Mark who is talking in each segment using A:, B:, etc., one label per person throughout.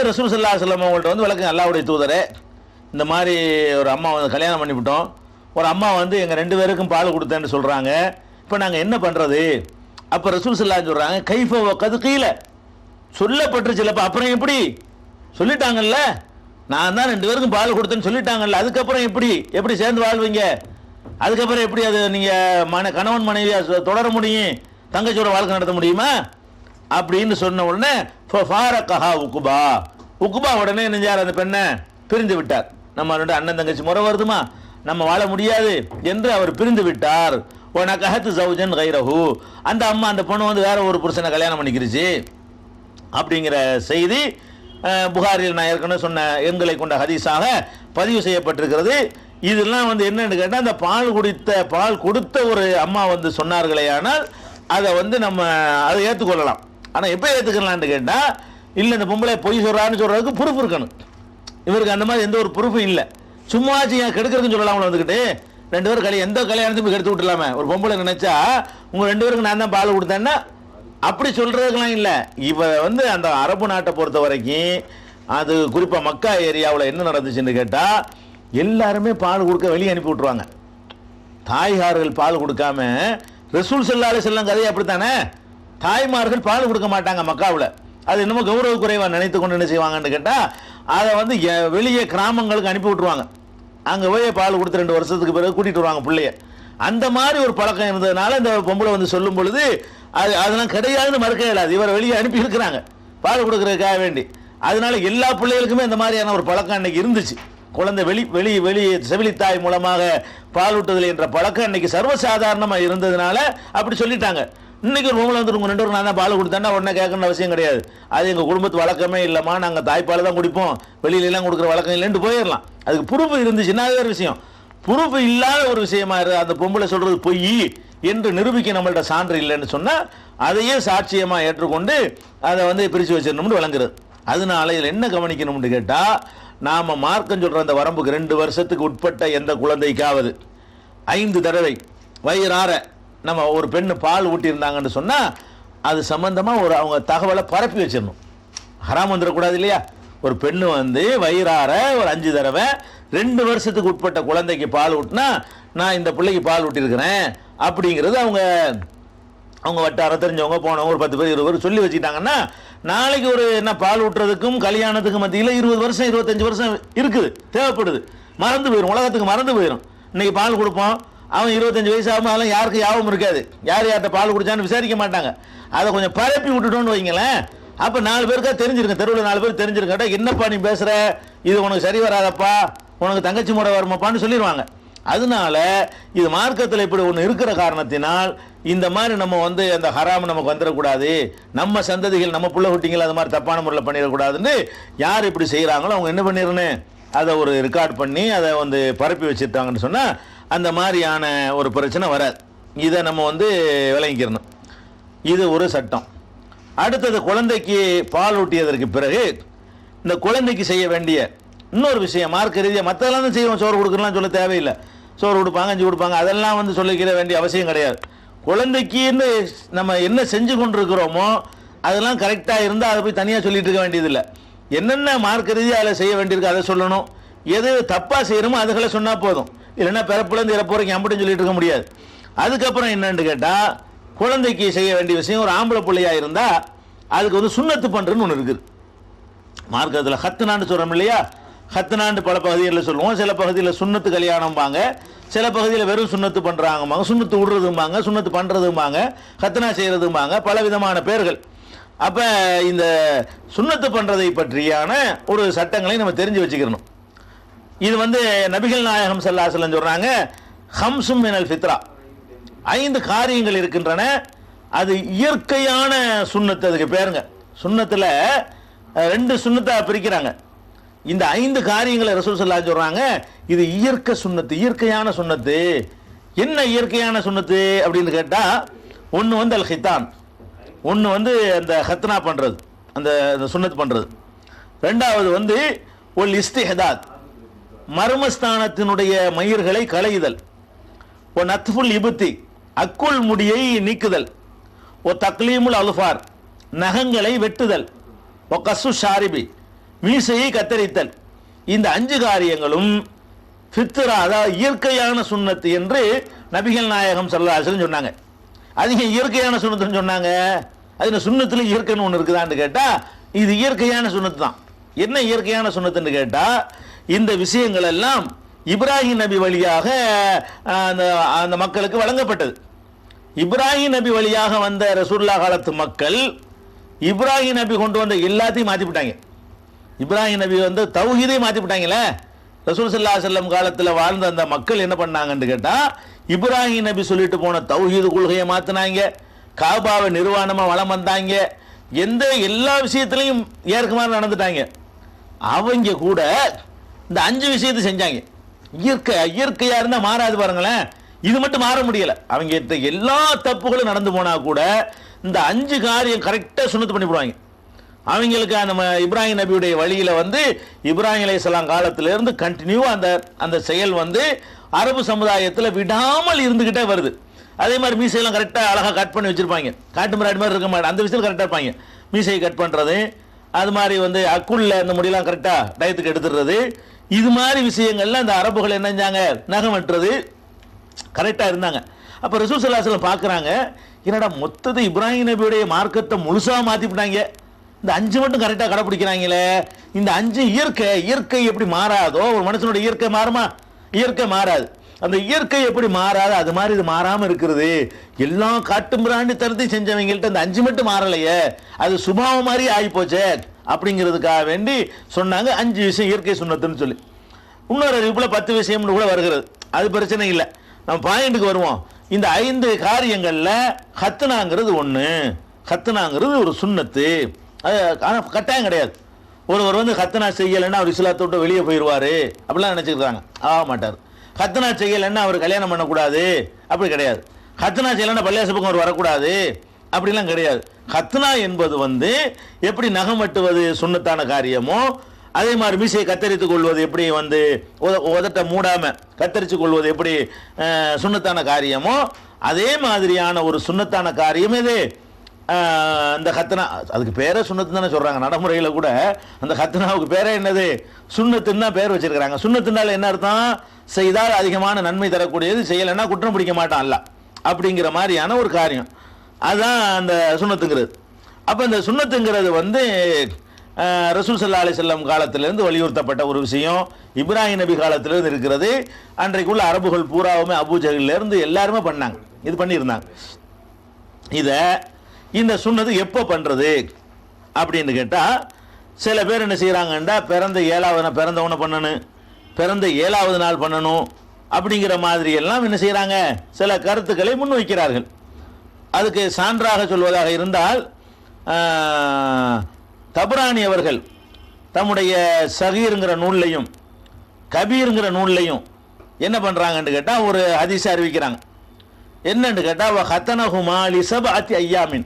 A: ரசூல் ஸல்லல்லாஹு அலைஹி வஸல்லம் அவங்கள்ட்ட வந்து விளக்குங்க, அல்லாஹ்வுடைய தூதரே, இந்த மாதிரி ஒரு அம்மா வந்து கல்யாணம் பண்ணிவிட்டோம், ஒரு அம்மா வந்து எங்கள் 2 பேருக்கும் பால் கொடுத்தேன்னு சொல்கிறாங்க, இப்போ நாங்கள் என்ன பண்ணுறது? அப்போ ரசூல் ஸல்லல்லாஹு சொல்கிறாங்க, கைஃப வகத் கீல, சொல்லப்பட்டுருச்சுல்லப்பா, அப்புறம் எப்படி? சொல்லிட்டாங்கல்ல, நான் தான் 2 பேருக்கும் பால் கொடுத்தேன்னு சொல்லிட்டாங்கல்ல, அதுக்கப்புறம் எப்படி சேர்ந்து வாழ்வீங்க? அதுக்கப்புறம் எப்படி அது நீங்கள் கணவன் மனைவியாக தொடர முடியும், தங்கச்சியோட வாழ்க்கை நடத்த முடியுமா? அப்படின்னு சொன்ன உடனே ஃபாரக்கஹா உக்குபா, உக்குபா உடனே நெஞ்சார் அந்த பெண்ணை பிரிந்து விட்டார். நம்ம 2 அண்ணன் தங்கச்சி முறை வருதுமா, நம்ம வாழ முடியாது என்று அவர் பிரிந்து விட்டார். உனக்கஹத்து ஜௌஜன் கைரஹு, அந்த அம்மா அந்த பொண்ணு வந்து வேற ஒரு புருஷனை கல்யாணம் பண்ணிக்கிருச்சு அப்படிங்கிற செய்தி புகாரில் நான் ஏற்கனவே சொன்ன எண்களை கொண்ட ஹதீஸாக பதிவு செய்யப்பட்டிருக்கிறது. இதெல்லாம் வந்து என்னன்னு கேட்டால், அந்த பால் கொடுத்த ஒரு அம்மா வந்து சொன்னார்களே, ஆனால் அதை வந்து நம்ம அதை ஏற்றுக்கொள்ளலாம். ஆனால் எப்போ ஏற்றுக்கலான்னு கேட்டால், இல்லை இந்த பொம்பளை பொய் சொல்கிறான்னு சொல்கிறதுக்கு ப்ரூஃப் இருக்கணும். இவருக்கு அந்த மாதிரி எந்த ஒரு ப்ரூஃபும் இல்லை. சும்மாச்சு ஏன் கெடுக்கிறதுன்னு சொல்லலாம்ல, வந்துக்கிட்டு 2 பேரும் எந்த கல்யாணத்தையும் கெடுத்து விட்டுலாமே. ஒரு பொம்பளை நினைச்சா உங்கள் 2 பேருக்கு நான் தான் பால் கொடுத்தேன்னா அப்படி சொல்கிறதுக்கெல்லாம் இல்லை. இவ வந்து அந்த அரபு நாட்டை பொறுத்த வரைக்கும், அது குறிப்பாக மக்கா ஏரியாவில் என்ன நடந்துச்சுன்னு கேட்டால், எல்லாருமே பால் கொடுக்க வெளியே அனுப்பி விட்ருவாங்க. தாய்கார்கள் பால் கொடுக்காம, ரசூல் ஸல்லல்லாஹு அலைஹி வஸல்லம் கதையை அப்படித்தானே, தாய்மார்கள் பால் கொடுக்க மாட்டாங்க மக்காவில். அது என்னமோ கௌரவ குறைவாக நினைத்து கொண்டு என்ன செய்வாங்கன்னு கேட்டால், அதை வந்து வெளியே கிராமங்களுக்கு அனுப்பி விட்ருவாங்க. அங்கே போய் பால் கொடுத்து 2 வருஷத்துக்கு பிறகு கூட்டிகிட்டு வருவாங்க பிள்ளைய. அந்த மாதிரி ஒரு பழக்கம் இருந்ததுனால இந்த பொம்பளை வந்து சொல்லும் பொழுது அதெல்லாம் கிடையாதுன்னு மறுக்க இயலாது. இவரை வெளியே அனுப்பி இருக்கிறாங்க பால் கொடுக்கறதுக்காக வேண்டி. அதனால எல்லா பிள்ளைகளுக்குமே இந்த மாதிரியான ஒரு பழக்கம் அன்னைக்கு இருந்துச்சு. குழந்தை வெளி செவிலித்தாய் மூலமாக பால் ஊட்டுதல் என்ற பழக்கம் அன்னைக்கு சர்வசாதாரணமாக இருந்ததுனால அப்படி சொல்லிட்டாங்க. இன்னைக்கு ஒரு பொம்பளை வந்து உங்கள் 2 பேருக்கு நான் தான் பால் கொடுத்தேன்னா உடனே கேட்கணும்னு அவசியம் கிடையாது. அது எங்கள் குடும்பத்து வழக்கமே இல்லைம்மா, நாங்கள் தாய்ப்பால் தான் குடிப்போம், வெளியிலலாம் கொடுக்குற வழக்கம் இல்லைன்னு போயிடலாம். அதுக்கு ப்ரூஃப் இருந்துச்சுன்னா அது வேறு விஷயம். ப்ரூஃப் இல்லாத ஒரு விஷயமா அந்த பொம்பளை சொல்கிறது பொய் என்று நிரூபிக்க நம்மள்ட்ட சான்று இல்லைன்னு சொன்னால், அதையே சாட்சியமாக ஏற்றுக்கொண்டு அதை வந்து பிரித்து வச்சிடணும்னு விளங்குறது. அதனால இதில் என்ன கவனிக்கணும்னு கேட்டால், நாம் மார்க்கம் சொல்கிற அந்த வரம்புக்கு 2 வருஷத்துக்கு உட்பட்ட எந்த குழந்தைக்காவது 5 தடவை வயிறார நம்ம ஒரு பெண்ணு பால் ஊட்டியிருந்தாங்கன்னு சொன்னால், அது சம்பந்தமாக அவங்க தகவலை பரப்பி வச்சிடணும். ஹராம் வந்துடக்கூடாது இல்லையா? ஒரு பெண்ணு வந்து வயிறார ஒரு 5 தடவை 2 வருஷத்துக்கு உட்பட்ட குழந்தைக்கு பால் ஊட்டினா, நான் இந்த பிள்ளைக்கு பால் ஊட்டியிருக்கிறேன் அப்படிங்கிறது அவங்க வட்டாரம் தெரிஞ்சவங்க போனவங்க ஒரு 10 பேர் 20 பேர் சொல்லி வச்சுக்கிட்டாங்கன்னா, நாளைக்கு ஒரு என்ன பால் ஊட்டுறதுக்கும் கல்யாணத்துக்கும் மத்தியில் 20 வருஷம் 25 வருஷம் இருக்குது, தேவைப்படுது. மறந்து போயிடும், உலகத்துக்கு மறந்து போயிடும். இன்னைக்கு பால் கொடுப்போம், அவன் 25 வயசு ஆகும், அதெல்லாம் யாருக்கு யாவும் இருக்காது, யார்கிட்ட பால் குடிச்சான்னு விசாரிக்க மாட்டாங்க. அதை கொஞ்சம் பரப்பி விட்டுட்டோன்னு வைங்களேன், அப்போ 4 பேருக்கா தெரிஞ்சிருங்க, தெருவில் 4 பேர் தெரிஞ்சிருக்கட்டா, என்னப்பா நீ பேசுகிற, இது உனக்கு சரி வராதப்பா, உனக்கு தங்கச்சி முறை வருமாப்பான்னு சொல்லிடுவாங்க. அதனால இது மார்க்கத்தில் இப்படி ஒன்று இருக்கிற காரணத்தினால் இந்த மாதிரி நம்ம வந்து அந்த ஹராம் நமக்கு வந்துடக்கூடாது, நம்ம சந்ததிகள் நம்ம புள்ள குட்டிகள் அது மாதிரி தப்பான முறையில் பண்ணிடக்கூடாதுன்னு யார் இப்படி செய்கிறாங்களோ அவங்க என்ன பண்ணிடணும், அதை ஒரு ரெக்கார்ட் பண்ணி அதை வந்து பரப்பி வச்சுட்டாங்கன்னு சொன்னால் அந்த மாதிரியான ஒரு பிரச்சனை வராது. இதை நம்ம வந்து விளங்கிக்கிறணும். இது ஒரு சட்டம். அடுத்தது, குழந்தைக்கு பால் ஊட்டியதற்கு பிறகு இந்த குழந்தைக்கு செய்ய வேண்டிய இன்னொரு விஷயம், மார்க்க ரீதியாக மற்றெல்லாம் தான் செய்வோம், சோறு கொடுக்குறலாம் சொல்ல தேவையில்லை, சோறு கொடுப்பாங்க, கஞ்சி கொடுப்பாங்க, அதெல்லாம் வந்து சொல்லிக்கிற வேண்டிய அவசியம் கிடையாது. குழந்தைக்குன்னு நம்ம என்ன செஞ்சு கொண்டிருக்கிறோமோ அதெல்லாம் கரெக்டாக இருந்தால் அதை போய் தனியாக சொல்லிட்டு இருக்க வேண்டியதில்லை. என்னென்ன மார்க்க ரீதியாக அதில் செய்ய வேண்டியிருக்கு அதை சொல்லணும், எது தப்பாக செய்யணுமோ அதுகளை சொன்னால் போதும். இல்லைன்னா பிறப்புலேருந்து இறப்பு வரைக்கும் அப்படின்னு சொல்லிட்டு இருக்க முடியாது. அதுக்கப்புறம் என்னன்னு கேட்டால், குழந்தைக்கு செய்ய வேண்டிய விஷயம், ஒரு ஆம்பளை பிள்ளையாக இருந்தால் அதுக்கு வந்து சுண்ணத்து பண்ணுறதுன்னு ஒன்று இருக்குது மார்க்கத்தில். ஹத்துனான்னு சொல்கிறோம் இல்லையா, ஹத்துனாண்டு பல பகுதிகளில் சொல்லுவோம், சில பகுதியில் சுண்ணத்து கல்யாணம்பாங்க, சில பகுதியில் வெறும் சுண்ணத்து பண்ணுறாங்கம்பாங்க, சுண்ணத்து விடுறதும்பாங்க, சுண்ணத்து பண்ணுறதும்பாங்க, ஹத்துனா செய்கிறதும்பாங்க, பல விதமான பேர்கள். அப்போ இந்த சுண்ணத்து பண்ணுறதை பற்றியான ஒரு சட்டங்களை நம்ம தெரிஞ்சு வச்சுக்கிறணும். இது வந்து நபிகள் நாயகம் ஸல்லல்லாஹு அலைஹி வஸல்லம் சொல்கிறாங்க, ஹம்சும் மினல் ஃபித்ரா, 5 காரியங்கள் இருக்கின்றன, அது இயற்கையான சுண்ணத்து, அதுக்கு பேருங்க. சுண்ணத்தில் 2 சுண்ணத்தை பிரிக்கிறாங்க. இந்த 5 காரியங்களை ரசூல் ஸல்லல்லாஹு அலைஹி சொல்றாங்க, இது இயற்கை சுண்ணத்து, இயற்கையான சுண்ணத்து. என்ன இயற்கையான சுண்ணத்து அப்படின்னு கேட்டால், ஒன்று வந்து அல் ஹித்தான், ஒன்று வந்து அந்த ஹத்னா பண்ணுறது, அந்த சுண்ணத்து பண்ணுறது. ரெண்டாவது வந்து ஒல் இஸ்திஹதாத், மர்மஸ்தானத்தினுடைய மயிர்களை களையுதல். ஒ நத்ஃபுல் இபுத்தி, அக்குள் முடியை நீக்குதல். ஒ தக்லீமுல் அல்ஃபார், நகங்களை வெட்டுதல். ஒ கசு ஷாரிபி, மீசையை கத்தரித்தல், இந்த 5 காரியங்களும் ஃபித்ரா, அதாவது இயற்கையான சுன்னத்து என்று நபிகள் நாயகம் ஸல்லல்லாஹு அலைஹி வஸல்லம் சொன்னாங்க. அது இயற்கையான சுன்னத்துன்னு சொன்னாங்க. அது சுன்னத்துல இயற்கைன்னு ஒன்று இருக்குதான்னு கேட்டா இது இயற்கையான சுன்னத்து தான். என்ன இயற்கையான சுன்னத்துன்னு கேட்டா இந்த விஷயங்கள் எல்லாம் இப்ராஹிம் நபி வழியாக அந்த மக்களுக்கு வழங்கப்பட்டது. இப்ராஹிம் நபி வழியாக வந்த ரசூலுல்லாஹ் காலத்து மக்கள் இப்ராஹிம் நபி கொண்டு வந்த எல்லாத்தையும் மாற்றி விட்டாங்க. இப்ராஹிம் நபி வந்து தௌஹீதை மாற்றி விட்டாங்களே. ரசூல் ஸல்லல்லாஹு அலைஹி வஸல்லம் காலத்தில் வாழ்ந்த அந்த மக்கள் என்ன பண்ணாங்கன்னு கேட்டால் இப்ராஹிம் நபி சொல்லிட்டு போன தௌஹீது கொள்கையை மாற்றினாங்க, காபாவை நிர்வாணமாக வளம் வந்தாங்க, எல்லா விஷயத்திலையும் ஏற்கமாக நடந்துட்டாங்க. அவங்க கூட இந்த 5 விஷயத்தை செஞ்சாங்க. இயற்கையாக இருந்தால் மாறாது பாருங்களேன், இது மட்டும் மாற முடியல. அவங்க எல்லா தப்புகளும் நடந்து போனா கூட இந்த 5 காரியம் கரெக்டாக சுன்னத்து பண்ணி போடுவாங்க. அவங்களுக்கு அந்த இப்ராஹிம் நபியுடைய வழியில வந்து இப்ராஹிம் அலைஹிஸ்ஸலாம் காலத்திலிருந்து கண்டினியூவா அந்த செயல் வந்து அரபு சமுதாயத்தில் விடாமல் இருந்துகிட்டே வருது. அதே மாதிரி மீசையெல்லாம் கரெக்டாக அழகாக கட் பண்ணி வச்சிருப்பாங்க. காட்டு மிராடி மாதிரி இருக்க மாட்டேன், அந்த விஷயத்தில் கரெக்டாக இருப்பாங்க. மீசையை கட் பண்ணுறது, அது மாதிரி வந்து அக்குள்ள இந்த முடியெல்லாம் கரெக்டாக டயத்துக்கு எடுத்துடுறது, இது மாதிரி விஷயங்கள்லாம் இந்த அரபுகள் என்ன செஞ்சாங்க, நகம் வெட்டுறது கரெக்டாக இருந்தாங்க. அப்போ ரசூல் ஸல்லல்லாஹு அலைஹி வஸல்லம் பார்க்குறாங்க, என்னடா மொத்தத்தை இப்ராஹிம் நபியுடைய மார்க்கத்தை முழுசாக மாற்றி விட்டாங்க, இந்த 5 மட்டும் கரெக்டாக கடைப்பிடிக்கிறாங்களே. இந்த 5 இயற்கை எப்படி மாறாதோ, ஒரு மனுஷனோட இயற்கை மாறுமா? இயற்கை மாறாது. அந்த இயற்கை எப்படி மாறாது அது மாதிரி இது மாறாமல் இருக்கிறது. எல்லா காட்டு மிராண்டி தரத்தையும் செஞ்சவங்கள்ட்ட இந்த 5 மட்டும் மாறலையே, அது சுபாவம் மாதிரி ஆகி போச்சே அப்படிங்கிறதுக்காக வேண்டி சொன்னாங்க 5 விஷயம் இயற்கை சுன்னத்துன்னு சொல்லி. இன்னொரு அறிவிப்புல 10 விஷயம்னு கூட வருகிறது, அது பிரச்சனை இல்லை. நம்ம பாயிண்ட்டுக்கு வருவோம். இந்த 5 காரியங்கள்ல ஹத்னாங்கிறது ஒன்று. ஹத்னாங்கிறது ஒரு சுன்னத்து, அது ஆனால் கட்டாயம் கிடையாது. ஒருவர் வந்து ஹத்னா செய்யலைன்னா அவர் இஸ்லாத்தை விட்டு வெளியே போயிடுவார் அப்படிலாம் நினச்சிக்கிறாங்க. ஆக மாட்டார். ஹத்னா செய்யலைன்னா அவர் கல்யாணம் பண்ணக்கூடாது அப்படி கிடையாது. ஹத்னா செய்யலைன்னா பள்ளியாச பக்கம் அவர் வரக்கூடாது அப்படிலாம் கிடையாது. ஹத்னா என்பது வந்து எப்படி நகம் வெட்டுவது சுன்னத்தான காரியமோ, அதே மாதிரி மீசையை கத்தரித்து கொள்வது எப்படி வந்து உதட்ட மூடாம கத்தரித்து கொள்வது எப்படி சுன்னத்தான காரியமோ, அதே மாதிரியான ஒரு சுன்னத்தான காரியம் இது இந்த ஹத்னா. அதுக்கு பேரே சுன்னத்து தானே சொல்றாங்க. நடைமுறையில் கூட அந்த ஹத்னாவுக்கு பேரே என்னது, சுன்னத்துன்னு தான் பேர் வச்சிருக்கிறாங்க. சுன்னத்துனால என்ன அர்த்தம், செய்தால் அதிகமான நன்மை தரக்கூடியது, செய்யலைன்னா குற்றம் பிடிக்க மாட்டான் அல்ல அப்படிங்கிற மாதிரியான ஒரு காரியம். அதுதான் அந்த சுன்னத்துங்கிறது. அப்போ இந்த சுன்னத்துங்கிறது வந்து ரசூல் ஸல்லல்லாஹு அலைஹி வஸல்லம் காலத்திலிருந்து வலியுறுத்தப்பட்ட ஒரு விஷயம். இப்ராஹிம் நபி காலத்திலிருந்து இருக்கிறது. அன்றைக்குள்ள அரபுகள் பூராவுமே அபூஜஹிலிருந்து எல்லாருமே பண்ணாங்க, இது பண்ணியிருந்தாங்க. இதை இந்த சுன்னத்து எப்போ பண்ணுறது அப்படின்னு கேட்டால் சில பேர் என்ன செய்கிறாங்கன்னா பிறந்தவனை பண்ணணும், பிறந்த 7வது நாள் பண்ணணும் அப்படிங்கிற மாதிரி எல்லாம் என்ன செய்கிறாங்க, சில கருத்துக்களை முன்வைக்கிறார்கள். அதுக்கு சான்றாக சொல்வதாக இருந்தால் தபரானி அவர்கள் தம்முடைய சகீருங்கிற நூல்லையும் கபீருங்கிற நூல்லையும் என்ன பண்ணுறாங்கன்னு கேட்டால் ஒரு ஹதீஸை அறிவிக்கிறாங்க. என்னன்னு கேட்டால் ஹத்தனஹுமா லிஸபஅத்தி ஐயாமின்,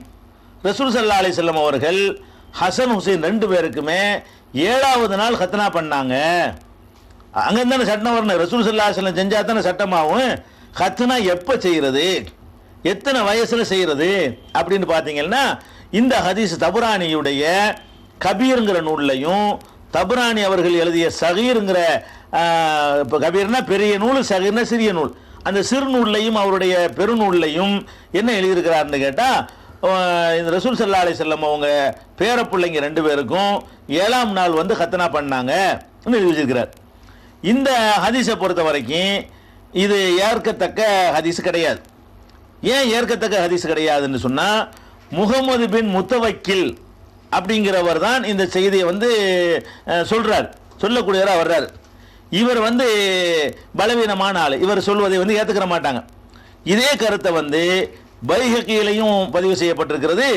A: ரசூல் ஸல்லல்லாஹு அலைஹி வஸல்லம் அவர்கள் ஹசன் ஹுசைன் 2 பேருக்குமே 7வது நாள் ஹத்னா பண்ணாங்க. அங்கே தானே சட்டம் வரணும், ரசூல் ஸல்லல்லாஹு அலைஹி வஸல்லம் செஞ்சா தானே சட்டமாகும். ஹத்னா எப்போ செய்கிறது, எத்தனை வயசில் செய்கிறது அப்படின்னு பார்த்தீங்கன்னா இந்த ஹதீஸ் தபரானியுடைய கபீருங்கிற நூல்லையும் தபரானி அவர்கள் எழுதிய சகீருங்கிற, இப்போ கபீர்னா பெரிய நூல், சகீர்னா சிறிய நூல், அந்த சிறு நூல்லையும் அவருடைய பெருநூல்லையும் என்ன எழுதியிருக்கிறார்னு கேட்டால் இந்த ரசூல் ஸல்லல்லாஹு அலைஹி வஸல்லம் அவங்க பேரப்பிள்ளைங்க 2 பேருக்கும் 7ஆம் நாள் வந்து ஹத்னா பண்ணாங்க எழுதி வச்சிருக்கிறார். இந்த ஹதீஸை பொறுத்த வரைக்கும் இது ஏற்கத்தக்க ஹதீஸ் கிடையாது. ஏன் ஏற்கத்தக்க ஹதீஸ் கிடையாதுன்னு சொன்னால், முகமது பின் முத்தவக்கில் அப்படிங்கிறவர் தான் இந்த செய்தியை வந்து சொல்கிறார், சொல்லக்கூடியவராக வர்றார். இவர் வந்து பலவீனமான ஆள், இவர் சொல்வதை வந்து ஏற்றுக்கிற மாட்டாங்க. இதே கருத்தை வந்து பைஹகியிலையும் பதிவு செய்யப்பட்டிருக்கிறது.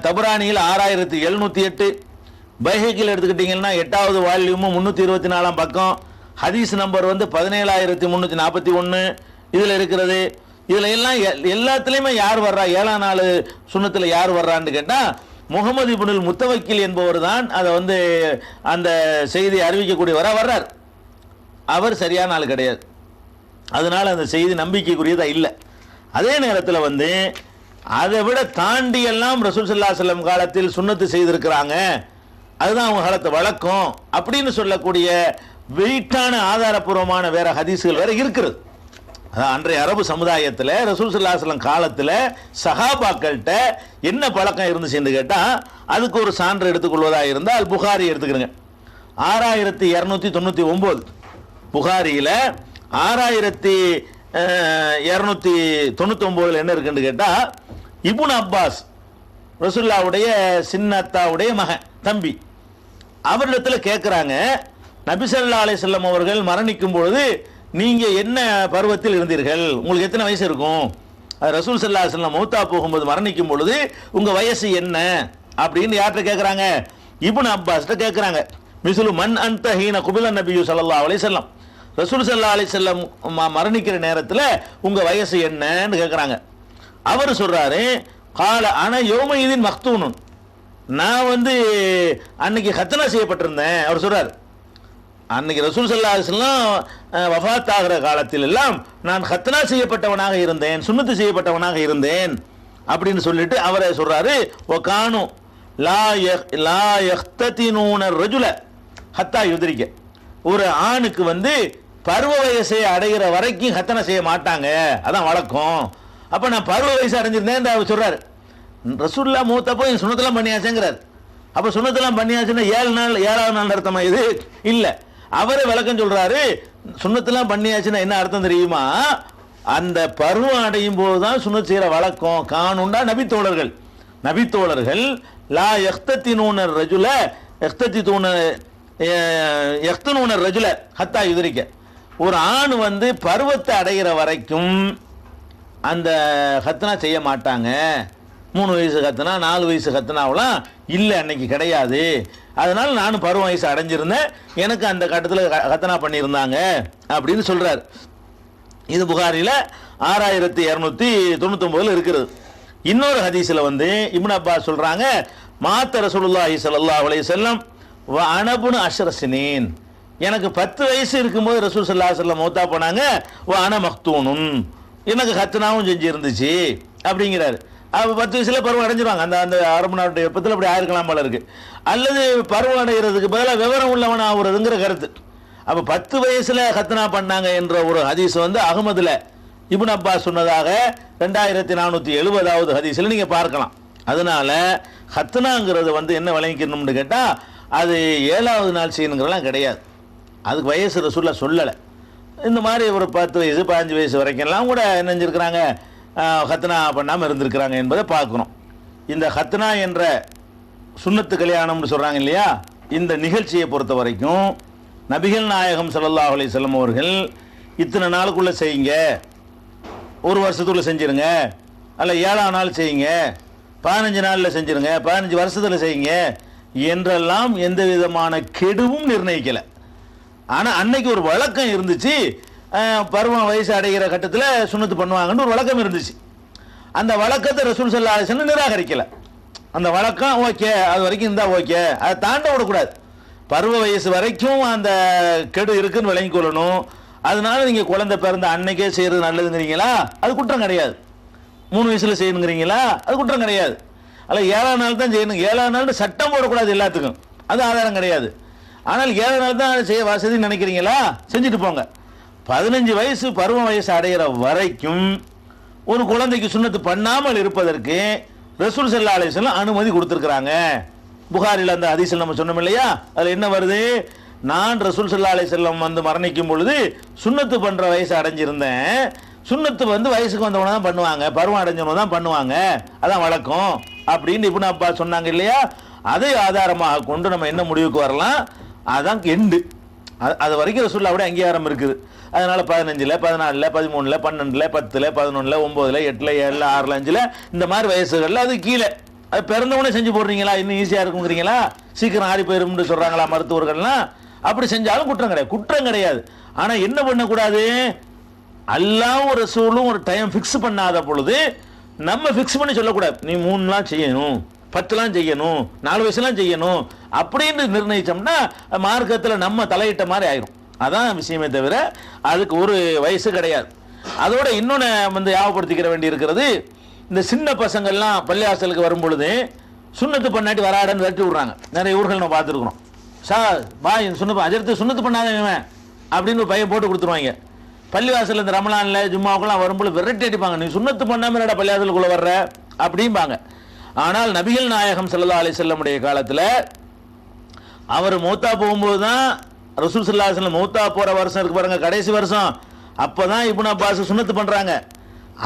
A: தபரானியில் 6708, பைஹகியில் எடுத்துக்கிட்டிங்கன்னா 8வது வால்யூமு 324ஆம் பக்கம், ஹதீஸ் நம்பர் வந்து 17341 இதில் இருக்கிறது. இதில் எல்லாம் எல்லாத்துலேயுமே யார் வர்றா, 7ஆம் நாள் சுன்னத்தில் யார் வர்றான்னு கேட்டால் முகமது இப்னுல் முத்தவக்கில் என்பவர் தான் அதை வந்து அந்த செய்தியை அறிவிக்கக்கூடியவராக வர்றார். அவர் சரியான ஆள் கிடையாது, அதனால் அந்த செய்தி நம்பிக்கைக்குரியதாக இல்லை. அதே நேரத்தில் வந்து அதை விட தாண்டி எல்லாம் ரசூல் ஸல்லல்லாஹு அலைஹி வஸல்லம் காலத்தில் சுன்னத்து செய்திருக்கிறாங்க அதுதான் அவங்க காலத்து வழக்கம் அப்படின்னு சொல்லக்கூடிய வெயிட்டான ஆதாரபூர்வமான வேற ஹதீஸ்கள் வேற இருக்கிறது. அன்றைய அரபு சமுதாயத்தில் ரசூல் ஸல்லல்லாஹு அலைஹி வஸல்லம் காலத்தில் சஹாபாக்கள்கிட்ட என்ன பழக்கம் இருந்துச்சுன்னு கேட்டால் அதுக்கு ஒரு சான்று எடுத்துக்கொள்வதாக இருந்தால் புகாரி எடுத்துக்கிறேங்க. 6299 புகாரியில் 6299 என்ன இருக்குன்னு கேட்டால் இப்னு அப்பாஸ் ரசூலுல்லாஹ்வுடைய சின்னத்தாவுடைய மகன் தம்பி அவரிடத்தில் கேட்குறாங்க, நபி ஸல்லல்லாஹு அலைஹி வஸல்லம் அவர்கள் மரணிக்கும் பொழுது நீங்க என்ன பருவத்தில் இருந்தீர்கள், உங்களுக்கு எத்தனை வயசு இருக்கும், ரசூல் ஸல்லல்லாஹு அலைஹி வஸல்லம் மௌத்தா போகும்போது மரணிக்கும் பொழுது உங்க வயசு என்ன அப்படின்னு யார்கிட்ட கேட்குறாங்க? இப்னு அப்பாஸ்கிட்ட கேட்குறாங்க. மிஸ்லு மன் அன்த ஹீன குபில நபியு ஸல்லல்லாஹு அலைஹி வஸல்லம், ரசூல் ஸல்லல்லாஹு அலைஹி வஸல்லம் மரணிக்கிற நேரத்தில் உங்க வயசு என்னன்னு கேட்குறாங்க. அவர் சொல்றாரு, கால அன யௌமஇதின் மக்தூனுன், நான் அன்னைக்கு ஹத்னா செய்யப்பட்டிருந்தேன். அவர் சொல்றாரு, அன்னைக்கு ரசூல் ஸல்லல்லாஹு அலைஹி வஸல்லம் வஃபாத் ஆகிற காலத்தில் எல்லாம் நான் ஹத்னா செய்யப்பட்டவனாக இருந்தேன், சுன்னத்து செய்யப்பட்டவனாக இருந்தேன் அப்படின்னு சொல்லிட்டு அவரை சொல்றாரு. ஒகானு லா யஹ்ததினூன ரஜுல ஹத்தா யுத்ரிக, ஒரு ஆணுக்கு பருவ வயசை அடைகிற வரைக்கும் ஹத்தனை செய்ய மாட்டாங்க, அதான் வழக்கம். அப்ப நான் பருவ வயசு அடைஞ்சிருந்தேன் அவர் சொல்றாரு. ரசூலுல்லாஹ் மூத்தப்போ சுன்னத்தெல்லாம் பண்ணியாச்சுங்கிறார். அப்ப சுன்னத்தெல்லாம் பண்ணியாச்சுன்னா 7 நாள் அர்த்தமா? இது இல்ல, அவரே விளக்கம் சொல்றாரு. சுன்னத்தெல்லாம் பண்ணியாச்சுன்னா என்ன அர்த்தம் தெரியுமா? அந்த பருவம் அடையும் போதுதான் சுன்னத் செய்யற வழக்கம். காணுண்டா நபித்தோழர்கள் லா யஹ்ததினூன ரஜுல யஹ்தனூன ரஜுல ஹத்தா யுத்ரிக, ஒரு ஆண் பருவத்தை அடைகிற வரைக்கும் அந்த ஹத்னா செய்ய மாட்டாங்க. 3 வயசு ஹத்னா 4 வயசு ஹத்னாவெல்லாம் இல்லை, அன்னைக்கு கிடையாது. அதனால நானும் பருவ வயசு அடைஞ்சிருந்தேன், எனக்கு அந்த கட்டத்தில் ஹத்னா பண்ணியிருந்தாங்க அப்படின்னு சொல்றாரு. இது புகாரில் 6299 இருக்கிறது. இன்னொரு ஹதீஸில் இப்னு அப்பாஸ் சொல்றாங்க, மாத்த ரசூலுல்லாஹி ஸல்லல்லாஹு அலைஹி வஸல்லம் வ அனபுனு அஷ்ர சினீன், எனக்கு 10 வயசு இருக்கும்போது ரசூல் ஸல்லல்லாஹு அலைஹி வஸல்லம் மௌத்தா போனாங்க. வ அன மக்தூனுன், எனக்கு ஹத்னாவும் செஞ்சு இருந்துச்சு அப்படிங்கிறாரு. அப்போ 10 வயசுல பருவம் அடைஞ்சிருவாங்க. அந்த அரபு நாட்டு வெப்பத்தில் அப்படி ஆயிருக்கலாம் போல இருக்கு. அல்லது பருவம் அடைகிறதுக்கு பதிலாக விவரம் உள்ளவன் ஆகுறதுங்கிற கருத்து. அப்போ 10 வயசுல ஹத்னா பண்ணாங்க என்ற ஒரு ஹதீஸ் அகமதுல இப்னு அப்பாஸ் சொன்னதாக 2470வது ஹதீஸில் நீங்க பார்க்கலாம். அதனால ஹத்னாங்கிறது என்ன விளங்கிக்கணும்னு கேட்டால் அது 7வது நாள் செய்யணுங்கிறலாம் கிடையாது. அதுக்கு வயசு ரசூலுல்லாஹ் சொல்லலை. இந்த மாதிரி ஒரு 10 வயசு 15 வயசு வரைக்கும்லாம் கூட நினைஞ்சிருக்கிறாங்க, ஹத்னா பண்ணாமல் இருந்திருக்கிறாங்க என்பதை பார்க்கணும். இந்த ஹத்னா என்ற சுன்னத்து கல்யாணம்னு சொல்கிறாங்க இல்லையா, இந்த நிகழ்ச்சியை பொறுத்த வரைக்கும் நபிகள் நாயகம் ஸல்லல்லாஹு அலைஹி வஸல்லம் அவர்கள் இத்தனை நாளுக்குள்ளே செய்யுங்க, 1 வருஷத்துக்குள்ளே செஞ்சுருங்க, அல்ல 7ஆம் நாள் செய்யுங்க, 15 நாளில் செஞ்சுருங்க, 15 வருஷத்தில் செய்யுங்க என்றெல்லாம் எந்த விதமான கெடுவும் நிர்ணயிக்கலை. ஆனால் அன்னைக்கு ஒரு வழக்கம் இருந்துச்சு, பருவம் வயசு அடைகிற கட்டத்தில் சுன்னத்து பண்ணுவாங்கன்னு ஒரு வழக்கம் இருந்துச்சு. அந்த வழக்கத்தை ரசூல் ஸல்லல்லாஹு அலைஹி வஸல்லம் நிராகரிக்கலை. அந்த வழக்கம் ஓகே, அது வரைக்கும் இருந்தால் ஓகே, அதை தாண்ட விடக்கூடாது. பருவ வயசு வரைக்கும் அந்த கெடு இருக்குன்னு விளங்கிக் கொள்ளணும். அதனால நீங்கள் குழந்தை பிறந்த அன்னைக்கே செய்கிறது நல்லதுங்கிறீங்களா, அது குற்றம் கிடையாது. 3 வயசில் செய்யணுங்கிறீங்களா, அது குற்றம் கிடையாது. அல்ல 7ஆம் நாள் தான் செய்யணும், 7ஆம் நாள் சட்டம் போடக்கூடாது எல்லாத்துக்கும், அது ஆதாரம் கிடையாது. ஆனால் 7 நாள் தான் செய்ய வசதின்னு நினைக்கிறீங்களா, செஞ்சுட்டு போங்க. 15 வயசு பருவ வயசு அடைகிற வரைக்கும் ஒரு குழந்தைக்கு சுன்னத்து பண்ணாமல் இருப்பதற்கு ரசூல் ஸல்லல்லாஹு அலைஹி வஸல்லம் அனுமதி கொடுத்துருக்குறாங்க. புகாரில் அந்த ஹதீஸில் நம்ம சொன்னோம் இல்லையா, அதில் என்ன வருது? நான் ரசூல் ஸல்லல்லாஹு அலைஹி வஸல்லம் மரணிக்கும் பொழுது சுன்னத்து பண்ணுற வயசு அடைஞ்சிருந்தேன். சுன்னத்து வயசுக்கு வந்தவன தான் பண்ணுவாங்க, பருவம் அடைஞ்சவன தான் பண்ணுவாங்க, அதான் வழக்கம் அப்படின்னு இப்னு அப்பாஸ் சொன்னாங்க இல்லையா. அதை ஆதாரமாக கொண்டு நம்ம என்ன முடிவுக்கு வரலாம்? அதான் எண்டு. அது வரைக்கும் ரசூலுல்லாஹ்வுடைய அங்கீகாரம் இருக்குது. அதனால 15, 14, 13, 12, 10, 11, 9, 8, 7, 6, 5 இந்த மாதிரி வயசுகளில் அது கீழே அது பிறந்தவனே செஞ்சு போடுறீங்களா, இன்னும் ஈஸியாக இருக்குங்கிறீங்களா, சீக்கிரம் ஆறி போயிரும்னு சொல்றாங்களா மருத்துவர்கள்லாம். அப்படி செஞ்சாலும் குற்றம் கிடையாது. ஆனால் என்ன பண்ணக்கூடாது? அல்லாஹ்வும் ரசூலும் ஒரு டைம் ஃபிக்ஸ் பண்ணாத பொழுது நம்ம ஃபிக்ஸ் பண்ணி சொல்லக்கூடாது, நீ 3 செய்யணும், 10 செய்யணும், 4 வயசுலாம் செய்யணும் அப்படின்னு நிர்ணயிச்சோம்னா மார்க்கத்தில் நம்ம தலையிட்ட மாதிரி ஆயிரும். அதான் விஷயமே தவிர அதுக்கு ஒரு வயசு கிடையாது. அதோட இன்னொன்று ஞாபகப்படுத்திக்கிற வேண்டி இருக்கிறது, இந்த சின்ன பசங்கள்லாம் பள்ளிவாசலுக்கு வரும் பொழுது சுண்ணத்து பண்ணாட்டி வராடன்னு விரட்டி விட்றாங்க. நிறைய ஊர்கள் நம்ம பார்த்துருக்குறோம். சார் பாய் அஜர்த்து சுண்ணத்து பண்ணாதவன் அப்படின்னு ஒரு பையன் போட்டு கொடுத்துருவாங்க. பள்ளிவாசல் இந்த ரமலானில் ஜும்மாவுக்குலாம் வரும்போது விரட்டி அடிப்பாங்க, நீ சுண்ணத்து பண்ணாமல் என்னடா பள்ளிவாசலுக்குள்ளே வர்ற அப்படிம்பாங்க. ஆனால் நபிகள் நாயகம் ஸல்லல்லாஹு அலைஹி வஸல்லமுடைய காலத்தில் அவர் மௌத்தா போகும்போது தான், ரசூல் ஸல்லல்லாஹு அலைஹி வஸல்லம் மௌத்தா போகிற வருஷம் இருக்கு பாருங்க, கடைசி வருஷம், அப்போ தான் இப்னு அப்பாஸ் சுண்ணத்து பண்ணுறாங்க.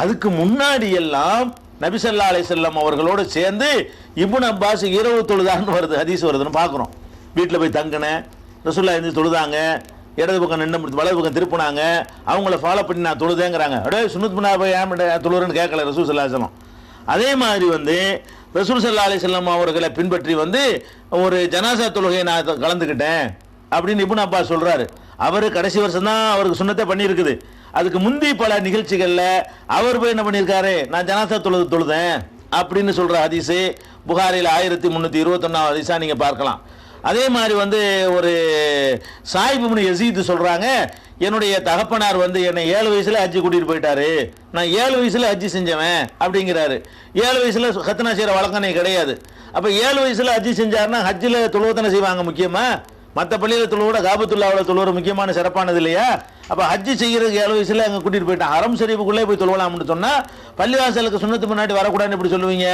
A: அதுக்கு முன்னாடி எல்லாம் நபி ஸல்லல்லாஹு அலைஹி வஸல்லம் அவர்களோடு சேர்ந்து இப்னு அப்பாஸ் இரவு தொழுதான்னு வருது, ஹதீஸ் வருதுன்னு பார்க்குறோம். வீட்டில் போய் தங்கினேன், ரசூலுல்லாஹ் எழுந்து தொழுதாங்க, இடது பக்கம் நின்று வலது பக்கம் திருப்பினாங்க, அவங்கள ஃபாலோ பண்ணி நான் தொழுதேங்கிறாங்க. அப்படியே சுண்ணத் பண்ணா போய் ஏன் தொழுறேன்னு கேட்கல ரசூல் ஸல்லல்லாஹு அலைஹி வஸல்லம். அதே மாதிரி வந்து ரசூல் ஸல்லல்லாஹு அலைஹி வஸல்லம் அவர்களை பின்பற்றி வந்து ஒரு ஜனாசா தொழுகையை நான் கலந்துக்கிட்டேன் அப்படின்னு இப்னு அப்பாஸ் சொல்றாரு. அவர் கடைசி வருஷம் தான் அவருக்கு சுண்ணத்தை பண்ணியிருக்குது. அதுக்கு முந்தி பல நிகழ்ச்சிகளில் அவர் போய் என்ன பண்ணியிருக்காரு, நான் ஜனாசா தொழுதேன் அப்படின்னு சொல்ற ஹதீஸு புகாரில் 1321 ஹதீஸா நீங்க பார்க்கலாம். அதே மாதிரி வந்து ஒரு சாயிப் இப்னு யஸீத் சொல்றாங்க, என்னுடைய தகப்பனார் வந்து என்னை 7 வயசுல ஹஜ்ஜி கூட்டிட்டு போயிட்டாரு, நான் 7 வயசுல ஹஜ்ஜி செஞ்சவன் அப்படிங்கிறாரு. 7 வயசுல கத்னா செய்யற வழக்கம் கிடையாது. அப்ப 7 வயசுல ஹஜ்ஜி செஞ்சாருன்னா ஹஜ்ஜில் தொழுவத்தனை செய்வாங்க முக்கியமா, மற்ற பள்ளியில் தொழுவோட காபத்துல்லாவில் தொழுவற முக்கியமான சிறப்பானது இல்லையா? அப்போ ஹஜ்ஜி செய்கிறதுக்கு 7 வயசுல அங்கே கூட்டிட்டு போயிட்டான். ஹரம் ஷரீஃபுக்குள்ளே போய் தொழுவலாம்னு சொன்னா பள்ளிவாசலுக்கு சுண்ணத்து முன்னாடி வரக்கூடாதுன்னு எப்படி சொல்லுவீங்க?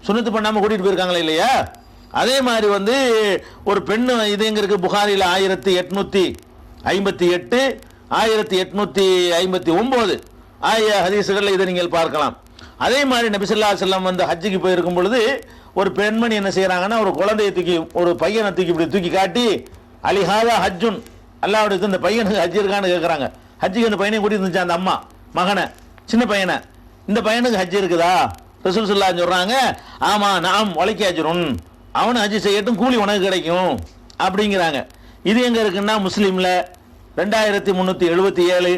A: சுண்ணத்து பண்ணாமல் கூட்டிட்டு போயிருக்காங்களே இல்லையா? அதே மாதிரி வந்து ஒரு பெண்ணு, இது எங்க இருக்கு, புகாரில் 1858 1859 ஆகிய ஹதீசுகளில் இதை நீங்கள் பார்க்கலாம். அதே மாதிரி நபி ஸல்லல்லாஹு அலைஹி வஸல்லம் வந்து ஹஜ்ஜுக்கு போயிருக்கும் பொழுது ஒரு பெண்மணி என்ன செய்யறாங்கன்னா, ஒரு குழந்தையை தூக்கி, ஒரு பையனை தூக்கி இப்படி தூக்கி காட்டி, அலிஹாதா ஹஜ்ஜுன், அல்லாஹ்வுடைய இந்த பையனுக்கு ஹஜ் இருக்கான்னு கேட்குறாங்க. ஹஜ்ஜுக்கு அந்த பையனை கூட்டிட்டு இருந்துச்சு அந்த அம்மா, மகனை, சின்ன பையனை, இந்த பையனுக்கு ஹஜ் இருக்குதா? ரசூல் ஸல்லல்லாஹு அலைஹி சொல்றாங்க, ஆமா நாம் வலைக்கி அஜ்ருன், அவனை ஹஜ் செய்யட்டும், கூலி உனக்கு கிடைக்கும் அப்படிங்கிறாங்க. இது எங்க இருக்குன்னா முஸ்லீம்ல 2377,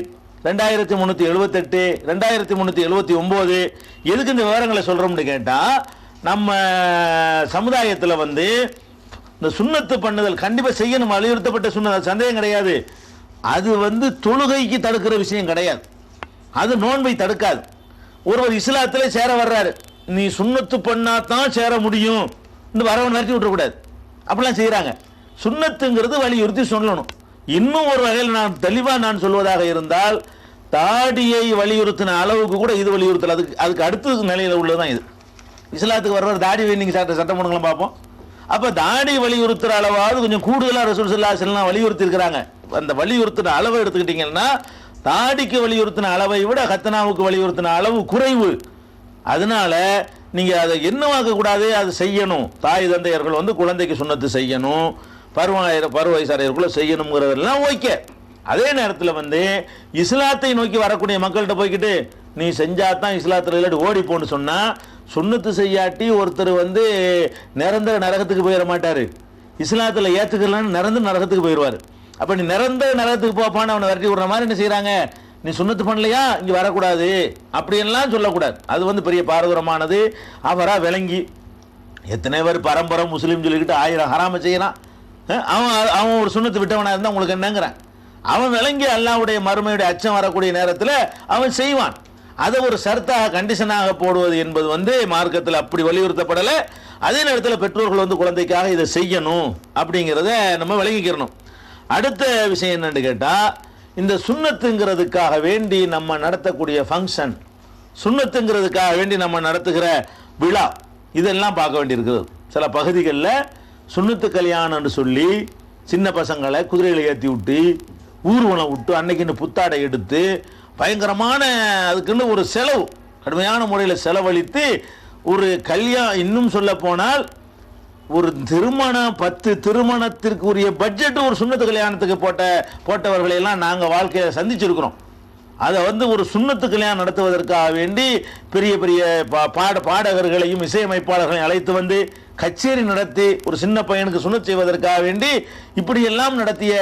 A: 2378, 2379. எதுக்கு இந்த விவரங்களை சொல்றோம்னு கேட்டா, நம்ம சமுதாயத்தில் வந்து இந்த சுண்ணத்து பண்ணுதல் கண்டிப்பா செய்யணும், வலியுறுத்தப்பட்ட சுண்ணத், சந்தேகம் கிடையாது. அது வந்து தொழுகைக்கு தடுக்கிற விஷயம் கிடையாது, அது நோன்பை தடுக்காது. ஒருவர் இஸ்லாத்திலே சேர வர்றாரு, நீ சுண்ணத்து பண்ணா தான் சேர முடியும், இந்த வரவன் நிறுத்தி விட்டுறக்கூடாது, அப்படிலாம் செய்யறாங்க. சுண்ணத்துங்கிறது வலியுறுத்தி சொல்லணும். இன்னும் ஒரு வகையில் நான் தெளிவாக நான் சொல்வதாக இருந்தால், தாடியை வலியுறுத்தின அளவுக்கு கூட இது வலியுறுத்தல், அதுக்கு அடுத்த நிலையில் உள்ளதுதான் இது. இஸ்லாத்துக்கு வர்றவர் தாடி நீங்க சட்டம் பண்ணுங்களும் பார்ப்போம். அப்ப தாடி வலியுறுத்துற அளவாவது கொஞ்சம் கூடுதலாக ரசூல் ஸல்லல்லாஹு அலைஹி வஸல்லம் வலியுறுத்தி இருக்கிறாங்க. அந்த வலியுறுத்தின அளவை எடுத்துக்கிட்டீங்கன்னா, தாடிக்கு வலியுறுத்தின அளவை விட கத்தனாவுக்கு வலியுறுத்தின அளவு குறைவு. அதனால நீங்க அதை என்னவாக்க கூடாது, அது செய்யணும். தாய் தந்தையர்கள் வந்து குழந்தைக்கு சுண்ணத்து செய்யணும், பருவ வயசாரையருக்குள்ள செய்யணுங்கிறதெல்லாம் ஓகே. அதே நேரத்தில் வந்து இஸ்லாத்தை நோக்கி வரக்கூடிய மக்கள்கிட்ட போய்கிட்டு நீ செஞ்சாதான் இஸ்லாத்தில் இல்லாட்டி ஓடி போன்னு சொன்னா, சுண்ணத்து செய்யாட்டி ஒருத்தர் வந்து நிரந்தர நரகத்துக்கு போயிட மாட்டாரு, இஸ்லாத்தில் ஏத்துக்கலன்னு நிரந்தர நரகத்துக்கு போயிடுவார். அப்ப நீ நிரந்தர நரகத்துக்கு போப்பான்னு அவனை விரட்டி விடுற மாதிரி என்ன செய்யறாங்க, நீ சுண்ணத்து பண்ணலையா இங்க வரக்கூடாது அப்படின்லாம் சொல்லக்கூடாது. அது வந்து பெரிய பாரதூரமானது. அவரா விளங்கி எத்தனை பேர் பரம்பரை முஸ்லீம் சொல்லிக்கிட்டு 1000 ஹராம செய்யறான். அவன் ஒரு சுண்ணத்து விட்டவனா இருந்தா உங்களுக்கு என்னங்கிறான். அவன் விளங்கி அல்லாஹ்வுடைய மறுமையுடைய அச்சம் வரக்கூடிய நேரத்தில் அவன் செய்வான். அதை ஒரு சர்த்தாக கண்டிஷனாக போடுவது என்பது வந்து மார்க்கத்தில் அப்படி வலியுறுத்தப்படலை. அதே நேரத்தில் பெற்றோர்கள் வந்து குழந்தைக்காக இதை செய்யணும் அப்படிங்கிறத நம்ம விளங்கிக்கிறணும். அடுத்த விஷயம் என்னன்னு கேட்டா, இந்த சுண்ணத்துங்கிறதுக்காக வேண்டி நம்ம நடத்தக்கூடிய ஃபங்க்ஷன், சுண்ணத்துங்கிறதுக்காக வேண்டி நம்ம நடத்துகிற விழா, இதெல்லாம் பார்க்க வேண்டியிருக்கிறது. சில பகுதிகளில் சுண்ணத்து கல்யாணம்னு சொல்லி சின்ன பசங்களை குதிரைகளை ஏற்றி விட்டு ஊர்வலம் விட்டு அன்னைக்குன்னு புத்தாடை எடுத்து பயங்கரமான அதுக்குன்னு ஒரு செலவு, கடுமையான முறையில் செலவழித்து ஒரு கல்யாணம், இன்னும் சொல்ல போனால் ஒரு திருமணம் 10 திருமணத்திற்குரிய பட்ஜெட் ஒரு சுண்ணத்து கல்யாணத்துக்கு போட்டவர்களையெல்லாம் நாங்கள் வாழ்க்கையில் சந்திச்சிருக்கிறோம். அதை வந்து ஒரு சுண்ணத்து கல்யாணம் நடத்துவதற்காக வேண்டி பெரிய பெரிய பாடகர்களையும் இசையமைப்பாளர்களையும் அழைத்து வந்து கச்சேரி நடத்தி ஒரு சின்ன பையனுக்கு சுண்ணத் செய்வதற்காக வேண்டி இப்படியெல்லாம் நடத்திய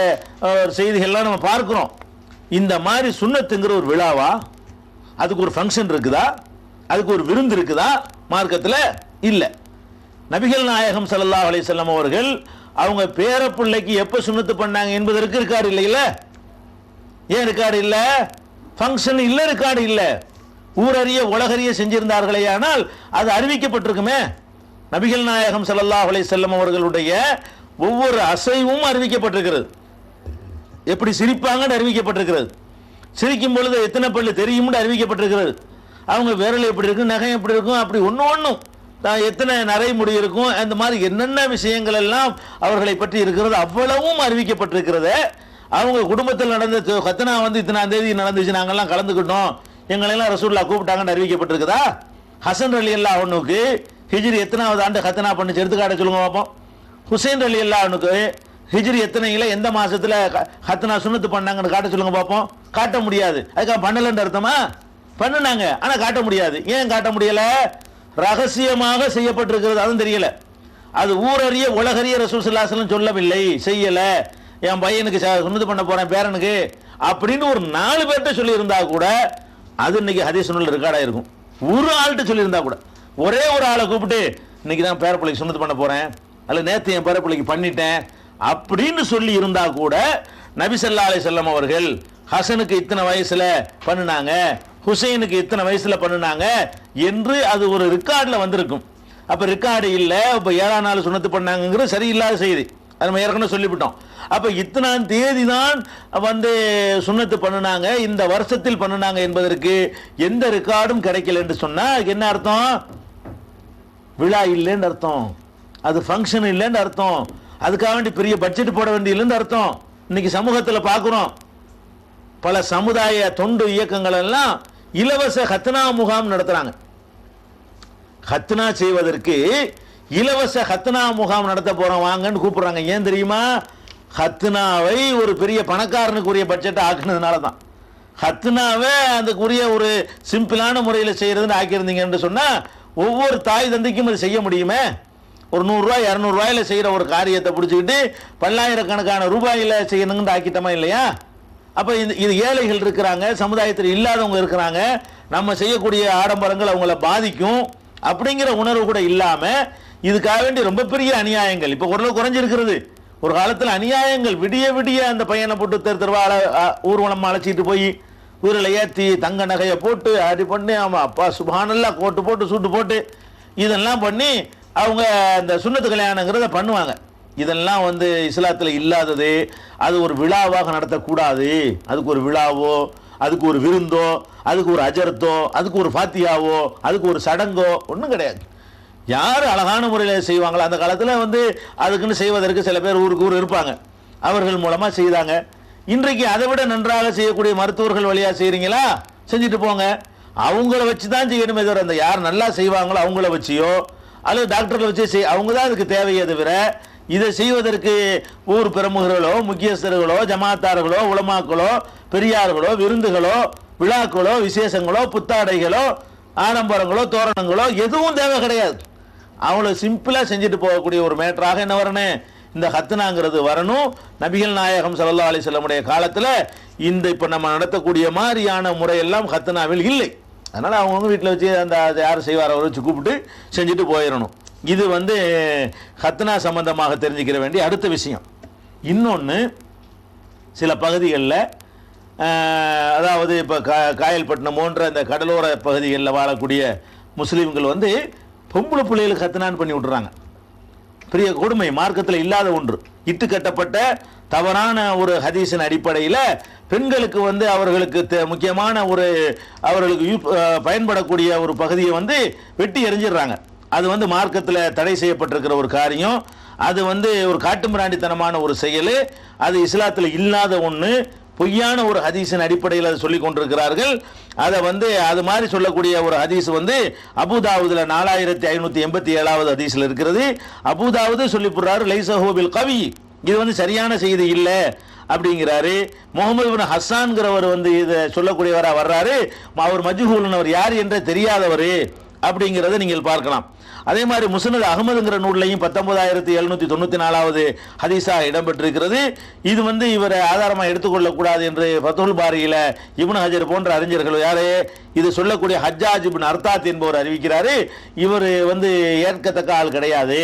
A: செய்திகள்லாம் நம்ம பார்க்கிறோம். இந்த மாதிரி சுண்ணத்துங்கிற ஒரு விழாவா, அதுக்கு ஒரு ஃபங்க்ஷன் இருக்குதா, அதுக்கு ஒரு விருந்து இருக்குதா மார்க்கத்தில்? இல்லை. நபிகள் நாயகம் ஸல்லல்லாஹு அலைஹி வஸல்லம் அவர்கள் அவங்க பேரப்பிள்ளைக்கு எப்போ சுண்ணத்து பண்ணாங்க என்பதற்கு இருக்காரு இல்லையில? ஏன் இருக்காரு இல்லை? ஃபங்க்ஷன் இல்லை, இருக்காடு இல்லை. ஊரறிய உலகறிய செஞ்சிருந்தார்களே ஆனால் அது அறிவிக்கப்பட்டிருக்குமே. நபிகள் நாயகம் ஸல்லல்லாஹு அலைஹி வஸல்லம் அவர்களுடைய ஒவ்வொரு அசைவும் அறிவிக்கப்பட்டிருக்கிறது. எப்படி சிரிப்பாங்கன்னு அறிவிக்கப்பட்டிருக்கிறது. சிரிக்கும் பொழுது எத்தனை பல்லு தெரியும்னு அறிவிக்கப்பட்டிருக்கிறது. அவங்க விரல் எப்படி இருக்கும், நகம் எப்படி இருக்கும், அப்படி ஒன்றும் எத்தனை நரைமுடி இருக்கும், அந்த மாதிரி என்னென்ன விஷயங்கள் எல்லாம் அவர்களை பற்றி இருக்கிறது அவ்வளவும் அறிவிக்கப்பட்டிருக்கிறது. அவங்க குடும்பத்தில் நடந்த கத்னா வந்து இத்தனாம் தேதி நடந்துச்சு, நாங்கள்லாம் கலந்துக்கிட்டோம், எங்களெல்லாம் ரசூலுல்லாஹ் கூப்பிட்டாங்கன்னு அறிவிக்கப்பட்டிருக்குதா? ஹசன் ரலியல்லாஹு அன்ஹுக்கு ஹிஜ்ரி எத்தனாவது ஆண்டு கத்னா பண்ணிச்சு எடுத்துக்காட்ட சொல்லுங்க பார்ப்போம். ஹுசைன் ரலியல்லாஹு அன்ஹுக்கு ஹிஜ்ரி எத்தனையில எந்த மாசத்துல கத்னா சுன்னத்து பண்ணாங்கன்னு காட்ட சொல்லுங்க பார்ப்போம். காட்ட முடியாது. அதுக்காக பண்ணலன்னு அர்த்தமா? பண்ணுனாங்க, ஆனா காட்ட முடியாது. ஏன் காட்ட முடியல? ரகசியமாக செய்யப்பட்டிருக்கிறது, அதுவும் தெரியல. அது ஊரறிய உலகறிய ரசூல் ஸல்லல்லாஹு அலைஹி வஸல்லம் சொல்லவில்லை, செய்யல. என் பையனுக்கு சுன்னத்து பண்ண போறேன் பேரனுக்கு அப்படின்னு ஒரு 4 பேர்கிட்ட சொல்லி இருந்தா கூட அது இன்னைக்கு ஹதீஸ் நூல்ல ரெக்கார்ட் ஆயிருக்கும். ஒரு ஆள்கிட்ட சொல்லி இருந்தா கூட, ஒரே ஒரு ஆளை கூப்பிட்டு இன்னைக்கு தான் பேரப்பிள்ளைக்கு சுன்னத்து பண்ண போறேன், அல்ல நேத்து என் பேரப்பிள்ளைக்கு பண்ணிட்டேன் அப்படின்னு சொல்லி இருந்தா கூட நபி ஸல்லல்லாஹு அலைஹி வஸல்லம் அவர்கள் ஹசனுக்கு இத்தனை வயசுல பண்ணுனாங்க, ஹுசைனுக்கு இத்தனை வயசுல பண்ணுனாங்க என்று அது ஒரு ரெக்கார்ட்ல வந்திருக்கும். அப்ப ரெக்கார்டு இல்ல, இப்ப 7ஆம் நாள் சுன்னத்து பண்ணாங்கிறது சரியில்லாத செய்தி. அது நம்ம ஏற்கனவே சொல்லிவிட்டோம். அப்ப இத்தனாம் தேதி தான் வந்து சுன்னத்து பண்ணுனாங்க, இந்த வருஷத்தில் பண்ணுனாங்க என்பதற்கு எந்த ரெக்கார்டும் கிடைக்கல என்று சொன்னா என்ன அர்த்தம்? விழா இல்லைன்னு அர்த்தம், அது ஃபங்க்ஷன் இல்லைன்னு அர்த்தம், அதுக்காக வேண்டி பெரிய பட்ஜெட் போட வேண்டியதுன்னு அர்த்தம். இன்னைக்கு சமூகத்தில் பார்க்கிறோம், பல சமுதாய தொண்டு இயக்கங்கள் எல்லாம் இலவச ஹத்னா முகாம் நடத்துறாங்க. ஹத்னா செய்வதற்கு இலவச ஹத்னா முகாம் நடத்த போறோம் வாங்கன்னு கூப்பிடுறாங்க. ஏன் தெரியுமா? ஹத்னாவை ஒரு பெரிய பணக்காரனுக்குரிய பட்ஜெட்டை ஆக்குனதுனால தான். ஹத்னாவை அதுக்குரிய ஒரு சிம்பிளான முறையில் செய்யறதுன்னு ஆக்கியிருந்தீங்கன்னு சொன்னா ஒவ்வொரு தாய் தந்தைக்கும் அது செய்ய முடியுமே. ஒரு 100 ரூபாய் 200 ரூபாயில செய்யற ஒரு காரியத்தை பிடிச்சிக்கிட்டு பல்லாயிரக்கணக்கான ரூபாயில செய்யணுங்கன்னு ஆக்கிட்டமா இல்லையா? அப்ப இது ஏழைகள் இருக்கிறாங்க, சமுதாயத்தில் இல்லாதவங்க இருக்கிறாங்க, நம்ம செய்யக்கூடிய ஆடம்பரங்கள் அவங்கள பாதிக்கும் அப்படிங்கிற உணர்வு கூட இல்லாம இதுக்காக வேண்டி ரொம்ப பெரிய அநியாயங்கள் இப்ப ஓரளவு குறைஞ்சிருக்கிறது. ஒரு காலத்தில் அநியாயங்கள் விடிய விடிய அந்த பையனை போட்டு தெருவால ஊர்வலம் அழைச்சிட்டு போய் ஊரில் ஏற்றி தங்க நகையை போட்டு அப்படி பண்ணி ஆமாம் அப்பா சுப்ஹானல்லாஹ் கோட்டு போட்டு சூட்டு போட்டு இதெல்லாம் பண்ணி அவங்க இந்த சுன்னத்து கல்யாணங்கிறத பண்ணுவாங்க. இதெல்லாம் வந்து இஸ்லாத்தில் இல்லாதது. அது ஒரு விழாவாக நடத்தக்கூடாது. அதுக்கு ஒரு விழாவோ, அதுக்கு ஒரு விருந்தோ, அதுக்கு ஒரு அஜரத்தோ, அதுக்கு ஒரு ஃபாத்தியாவோ, அதுக்கு ஒரு சடங்கோ ஒன்றும் கிடையாது. யார் அழகான முறையில் செய்வாங்களோ அந்த காலத்தில் வந்து அதுக்குன்னு செய்வதற்கு சில பேர் ஊருக்கு ஊர் இருப்பாங்க, அவர்கள் மூலமாக செய்தாங்க. இன்றைக்கு அதை விட நன்றாக செய்யக்கூடிய மருத்துவர்கள் வழியாக செய்கிறீங்களா, செஞ்சுட்டு போங்க. அவங்கள வச்சு தான் செய்யணுமே தவிர அந்த யார் நல்லா செய்வாங்களோ அவங்கள வச்சியோ அல்லது டாக்டர்களை வச்சு அவங்க தான் அதுக்கு தேவையே தவிர இதை செய்வதற்கு ஊர் பிரமுகர்களோ, முக்கியஸ்தர்களோ, ஜமாத்தார்களோ, உலமாக்களோ, பெரியார்களோ, விருந்துகளோ, விழாக்களோ, விசேஷங்களோ, புத்தாடைகளோ, ஆடம்பரங்களோ, தோரணங்களோ எதுவும் தேவை கிடையாது. அவங்கள சிம்பிளாக செஞ்சுட்டு போகக்கூடிய ஒரு மேட்டராக என்ன வரணும்? இந்த ஹத்னாங்கிறது வரணும். நபிகள் நாயகம் ஸல்லல்லாஹு அலைஹி வஸல்லம் காலத்தில் இந்த இப்போ நம்ம நடத்தக்கூடிய மாதிரியான முறையெல்லாம் ஹத்னாவில் இல்லை. அதனால் அவங்கவுங்க வீட்டில் வச்சு அந்த யார் செய்வார் அவரை வச்சு கூப்பிட்டு செஞ்சுட்டு போயிடணும். இது வந்து ஹத்னா சம்பந்தமாக தெரிஞ்சுக்கிற வேண்டிய அடுத்த விஷயம். இன்னொன்று, சில பகுதிகளில் அதாவது இப்போ காயல்பட்டினம் போன்ற இந்த கடலோர பகுதிகளில் வாழக்கூடிய முஸ்லீம்கள் வந்து பொம்பளை பிள்ளைகளுக்கு ஹத்னான்னு பண்ணி விட்டுறாங்க. பெரிய கொடுமை, மார்க்கத்தில் இல்லாத ஒன்று. இட்டு கட்டப்பட்ட தவறான ஒரு ஹதீஸின் அடிப்படையில் பெண்களுக்கு வந்து அவர்களுக்கு முக்கியமான ஒரு அவர்களுக்கு பயன்படக்கூடிய ஒரு பகுதியை வந்து வெட்டி எறிஞ்சிடுறாங்க. அது வந்து மார்க்கத்தில் தடை செய்யப்பட்டிருக்கிற ஒரு காரியம். அது வந்து ஒரு காட்டுமிராண்டித்தனமான ஒரு செயல். அது இஸ்லாத்தில் இல்லாத ஒன்று. பொய்யான ஒரு ஹதீஸின் அடிப்படையில் அதை சொல்லி கொண்டிருக்கிறார்கள். அதை வந்து அது மாதிரி சொல்லக்கூடிய ஒரு ஹதீஸ் வந்து அபூதாவுதுல 4587வது ஹதீஸில் இருக்கிறது. அபூதாவுது சொல்லி போடுறாரு லைஸஹு பில் கவி, இது வந்து சரியான செய்தி இல்லை அப்படிங்கிறாரு. முகமது இப்னு ஹஸ்ஸான்கிறவர் வந்து இதை சொல்லக்கூடியவராக வர்றாரு. அவர் மஜ்ஹூல்னு, அவர் யார் என்றே தெரியாதவர் அப்படிங்கிறத நீங்கள் பார்க்கலாம். அதே மாதிரி முஸ்னத் அஹ்மதுங்கிற நூல்லையும் 19794வது ஹதீஸா இடம்பெற்றிருக்கிறது. இது வந்து இவரை ஆதாரமாக எடுத்துக்கொள்ளக்கூடாது என்று ஃபத்ஹுல் பாரியில இப்னு ஹஜர் போன்ற அறிஞர்கள் யாரு இது சொல்லக்கூடிய ஹஜ்ஜாஜ் இப்னு அர்தாத் என்பவர் அறிவிக்கிறாரு. இவர் வந்து ஏற்கத்தக்க ஆள் கிடையாது,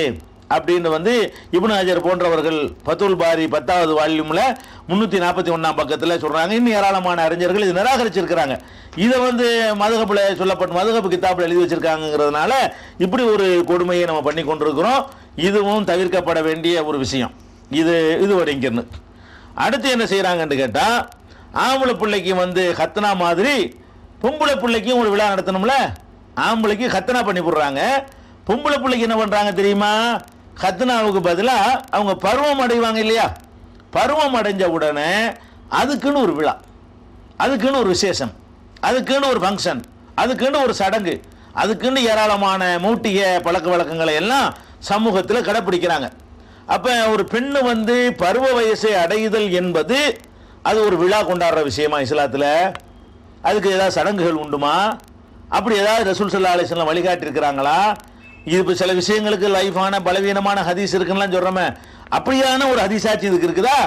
A: அப்படின்னு வந்து இப்னு ஹஜர் போன்றவர்கள் ஃபத்துல் பாரி 10வது வால்யூமில் 341 பக்கத்தில் சொல்கிறாங்க. இன்னும் ஏராளமான அறிஞர்கள் இது நிராகரிச்சிருக்கிறாங்க. இதை வந்து மதுஹபில் சொல்லப்பட்ட மதுஹப் கிதாபில் எழுதி வச்சிருக்காங்கிறதுனால இப்படி ஒரு கொடுமையை நம்ம பண்ணி கொண்டிருக்கிறோம். இதுவும் தவிர்க்கப்பட வேண்டிய ஒரு விஷயம். இது வரைங்கிறது. அடுத்து என்ன செய்கிறாங்கன்னு கேட்டால், ஆம்பளை பிள்ளைக்கு வந்து ஹத்னா மாதிரி பொம்பளை பிள்ளைக்கும் ஒரு விழா நடத்தணும்ல. ஆம்பளைக்கு ஹத்னா பண்ணி போடுறாங்க, பொம்பளை பிள்ளைக்கு என்ன பண்ணுறாங்க தெரியுமா? ஹத்னாவுக்கு பதிலாக அவங்க பருவம் அடைவாங்க இல்லையா, பருவம் அடைஞ்ச உடனே அதுக்குன்னு ஒரு விழா, அதுக்குன்னு ஒரு விசேஷம், அதுக்குன்னு ஒரு ஃபங்க்ஷன், அதுக்குன்னு ஒரு சடங்கு, அதுக்குன்னு ஏராளமான மூட்டிய பழக்க வழக்கங்களை எல்லாம் சமூகத்தில் கடைப்பிடிக்கிறாங்க. அப்போ ஒரு பெண்ணு வந்து பருவ வயசை அடையுதல் என்பது அது ஒரு விழா கொண்டாடுற விஷயமா இஸ்லாத்தில்? அதுக்கு ஏதாவது சடங்குகள் உண்டுமா? அப்படி ஏதாவது ரசூல் ஸல்லல்லாஹு அலைஹி வஸல்லம் வழிகாட்டி இருக்கிறாங்களா? இது இப்போ சில விஷயங்களுக்கு லைஃபான பலவீனமான ஹதீஸ் இருக்குன்னு சொல்கிறோமே, அப்படியான ஒரு ஹதீஸாச்சு இதுக்கு இருக்குதா?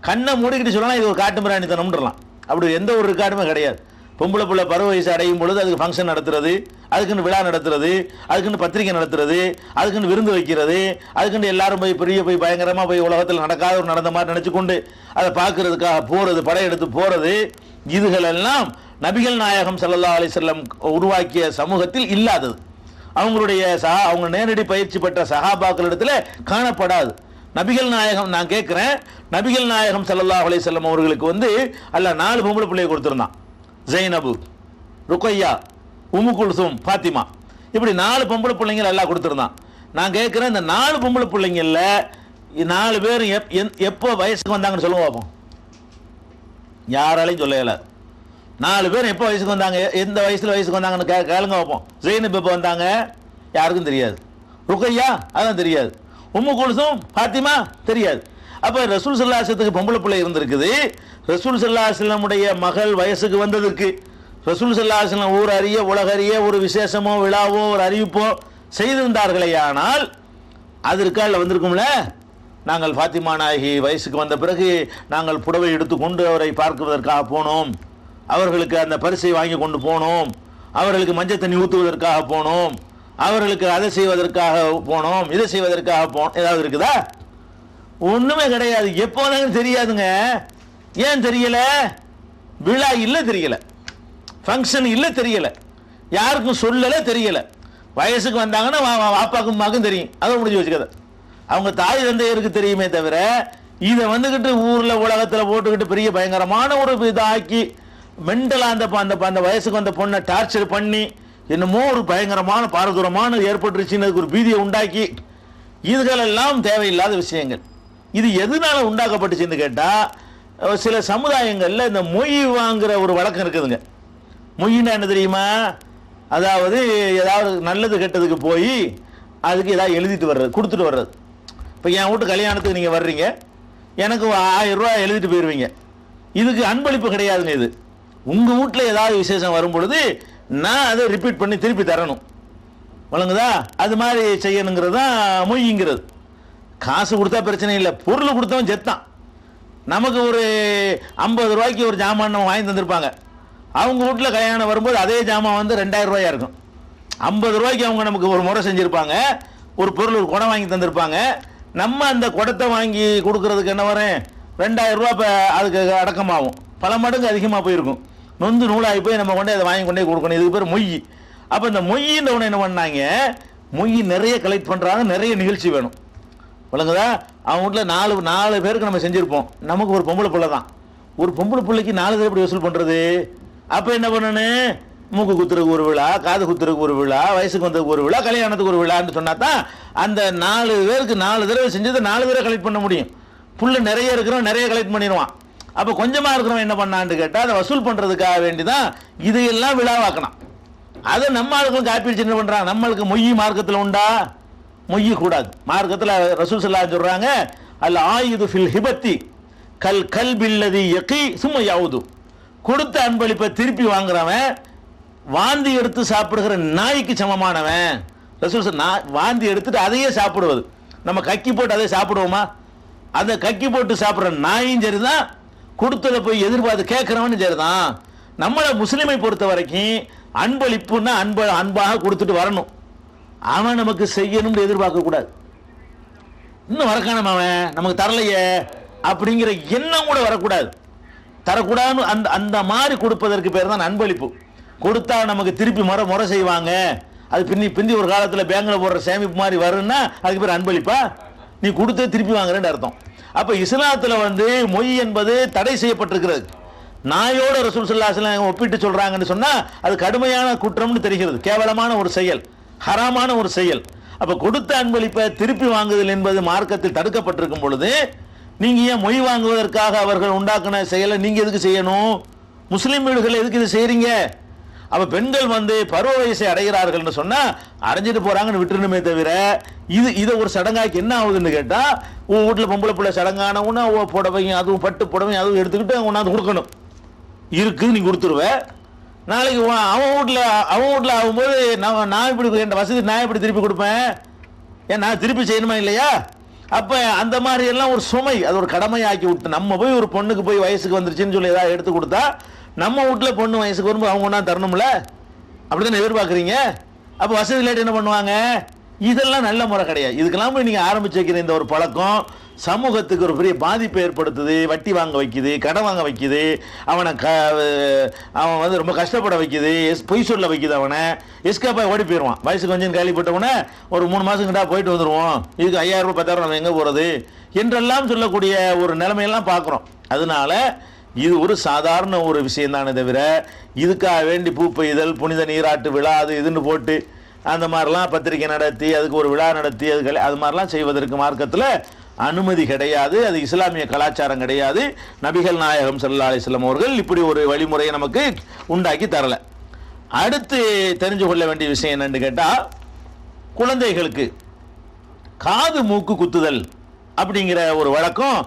A: கண்ணை மூடிக்கிட்டு சொல்லலாம் இது ஒரு காட்டு மிராணி தனம்ன்றலாம். அப்படி எந்த ஒரு ரெக்கார்டுமே கிடையாது. பொம்பளை பிள்ளை பருவ வயசு அடையும் பொழுது அதுக்கு ஃபங்க்ஷன் நடத்துறது, அதுக்குன்னு விழா நடத்துறது, அதுக்குன்னு பத்திரிக்கை நடத்துறது, அதுக்குன்னு விருந்து வைக்கிறது, அதுக்குன்னு எல்லாரும் போய் பயங்கரமாக போய் உலகத்தில் நடக்காத ஒரு நடந்த மாதிரி நினச்சி கொண்டு அதை பார்க்கறதுக்காக போகிறது, படையெடுத்து போகிறது, இதுகளெல்லாம் நபிகள் நாயகம் ஸல்லல்லாஹு அலைஹி வஸல்லம் உருவாக்கிய சமூகத்தில் இல்லாதது. அவங்களுடைய அவங்க நேரடி பயிற்சி பெற்ற சஹாபாக்களிடத்தில் காணப்படாது. நபிகள் நாயகம், நான் கேட்குறேன், நபிகள் நாயகம் ஸல்லல்லாஹு அலைஹி வஸல்லம் அவர்களுக்கு வந்து அல்லாஹ் 4 பொம்பளை பிள்ளையை கொடுத்துருந்தான். ஜைனபு, ருக்கையா, உம்மு குல்சூம், ஃபாத்திமா, இப்படி 4 பொம்பளை பிள்ளைங்க எல்லாம் கொடுத்துருந்தான். நான் கேட்குறேன், இந்த 4 பொம்பளை பிள்ளைங்கள்ல 4 பேர் எப்போ வயசுக்கு வந்தாங்கன்னு சொல்லுங்க பார்ப்போம். யாராலையும் சொல்லல. 4 பேர் எப்போ வயசுக்கு வந்தாங்க, எந்த வயசுக்கு வந்தாங்கன்னு கேளுங்க பார்ப்போம். ஜெயினப் எப்போ வந்தாங்க யாருக்கும் தெரியாது. ருக்கையா அதான் தெரியாது. உம்மு குல்சூம், ஃபாத்திமா தெரியாது. அப்போ ரசூல் ஸல்லல்லாஹு அலைஹி வஸல்லத்துக்கு பொம்பளை பிள்ளை இருந்திருக்குது. ரசூல் ஸல்லல்லாஹு அலைஹி வஸல்லமுடைய மகள் வயசுக்கு வந்ததற்கு ரசூல் ஸல்லல்லாஹு அலைஹி வஸல்லம் ஊர் அறிய உலகறிய ஒரு விசேஷமோ விழாவோ ஒரு அறிவிப்போ செய்திருந்தார்களே, ஆனால் அதற்கு அதில் வந்திருக்கும்ல, நாங்கள் ஃபாத்திமா நாயகி வயசுக்கு வந்த பிறகு நாங்கள் புடவை எடுத்துக்கொண்டு அவரை பார்க்குவதற்காக போனோம், அவர்களுக்கு அந்த பரிசை வாங்கி கொண்டு போனோம், அவர்களுக்கு மஞ்சள் தண்ணி ஊற்றுவதற்காக போனோம், அவர்களுக்கு அதை செய்வதற்காக போனோம், இதை செய்வதற்காக போனோம். ஏதாவது இருக்குதா? ஒன்றுமே கிடையாது. எப்போதாங்க தெரியாதுங்க. ஏன் தெரியல? விழா இல்லை தெரியல, ஃபங்க்ஷன் இல்லை தெரியல, யாருக்கும் சொல்லலை தெரியல. வயசுக்கு வந்தாங்கன்னா வாப்பாக்கும் அம்மாக்கும் தெரியும், அதை முடிஞ்சு வச்சுக்கத. அவங்க தாய் தந்தையருக்கு தெரியுமே தவிர இதை வந்துக்கிட்டு ஊரில் உலகத்தில் போட்டுக்கிட்டு பெரிய பயங்கரமான ஒரு இதாக்கி மென்டலாக அந்த வயசுக்கு வந்த பொண்ணை டார்ச்சர் பண்ணி என்னமோ ஒரு பயங்கரமான பாரதூரமான ஏற்பட்டுருச்சுன்னு ஒரு பீதியை உண்டாக்கி, இதுகளெல்லாம் தேவையில்லாத விஷயங்கள். இது எதனால உண்டாக்கப்பட்டுச்சுன்னு கேட்டால், சில சமுதாயங்களில் இந்த மொய் வாங்குற ஒரு வழக்கம் இருக்குதுங்க. மொய்னா என்ன தெரியுமா? அதாவது ஏதாவது நல்லது கெட்டதுக்கு போய் அதுக்கு ஏதாவது எழுதிட்டு வர்றது, கொடுத்துட்டு வர்றது. இப்போ என் வீட்டு கல்யாணத்துக்கு நீங்கள் வர்றீங்க, எனக்கு 1000 ரூபா எழுதிட்டு போயிடுவீங்க. இதுக்கு அன்பளிப்பு கிடையாதுங்க. இது உங்கள் வீட்டில் ஏதாவது விசேஷம் வரும் பொழுது நான் அதை ரிப்பீட் பண்ணி திருப்பி தரணும், வழங்குதா? அது மாதிரி செய்யணுங்கிறது தான் மொய்ங்கிறது. காசு கொடுத்தா பிரச்சனை இல்லை, பொருள் கொடுத்தவன் செத்தான். நமக்கு ஒரு 50 ரூபாய்க்கு ஒரு ஜாமான் நம்ம வாங்கி தந்திருப்பாங்க. அவங்க வீட்டில் கல்யாணம் வரும்போது அதே ஜாமான் வந்து 2000 ரூபாயா இருக்கும். 50 ரூபாய்க்கு அவங்க நமக்கு ஒரு முறை செஞ்சுருப்பாங்க, ஒரு பொருள் ஒரு குடம் வாங்கி தந்திருப்பாங்க. நம்ம அந்த குடத்தை வாங்கி கொடுக்கறதுக்கு என்ன வரும்? 2000 ரூபா. இப்போ அதுக்கு அடக்கமாகும், பல மடங்கு அதிகமாக போயிருக்கும். நொந்து நூலாகி போய் நம்ம கொண்டே அதை வாங்கி கொண்டே கொடுக்கணும். இதுக்கு பேர் மொய். அப்போ இந்த மொய்ன்ற உடனே என்ன பண்ணாங்க, மொய் நிறைய கலெக்ட் பண்ணுறாங்க, நிறைய நிகழ்ச்சி வேணும், வழங்குதா? அவங்க வீட்டில் 4 பேருக்கு நம்ம செஞ்சுருப்போம். நமக்கு ஒரு பொம்பளை பிள்ளை தான். ஒரு பொம்பளை பிள்ளைக்கு 4 பேர் எப்படி வசூல் பண்ணுறது? அப்போ என்ன பண்ணணும்? மூக்கு குத்துறதுக்கு ஒரு விழா, காது குத்துறதுக்கு ஒரு விழா, வயசுக்கு வந்ததுக்கு ஒரு விழா, கல்யாணத்துக்கு ஒரு விழான்னு சொன்னா தான் அந்த 4 பேருக்கு 4 தடவை செஞ்சதை 4 தடவை கலெக்ட் பண்ண முடியும். புள்ள நிறைய இருக்கிறவன் நிறைய கலெக்ட் பண்ணிடுவான். அப்போ கொஞ்சமாக இருக்கிறவன் என்ன பண்ணான்னு கேட்டால், அதை வசூல் பண்ணுறதுக்காக வேண்டி தான் இதையெல்லாம் விழாவாக்கணும். அதை நம்ம ஆளுக்கும் காப்பீடு என்ன பண்ணுறாங்க? நம்மளுக்கு மொய் மார்க்கத்தில் உண்டா? மொய் கூடாது. மார்க்கத்தில் ரசூல் ஸல்லல்லாஹு அலைஹி வஸல்லம் சொல்கிறாங்க, அல் ஆயுது ஃபில் ஹிபத்தி கல் கல்பில்லதி யகி சும்ம யவுது. கொடுத்த அன்பளிப்பை திருப்பி வாங்குறவன் வாந்தி எடுத்து சாப்பிடுகிற நாய்க்கு சமமானவன். ரசூல் வாந்தி எடுத்துட்டு அதையே சாப்பிடுவது. நம்ம கக்கி போட்டு அதை சாப்பிடுவோமா? அதை கக்கி போட்டு சாப்பிட்ற நாயும் சரிதான், கொடுத்ததை போய் எதிர்பார்த்து கேட்குறவனு சரிதான். நம்மளை முஸ்லீமை பொறுத்த வரைக்கும் அன்பளிப்புன்னா அன்பாக கொடுத்துட்டு வரணும். அவன் நமக்கு செய்யணும்னு எதிர்பார்க்க கூடாது. இன்னும் வரக்கானமா அவன் நமக்கு தரலையே அப்படிங்கிற எண்ணம் கூட வரக்கூடாது. தரக்கூடாதுன்னு அந்த அந்த மாதிரி கொடுப்பதற்கு பேர் தான் அன்பளிப்பு. கொடுத்தா நமக்கு திருப்பி முறை செய்வாங்க, அது பிந்தி ஒரு காலத்தில் பேங்க்ல போடுற சேமிப்பு மாதிரி வரும்னா அதுக்கு பேர் அன்பளிப்பா? நீ கொடுத்து திருப்பி வாங்குறேன்னு அர்த்தம். அப்ப இஸ்லாத்துல வந்து மொய் என்பது தடை செய்யப்பட்டிருக்கிறது. நாயோட ரசூல் ஸல்லல்லாஹு அலைஹி வஸல்லம் ஒப்பிட்டு சொல்றாங்கன்னு சொன்னா அது கடுமையான குற்றம்னு தெரிகிறது, கேவலமான ஒரு செயல், ஹராமான ஒரு செயல். அப்ப கொடுத்த அன்பளிப்பை திருப்பி வாங்குதல் என்பது மார்க்கத்தில் தடுக்கப்பட்டிருக்கும் பொழுது நீங்க ஏன் மொய் வாங்குவதற்காக அவர்கள் உண்டாக்குன செயலை நீங்க எதுக்கு செய்யணும்? முஸ்லிம் வீடுகள் எதுக்கு இது செய்றீங்க? அப்ப பெண்கள் வந்து பருவ வயசை அடைகிறார்கள்னு சொன்னா அடைஞ்சிட்டு போறாங்கன்னு விட்டுருணுமே தவிர இதை ஒரு சடங்காக்கி என்ன ஆகுதுன்னு கேட்டா, உன் வீட்டுல பொம்பளை பிள்ளை சடங்கான உடனே புடவைங்க, அதுவும் பட்டு புடவைங்க அதுவும் எடுத்துக்கிட்டு உன்னாந்து கொடுக்கணும். இருக்கு, நீ கொடுத்துருவ. நாளைக்கு அவன் வீட்டுல ஆகும்போது நான் இப்படி என் வசதி நான் எப்படி திருப்பி கொடுப்பேன்? ஏன் நான் திருப்பி செய்யணுமா இல்லையா? அப்ப அந்த மாதிரி எல்லாம் ஒரு சுமை, அது ஒரு கடமையாக்கி விட்டு நம்ம போய் ஒரு பொண்ணுக்கு போய் வயசுக்கு வந்துருச்சுன்னு சொல்லி ஏதாவது எடுத்து கொடுத்தா நம்ம வீட்டுல பொண்ணு வயசுக்கு வரும்போது அவங்க ஒன்றா தரணும்ல, அப்படித்தானே எதிர்பார்க்குறீங்க? அப்போ வசதி இல்லாட்டி என்ன பண்ணுவாங்க? இதெல்லாம் நல்ல முறை கிடையாது. இதுக்கெல்லாம் போய் நீங்க ஆரம்பிச்சு வைக்கிற இந்த ஒரு பழக்கம் சமூகத்துக்கு ஒரு பெரிய பாதிப்பை ஏற்படுத்துது. வட்டி வாங்க வைக்குது, கடன் வாங்க வைக்குது, அவன் வந்து ரொம்ப கஷ்டப்பட வைக்குது, பொய் சொல்ல வைக்குது. அவனை எஸ்கேப்பாக ஓடி போயிடுவான். வயசுக்கு கொஞ்சம் கேள்விப்பட்டவனே ஒரு 3 மாதம் கிட்ட போயிட்டு வந்துடுவோம், இதுக்கு 5000 ரூபாய் 10,000 நம்ம எங்கே போகிறது என்றெல்லாம் சொல்லக்கூடிய ஒரு நிலைமையெல்லாம் பார்க்குறோம். அதனால இது ஒரு சாதாரண ஒரு விஷயம் தானே தவிர இதுக்காக வேண்டி பூ பெய்தல், புனித நீராட்டு விழா, அது இதுன்னு போட்டு அந்த மாதிரிலாம் பத்திரிகை நடத்தி அதுக்கு ஒரு விழா நடத்தி அது மாதிரிலாம் செய்வதற்கு மார்க்கத்தில் அனுமதி கிடையாது. அது இஸ்லாமிய கலாச்சாரம் கிடையாது. நபிகள் நாயகம் ஸல்லல்லாஹு அலைஹி வஸல்லம் அவர்கள் இப்படி ஒரு வழிமுறையை நமக்கு உண்டாக்கி தரல. அடுத்து தெரிஞ்சு கொள்ள வேண்டிய விஷயம் என்னன்னு கேட்டா, குழந்தைகளுக்கு காது மூக்கு குத்துதல் அப்படிங்கிற ஒரு வழக்கம்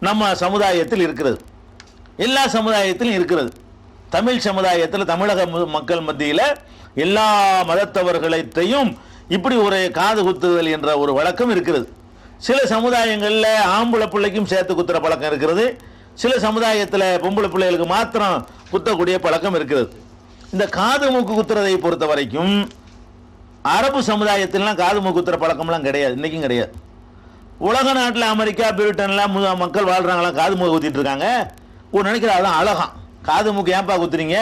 A: நம்ம சமுதாயத்தில் இருக்கிறது. எல்லா சமுதாயத்திலும் இருக்கிறது. தமிழ் சமுதாயத்தில், தமிழக மக்கள் மத்தியில் எல்லா மதத்தவர்களையும் இப்படி ஒரு காது குத்துதல் என்ற ஒரு வழக்கம் இருக்கிறது. சில சமுதாயங்களில் ஆம்பளை பிள்ளைக்கும் சேர்த்து குத்துற பழக்கம் இருக்கிறது. சில சமுதாயத்தில் பொம்பளை பிள்ளைகளுக்கு மாத்திரம் குத்தக்கூடிய பழக்கம் இருக்கிறது. இந்த காது மூக்கு குத்துறதை பொறுத்த வரைக்கும் அரபு சமுதாயத்திலாம் காது மூக்கு குத்துற பழக்கம்லாம் கிடையாது, இன்னைக்கும் கிடையாது. உலக நாட்டில் அமெரிக்கா, பிரிட்டன்லாம் மக்கள் வாழ்றாங்களாம் காது மூக்கு குத்திட்டு இருக்காங்க. ஒரு நினைக்கிற அதான் அழகாம். காது மூக்கு ஏன்பா குத்துறீங்க?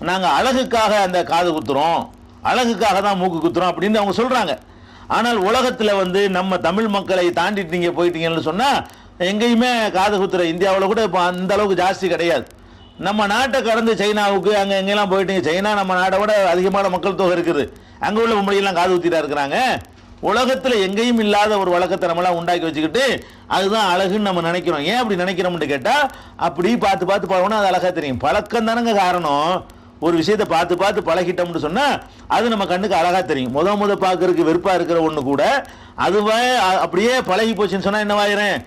A: நாங்கள் அழகுக்காக அந்த காது குத்துறோம், அழகுக்காக தான் மூக்கு குத்துறோம் அப்படின்னு அவங்க சொல்றாங்க. ஆனால் உலகத்தில் வந்து நம்ம தமிழ் மக்களை தாண்டிட்டு நீங்கள் போயிட்டீங்கன்னு சொன்னால் எங்கேயுமே காது குத்துற இந்தியாவில் கூட இப்போ அந்த அளவுக்கு ஜாஸ்தி கிடையாது. நம்ம நாட்டை கடந்து சைனாவுக்கு அங்கே எங்கெல்லாம் போயிட்டீங்க, சைனா நம்ம நாட்டை விட அதிகமான மக்கள் தொகை இருக்குது, அங்கே உள்ள பொம்பளையெல்லாம் காது குத்திட்டா இருக்கிறாங்க. உலகத்தில் எங்கேயும் இல்லாத ஒரு வழக்கத்தை நம்மளாம் உண்டாக்கி வச்சுக்கிட்டு அதுதான் அழகுன்னு நம்ம நினைக்கிறோம். ஏன் அப்படி நினைக்கிறோம்னு கேட்டால் அப்படி பார்த்து பார்த்து பழகணும், அது அழகாக தெரியும். பழக்கம் தானங்க காரணம். ஒரு விஷயத்தை பார்த்து பார்த்து பழகிட்டோம்னு சொன்னால் அது நம்ம கண்ணுக்கு அழகாக தெரியும். முத பார்க்கறதுக்கு வெறுப்பாக இருக்கிற ஒன்று கூட அதுவே அப்படியே பழகி போச்சுன்னு சொன்னால் என்னவாயிரும்,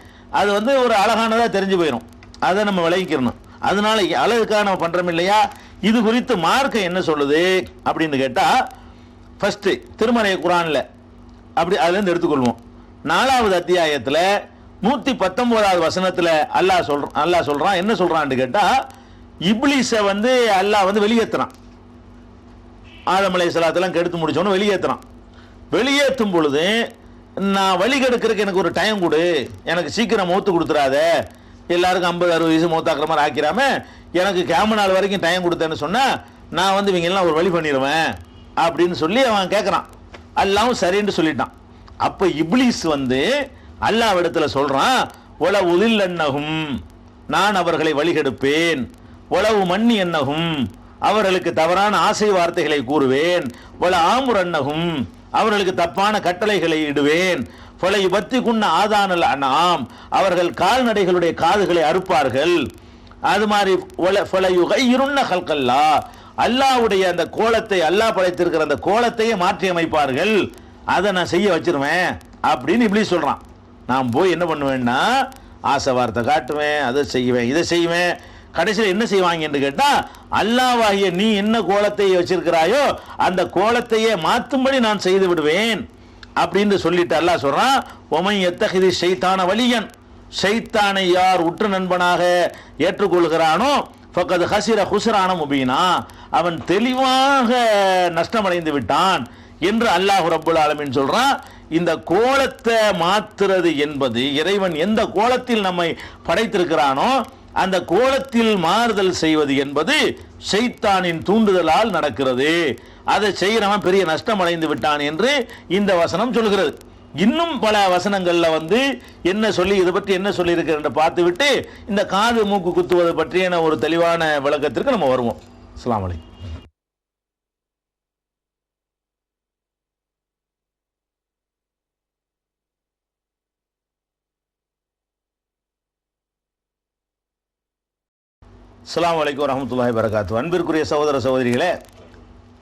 A: அது வந்து ஒரு அழகானதாக தெரிஞ்சு போயிடும். அதை நம்ம விளைவிக்கிறணும். அதனால அழகுக்காக நம்ம பண்ணுறோம் இல்லையா? இது குறித்து மார்க்கம் என்ன சொல்லுது அப்படின்னு கேட்டால், ஃபர்ஸ்ட் திருமறை குர்ஆனில் அப்படி அதுலேருந்து எடுத்துக்கொள்வோம். 4வது அத்தியாயத்தில் 119வது வசனத்தில் அல்லாஹ் சொல்றான். என்ன சொல்றான்னு கேட்டால், இப்லீஸை வந்து அல்லாஹ் வந்து வெளியேற்றுறான். ஆதம் அலைஹிஸ்ஸலாத்தெல்லாம் கெடுத்து முடிச்சோன்னு வெளியேற்றுறான். வெளியேற்றும் பொழுது நான் வழி கெடுக்கிறதுக்கு எனக்கு ஒரு டைம் கொடு, எனக்கு சீக்கிரம் மௌத்து கொடுத்துறாத, எல்லாருக்கும் 50-60 வயசு மௌத்தாக்குற மாதிரி ஆக்கிறாம எனக்கு கியாமத் நாள் வரைக்கும் டைம் கொடுத்தேன்னு சொன்னால் நான் வந்து இவங்க எல்லாம் ஒரு வழி பண்ணிடுவேன் அப்படின்னு சொல்லி அவன் கேட்குறான். அல்லாவும் சரின்னு சொல்லிட்டான். அப்போ இப்லீஸ் வந்து அல்லாஹ்விடத்தில் சொல்றான், ஒல உதில் என்னகும், நான் அவர்களை வழிகெடுப்பேன், ஒலவு மன்னி என்னகும், அவர்களுக்கு தவறான ஆசை வார்த்தைகளை கூறுவேன், ஒல ஆமுர் என்னகும், அவர்களுக்கு தப்பான கட்டளைகளை இடுவேன், பொலை பத்தி குன்ன ஆதானல் அனாம், அவர்கள் கால்நடைகளுடைய காதுகளை அறுப்பார்கள். அது மாதிரி இருண்ண ஹல்கல்லா, அல்லாஹ்வுடைய அந்த கோலத்தை, அல்லாஹ் படைத்திருக்கிற அந்த கோலத்தையே மாற்றி அமைப்பார்கள், அதை நான் செய்ய வச்சிருவேன் அப்படின்னு இப்லீஸ் சொல்றான். நான் போய் என்ன பண்ணுவேன்னா ஆசை வார்த்தை காட்டுவேன், அதை செய்வேன், இதை செய்வேன். கடைசியில் என்ன செய்வாங்கன்னு கேட்டா, அல்லாஹ்வாகிய நீ என்ன கோலத்தை வச்சிருக்கிறாயோ அந்த கோலத்தையே மாற்றும்படி நான் செய்து விடுவேன் அப்படின்னு சொல்லிட்டு அல்லாஹ் சொல்றான், ஒமை எத்தகிதி ஷைத்தான வலியன், ஷைத்தானை யார் உற்று நண்பனாக ஏற்றுக்கொள்கிறானோ ஃபக்கத் ஹஸிர ஹுஸ்ரான முபீனா, அவன் தெளிவாக நஷ்டமடைந்து விட்டான் என்று அல்லாஹ் ரப்புல் ஆலமீன் சொல்றான். இந்த கோலத்தை மாத்துறது என்பது இறைவன் எந்த கோலத்தில் நம்மை படைத்திருக்கிறானோ அந்த கோலத்தில் மாறுதல் செய்வது என்பது ஷைத்தானின் தூண்டுதலால் நடக்கிறது. அதை செய்கிறவன் பெரிய நஷ்டம் அடைந்து விட்டான் என்று இந்த வசனம் சொல்கிறது. இன்னும் பல வசனங்கள்ல என்ன சொல்லி இதை பற்றி என்ன சொல்லி இருக்கிற பார்த்து விட்டு இந்த காது மூக்கு குத்துவது பற்றிய ஒரு தெளிவான விளக்கத்திற்கு நம்ம வருவோம். அஸ்ஸலாமு அலைக்கும். அஸ்ஸலாமு அலைக்கும் வரஹ்மத்துல்லாஹி வபரகாத்துஹு. அன்பிற்குரிய சகோதர சகோதரிகளே,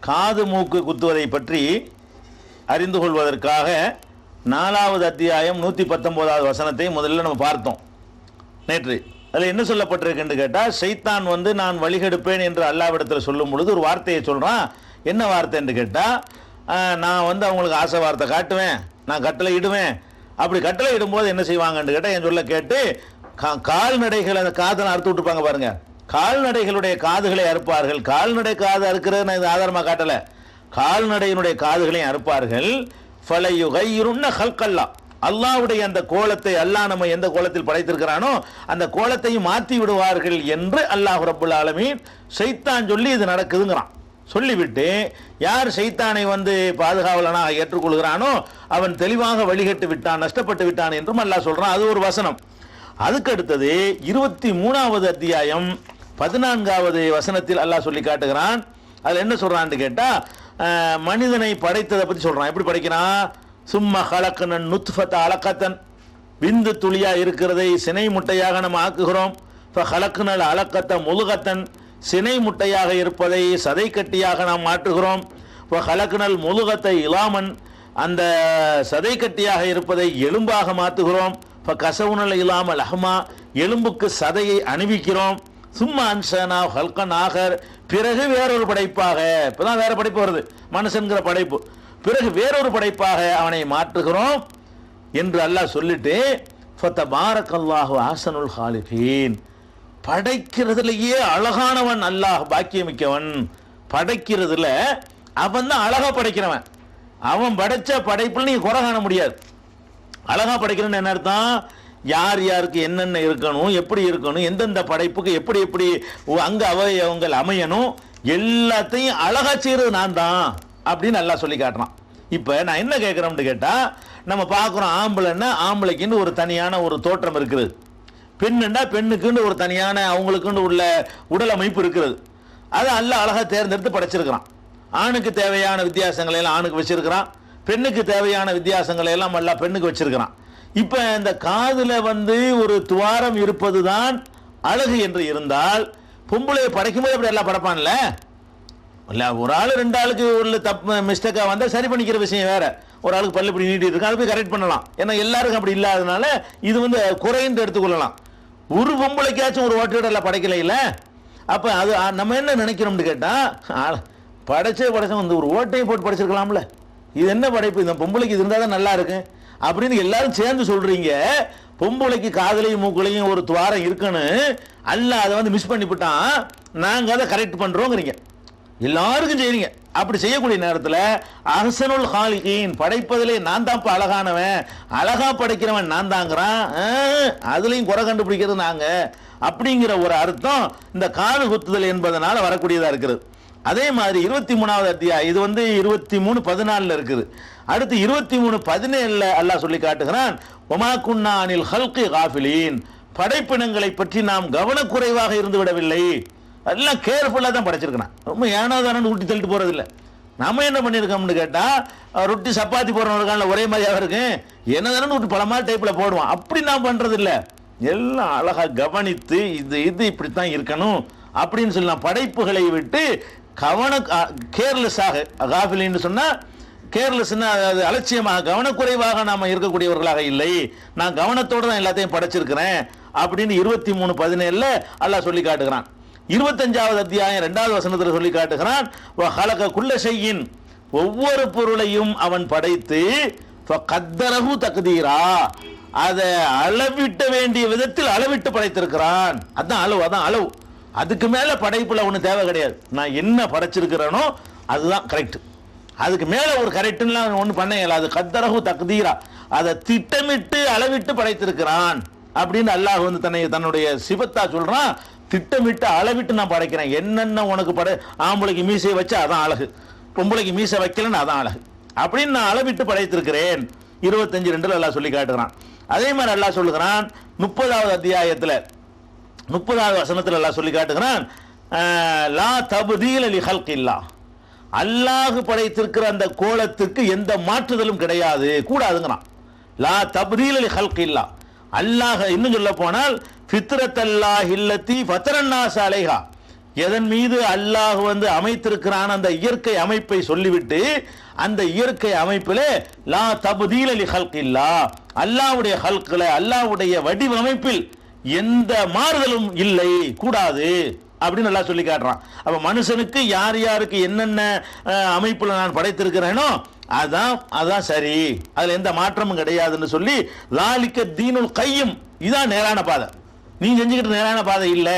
A: காது மூக்கு குத்துவதை பற்றி அறிந்து கொள்வதற்காக 4வது அத்தியாயம் 119வது வசனத்தை முதல்ல நம்ம பார்த்தோம் நேற்று. அதில் என்ன சொல்லப்பட்டிருக்குன்னு கேட்டால், ஷைத்தான் நான் வழிகெடுப்பேன் என்று அல்லாஹ்விடத்தில் சொல்லும் பொழுது ஒரு வார்த்தையை சொல்கிறான். என்ன வார்த்தைன்னு கேட்டால், நான் அவங்களுக்கு ஆசை வார்த்தை காட்டுவேன், நான் கட்டளை இடுவேன். அப்படி கட்டளை இடும்போது என்ன செய்வாங்கன்னு கேட்டால், என் சொல்ல கேட்டு கால்நடைகளை அந்த காதை அறுத்து விட்டுப்பாங்க பாருங்க. கால்நடைகளுடைய காதுகளை அறுப்பார்கள். கால்நடை காது அறுக்கிறது நான் இது ஆதாரமாக காட்டலை. கால்நடையினுடைய காதுகளையும் அறுப்பார்கள். ஃபலையுகையிருன்ன ஹல்கல்லா, அல்லாஹ்வுடைய அந்த கோலத்தை அல்லாஹ் நம்ம எந்த கோலத்தில் படைத்திருக்கிறானோ அந்த கோலத்தையும் மாற்றி விடுவார்கள் என்று அல்லாஹ் ரப்புல் ஆலமீன் ஷைத்தான் சொல்லி இது நடக்குதுங்கிறான். சொல்லிவிட்டு யார் ஷைத்தானை பாதுகாவலனாக ஏற்றுக்கொள்கிறானோ அவன் தெளிவாக வழிகட்டு விட்டான், நஷ்டப்பட்டு விட்டான் என்றும் அல்லாஹ் சொல்றான். அது ஒரு வசனம். அதுக்கு அடுத்தது 23வது அத்தியாயம் 14வது வசனத்தில் அல்லாஹ் சொல்லி காட்டுகிறான். அதில் என்ன சொல்றான்னு கேட்டா, மனிதனை படைத்ததை பற்றி சொல்றான். எப்படி படைக்கிறான்? சும்மா ஹலக்கனன் நுத்ஃபத அலக்கத்தன், விந்து துளியா இருக்கிறதை சினை முட்டையாக நம்ம ஆக்குகிறோம். ஹலக்குனல் அலக்கத்த முழுகத்தன், சினை முட்டையாக இருப்பதை சதை கட்டியாக நாம் மாற்றுகிறோம். ஹலக்குனல் முழுகத்தை இலாமன், அந்த சதை கட்டியாக இருப்பதை எலும்பாக மாற்றுகிறோம். கசவுனல் இல்லாமல் அஹ்மா, எலும்புக்கு சதையை அணிவிக்கிறோம். சும்மா அன்சனா ஹல்கன் ஆகர், பிறகு வேறொரு படைப்பாக, இப்பதான் வேற படைப்பு வருது மனுஷன்கிற படைப்பு, பிறகு வேறொரு படைப்பாக அவனை மாற்றுகிறோம் என்று அல்லாஹ் சொல்லிட்டு ஃபதபாரக்கல்லாஹு அஹ்ஸனுல் ஹாலிகீன், படைக்கிறதுலயே அழகானவன் அல்லாஹ், பாக்கியமிக்கவன். படைக்கிறதுல அவன் தான் அழகா படைக்கிறவன். அவன் படைச்ச படைப்புல நீங்க குறை காண முடியாது. அழகா படைக்கிறன்னு என்ன அர்த்தம்? யார் யாருக்கு என்னென்ன இருக்கணும், எப்படி இருக்கணும், எந்தெந்த படைப்புக்கு எப்படி எப்படி அங்க அவயவங்கள் அமையணும், எல்லாத்தையும் அழகா செய்யறது நான் தான் அப்படின்னு நல்லா சொல்லி காட்டுறான். இப்ப நான் என்ன கேட்கிறோம்னு கேட்டா, நம்ம பார்க்குறோம் ஆம்பளைன்னா ஆம்பளைக்குன்னு ஒரு தனியான ஒரு தோற்றம் இருக்குது, பெண்ணுன்னா பெண்ணுக்குன்னு ஒரு தனியான அவங்களுக்குன்னு உள்ள உடல் அமைப்பு இருக்கிறது. அதை அல்லாஹ் அழகா தேர்ந்தெடுத்து படைச்சிருக்கிறான். ஆணுக்கு தேவையான வித்தியாசங்களை எல்லாம் ஆணுக்கு வச்சிருக்கிறான், பெண்ணுக்கு தேவையான வித்தியாசங்களை எல்லாம் எல்லாம் பெண்ணுக்கு வச்சிருக்கிறான். இப்ப இந்த காதுல ஒரு துவாரம் இருப்பது தான் அழகு என்று இருந்தால், பொம்பளையை படைக்கும்போது அப்படி எல்லாம் படைப்பான்ல. ஒரு ஆளு 2 ஆளுக்கு உள்ள தப்பு மிஸ்டேக்கா வந்தா சரி பண்ணிக்கிற விஷயம் வேற. ஒரு ஆளுக்கு பல்லு இப்படி நீட்டி இருக்கு, அதை போய் கரெக்ட் பண்ணலாம். ஏன்னா எல்லாருக்கும் அப்படி இல்லாதனால இது குறைந்து எடுத்துக்கொள்ளலாம். ஒரு பொம்பளைக்காச்சும் ஒரு ஓட்டுல படைக்கல இல்ல. அப்ப அது நம்ம என்ன நினைக்கிறோம்னு கேட்டா, படைச்ச ஒரு ஓட்டையை போட்டு படைச்சிருக்கலாம்ல, இது என்ன படைப்பு, இந்த பொம்பளைக்கு இது இருந்தால் தான் நல்லா இருக்கு அப்படின்னு எல்லாரும் சேர்ந்து சொல்றீங்க. பொம்பளைக்கு காதலையும் மூக்களையும் ஒரு துவாரம் இருக்குன்னு அல்லாஹ் அதை மிஸ் பண்ணிவிட்டான், நாங்க அதை கரெக்ட் பண்றோங்கிறீங்க, எல்லாருக்கும் செய்றீங்க. அப்படி செய்யக்கூடிய நேரத்தில் அஹ்ஸனுல் ஹாலிகீன், படைப்பதிலே நான் தான் அழகானவன், அழகா படைக்கிறவன் நான் தாங்கிறான், அதுலயும் குறை கண்டுபிடிக்கிறது நாங்க அப்படிங்கிற ஒரு அர்த்தம் இந்த காது குத்துதல் என்பதனால வரக்கூடியதா இருக்கிறது. அதே மாதிரி 23வது அத்தியாயம் இது 23:14 இருக்குது. அடுத்து 23:17 அல்லாஹ் சொல்லி காட்டுகிறான், வமா குன்னா அனில் ஹல்கி காஃபிலீன், படைப்பினங்களை பற்றி நாம் கவனக்குறைவாக இருந்து விடவில்லை, எல்லாம் கேர்ஃபுல்லாக தான் படைச்சிருக்கிறான். ரொம்ப ஏனாதானு ஊட்டி தள்ளிட்டு போறது இல்லை. நம்ம என்ன பண்ணியிருக்கோம்னு கேட்டா, ரொட்டி சப்பாத்தி போடுறவங்களுக்கான ஒரே மாதிரியாக இருக்கு, என்னதானு விட்டு பல மாதிரி டைப்ல போடுவான். அப்படி நான் பண்றது இல்லை, எல்லாம் அழகா கவனித்து இது இது இப்படித்தான் இருக்கணும் அப்படின்னு சொல்லலாம். படைப்புகளை விட்டு கேர்லெஸ்ஸாக, காஃபிலின்னு சொன்னா கேர்லெஸ்னா அலட்சியமாக கவனக்குறைவாக நாம இருக்கக்கூடியவர்களாக இல்லை, நான் கவனத்தோடு தான் எல்லாத்தையும் படைச்சிருக்கிறேன் அப்படின்னு 23:17 அல்லாஹ் சொல்லி காட்டுகிறான். 25வது அத்தியாயம் 2வது வசனத்தில் சொல்லி காட்டுகிறான், வஹலக குல்ல ஷைஇன், ஒவ்வொரு பொருளையும் அவன் படைத்து ஃபகத்தரஹு தக்தீரா, அதை அளவிட்ட வேண்டிய விதத்தில் அளவிட்டு படைத்திருக்கிறான். அதான் அளவு, அதான் அளவு. அதுக்கு மேல படைப்புல ஒண்ணு தேவை கிடையாது. நான் என்ன படைச்சிருக்கிறேனோ அதுதான் கரெக்ட். அதுக்கு மேல ஒரு கரெக்ட்லாம் ஒண்ணு பண்ண இயலாது. கத்தரஹு தக்தீரா, அதை திட்டமிட்டு அளவிட்டு படைத்திருக்கிறான் அப்படின்னு அல்லாஹ் வந்து தன்னுடைய சிபத்தா சொல்றான். திட்டமிட்டு அளவிட்டு நான் படைக்கிறேன். என்னென்ன உனக்கு ஆம்பளைக்கு மீசையை வச்சா அதான் அழகு, பொம்பளைக்கு மீசை வைக்கலன்னு அதான் அழகு அப்படின்னு நான் அளவிட்டு படைத்திருக்கிறேன். 25:2 அல்லாஹ் சொல்லி காட்டுகிறான். அதே மாதிரி அல்லாஹ் சொல்லுகிறான் 30வது அத்தியாயத்தில் 30வது வசனத்தில் அல்லாஹ் சொல்லி காட்டுகிறான், லா தப்தீல லி ஹல்கில்லாஹ், அல்லாஹ் படைத்திருக்கிற அந்த கோலத்துக்கு எந்த மாற்றுதலும் கிடையாது, கூடாதுங்கிறான். லா தப்தீல லி ஹல்கில்லாஹ், அல்லாஹ் இன்னும் சொல்ல போனால் ஃபித்ரத்தல்லாஹி அல்லதி ஃபதரன்னாஸ அலைஹா, எதன் மீது அல்லாஹ் வந்து அமைத்திருக்கிறான் அந்த இயற்கை அமைப்பை சொல்லிவிட்டு அந்த இயற்கை அமைப்பிலே லா தப்தீல லி ஹல்கில்லாஹ், அல்லாஹ்வுடைய ஹல்கில அல்லாஹ்வுடைய வடிவமைப்பில் எந்த மாறுதலும் இல்லை, கூடாது அப்படின்னு எல்லாம் சொல்லி காட்டுறான். அப்ப மனுஷனுக்கு யார் யாருக்கு என்னென்ன அமைப்புல நான் படைத்திருக்கிறேனோ அதான் சரி, அதுல எந்த மாற்றமும் கிடையாதுன்னு சொல்லி லாலிக்க தீனுல் கையும், இதான் நேரான பாதை, நீ செஞ்சுக்கிட்டு நேரான பாதை இல்ல.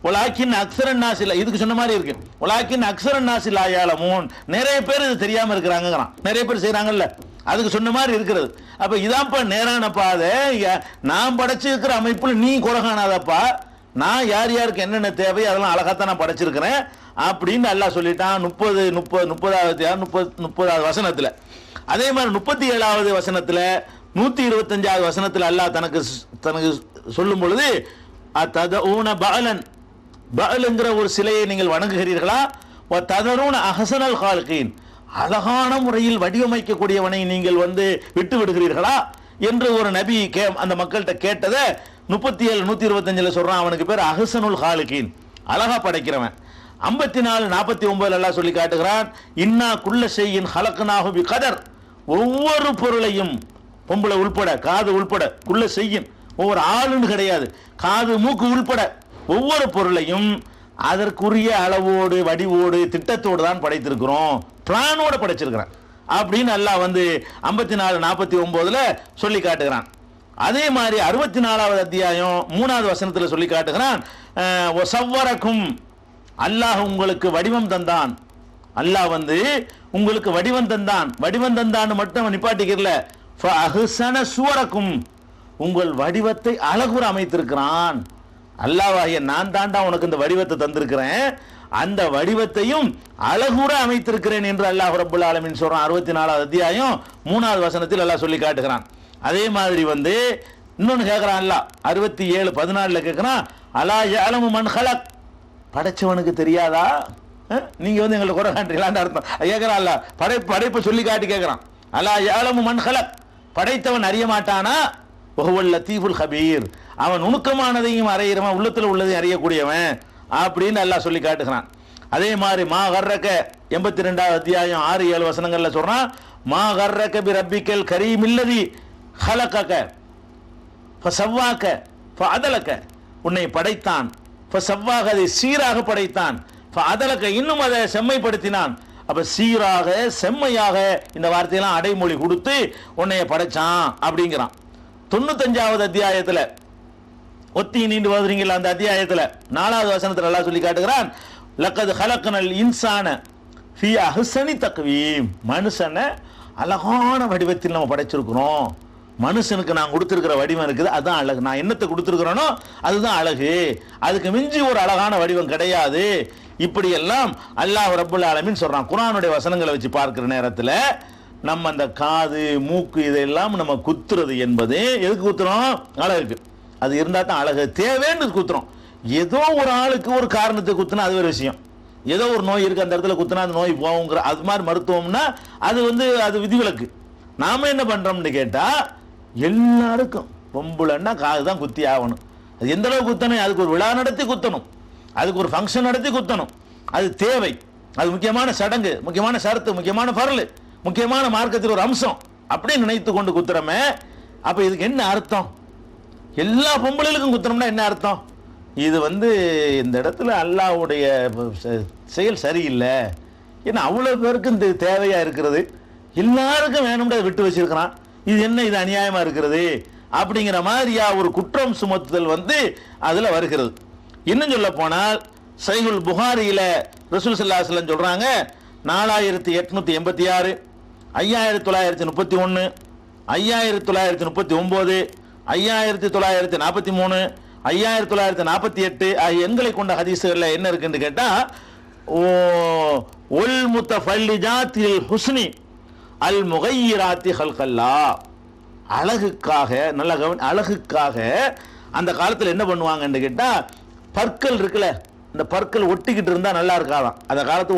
A: உலாக்கின் அக்ஸரன் நாஸ் இல்ல, இதுக்கு சொன்ன மாதிரி இருக்கு. உலாக்கின் அக்ஸரன் நாஸ் இல்ல ஆயாலமூன், நிறைய பேர் இது தெரியாம இருக்கிறாங்கிறான். நிறைய பேர் செய்யறாங்கல்ல, அதுக்கு சொன்ன மாதிரி இருக்கிறது. அப்ப இதான்ப்பா நேரான பாதை. நான் படைச்சிருக்கிற அமைப்புல நீ குறகானாதப்பா, நான் யார் யாருக்கு என்னென்ன தேவை அதெல்லாம் அழகாத்தான் நான் படைச்சிருக்கிறேன் அப்படின்னு அல்லாஹ் சொல்லிட்டான். 30வது வசனத்துல. அதே மாதிரி 37வது வசனத்துல 125வது வசனத்துல அல்லாஹ் தனக்கு சொல்லும் பொழுது ததஊன பஅலன், பஅல்ங்கிற ஒரு சிலையை நீங்கள் வணங்குகிறீர்களா, ததரூன அஹ்ஸனல் காலிகீன், அழகான முறையில் வடிவமைக்கக்கூடியவனை நீங்கள் வந்து விட்டு விடுகிறீர்களா என்று ஒரு நபி அந்த மக்கள்கிட்ட கேட்டதை 37 125 சொல்றான். அவனுக்கு பேர் அஹ்ஸனுல் காலிகீன், அழகா படைக்கிறவன். 54 49 எல்லாம் சொல்லி காட்டுகிறான், இன்னா குல்ல ஷைஇன் ஹலக்னாஹு பிகதர், ஒவ்வொரு பொருளையும் பொம்பளை உள்பட காது உள்பட குல்ல ஷைஇன், ஒவ்வொரு ஆளுன்னு கிடையாது, காது மூக்கு உள்பட ஒவ்வொரு பொருளையும் அதற்குரிய அளவோடு வடிவோடு திட்டத்தோடு தான் படைத்திருக்கிறோம், பிளானோட படைச்சிருக்கிறான் அப்படின்னு அல்லாஹ் வந்து 54 49 சொல்லி காட்டுகிறான். அதே மாதிரி 64வது அத்தியாயம் 3வது வசனத்துல சொல்லி காட்டுகிறான், ஒசவ்வரக்கும், அல்லாஹ் உங்களுக்கு வடிவம் தந்தான், அல்லாஹ் வந்து உங்களுக்கு வடிவம் தந்தான். வடிவம் தந்தான்னு மட்டும் நிப்பாட்டிக்கிறல, ஃபஅஹ்ஸன சுவரக்கும், உங்கள் வடிவத்தை அழகுற அமைத்திருக்கிறான். அல்லாஹ்வாகிய நான் தாண்டா உனக்கு இந்த வடிவத்தை தந்திருக்கிறேன், அந்த வடிவத்தையும் அழகுற அமைத்திருக்கிறேன் என்று அல்லாஹ் ரப்பல் ஆலமீன் சொல்றான். 64வது அத்தியாயம் 3வது வசனத்தில் அல்லாஹ் சொல்லி காட்டுகிறான். அதே மாதிரி வந்து இன்னொன்னு கேட்கிறான் அல்லாஹ் 67:14 கேட்கிறான், அலா யஅலமு மன் ஹலக், படைச்சவனுக்கு தெரியாதா, நீங்க வந்து எங்களை குறை காட்டுறீங்களான்னு அர்த்தம் கேட்கிறான் அல்லாஹ். படைப்பை சொல்லி காட்டி கேட்கிறான், அலா யஅலமு மன் ஹலக், படைத்தவன் அறிய மாட்டானா, வஹுவல் லத்தீஃபுல் ஹபீர், அவன் நுணுக்கமானதையும் அறியறவன், உள்ளத்துல உள்ளதையும் அறியக்கூடியவன் அப்படின்னு அல்லாஹ் சொல்லி காட்டுகிறான். அதே மாதிரி மா கர்ரக 82வது அத்தியாயம் 6-7 வசனங்கள்ல சொல்றான், மா கர்ரக பி ரப்பிக்கல் கரீமில்லதி ஹலகக ஃபஸவ்வாக ஃபஅதலக, உன்னை படைத்தான், ஃபஸவ்வாக, அதை சீராக படைத்தான், ஃபஅதலக, இன்னும் அதை செம்மைப்படுத்தினான். அப்ப சீராக செம்மையாக இந்த வார்த்தையெல்லாம் அடைமொழி கொடுத்து உன்னைய படைச்சான் அப்படிங்கிறான். 95வது அத்தியாயத்துல ஒத்தி நீண்டு வருவீங்களா, அந்த அத்தியாயத்துல 4வது வசனத்துல அல்லாஹ் சொல்லி காட்டுகிறான், லக்கத் ஹலக்னல் இன்சான ஃபீ அஹ்ஸனி தக்வீம், மனுஷனை அழகான வடிவத்தில் நம்ம படைச்சிருக்கிறோம். மனுஷனுக்கு நான் கொடுத்திருக்கிற வடிவம் இருக்குது, அதுதான் அழகு. நான் என்னத்தை கொடுத்திருக்கிறேனோ அதுதான் அழகு, அதுக்கு மிஞ்சி ஒரு அழகான வடிவம் கிடையாது. இப்படியெல்லாம் அல்லாஹ் ரப்பல் ஆலமீன் சொல்றான். குர்ஆனுடைய வசனங்களை வச்சு பார்க்கிற நேரத்தில் நம்ம அந்த காது மூக்கு இதெல்லாம் நம்ம குத்துறது என்பது எதுக்கு குத்துறோம், அழகுக்கு. அது இருந்தால் தான் அழகு, தேவைன்னு குத்துறோம். ஏதோ ஒரு ஆளுக்கு ஒரு காரணத்தை குத்துனா அது ஒரு விஷயம், ஏதோ ஒரு நோய் இருக்கு அந்த இடத்துல குத்துனா அந்த நோய் போகுங்கிற அது மாதிரி மருத்துவம்னா அது வந்து அது விதிவிலக்கு. நாம என்ன பண்றோம்னு கேட்டா, எல்லாருக்கும் பொம்பளைன்னா காது தான் குத்தி ஆகணும். அது எந்த அளவுக்கு குத்தணும், அதுக்கு ஒரு விழா நடத்தி குத்தணும், அதுக்கு ஒரு ஃபங்க்ஷன் நடத்தி குத்தணும், அது தேவை, அது முக்கியமான சடங்கு, முக்கியமான ஷரத்து, முக்கியமான பரல், முக்கியமான மார்க்கத்தில் ஒரு அம்சம் அப்படின்னு நினைத்து கொண்டு குத்துறமே. அப்ப இதுக்கு என்ன அர்த்தம், எல்லா பொம்பளைகளுக்கும் குத்துறோம்னா என்ன அர்த்தம், இது வந்து இந்த இடத்துல அல்லாஹ்வுடைய செயல் சரியில்லை. ஏன்னா அவ்வளோ பேருக்கு இந்த தேவையா இருக்கிறது, எல்லாருக்கும் வேணும்னு விட்டு வச்சிருக்கிறான், இது என்ன, இது அநியாயமா இருக்கிறது அப்படிங்கிற மாதிரியா ஒரு குற்றம் சுமத்துதல் வந்து அதுல வருகிறது. இன்னும் சொல்ல போனால் சஹீஹுல் புகாரியில ரசூல் ஸல்லல்லாஹு அலைஹி வஸல்லம் சொல்றாங்க, 4886, 5931, 5939, 5943, 5948 ஆகிய எண்களை கொண்ட ஹதீஸுகளில் என்ன இருக்குன்னு கேட்டா, ஒல் முத்தஃபல்லிஜாத்தில் ஹுஸ்னி அல் முகையிராத்தி ஹல்கல்லா, அழகுக்காக, நல்ல அழகுக்காக அந்த காலத்தில் என்ன பண்ணுவாங்கன்னு கேட்டா, பற்கள் இருக்குல்ல, இந்த பற்கள் ஒட்டிக்கிட்டு இருந்தா நல்லா இருக்காதான். அந்த காலத்து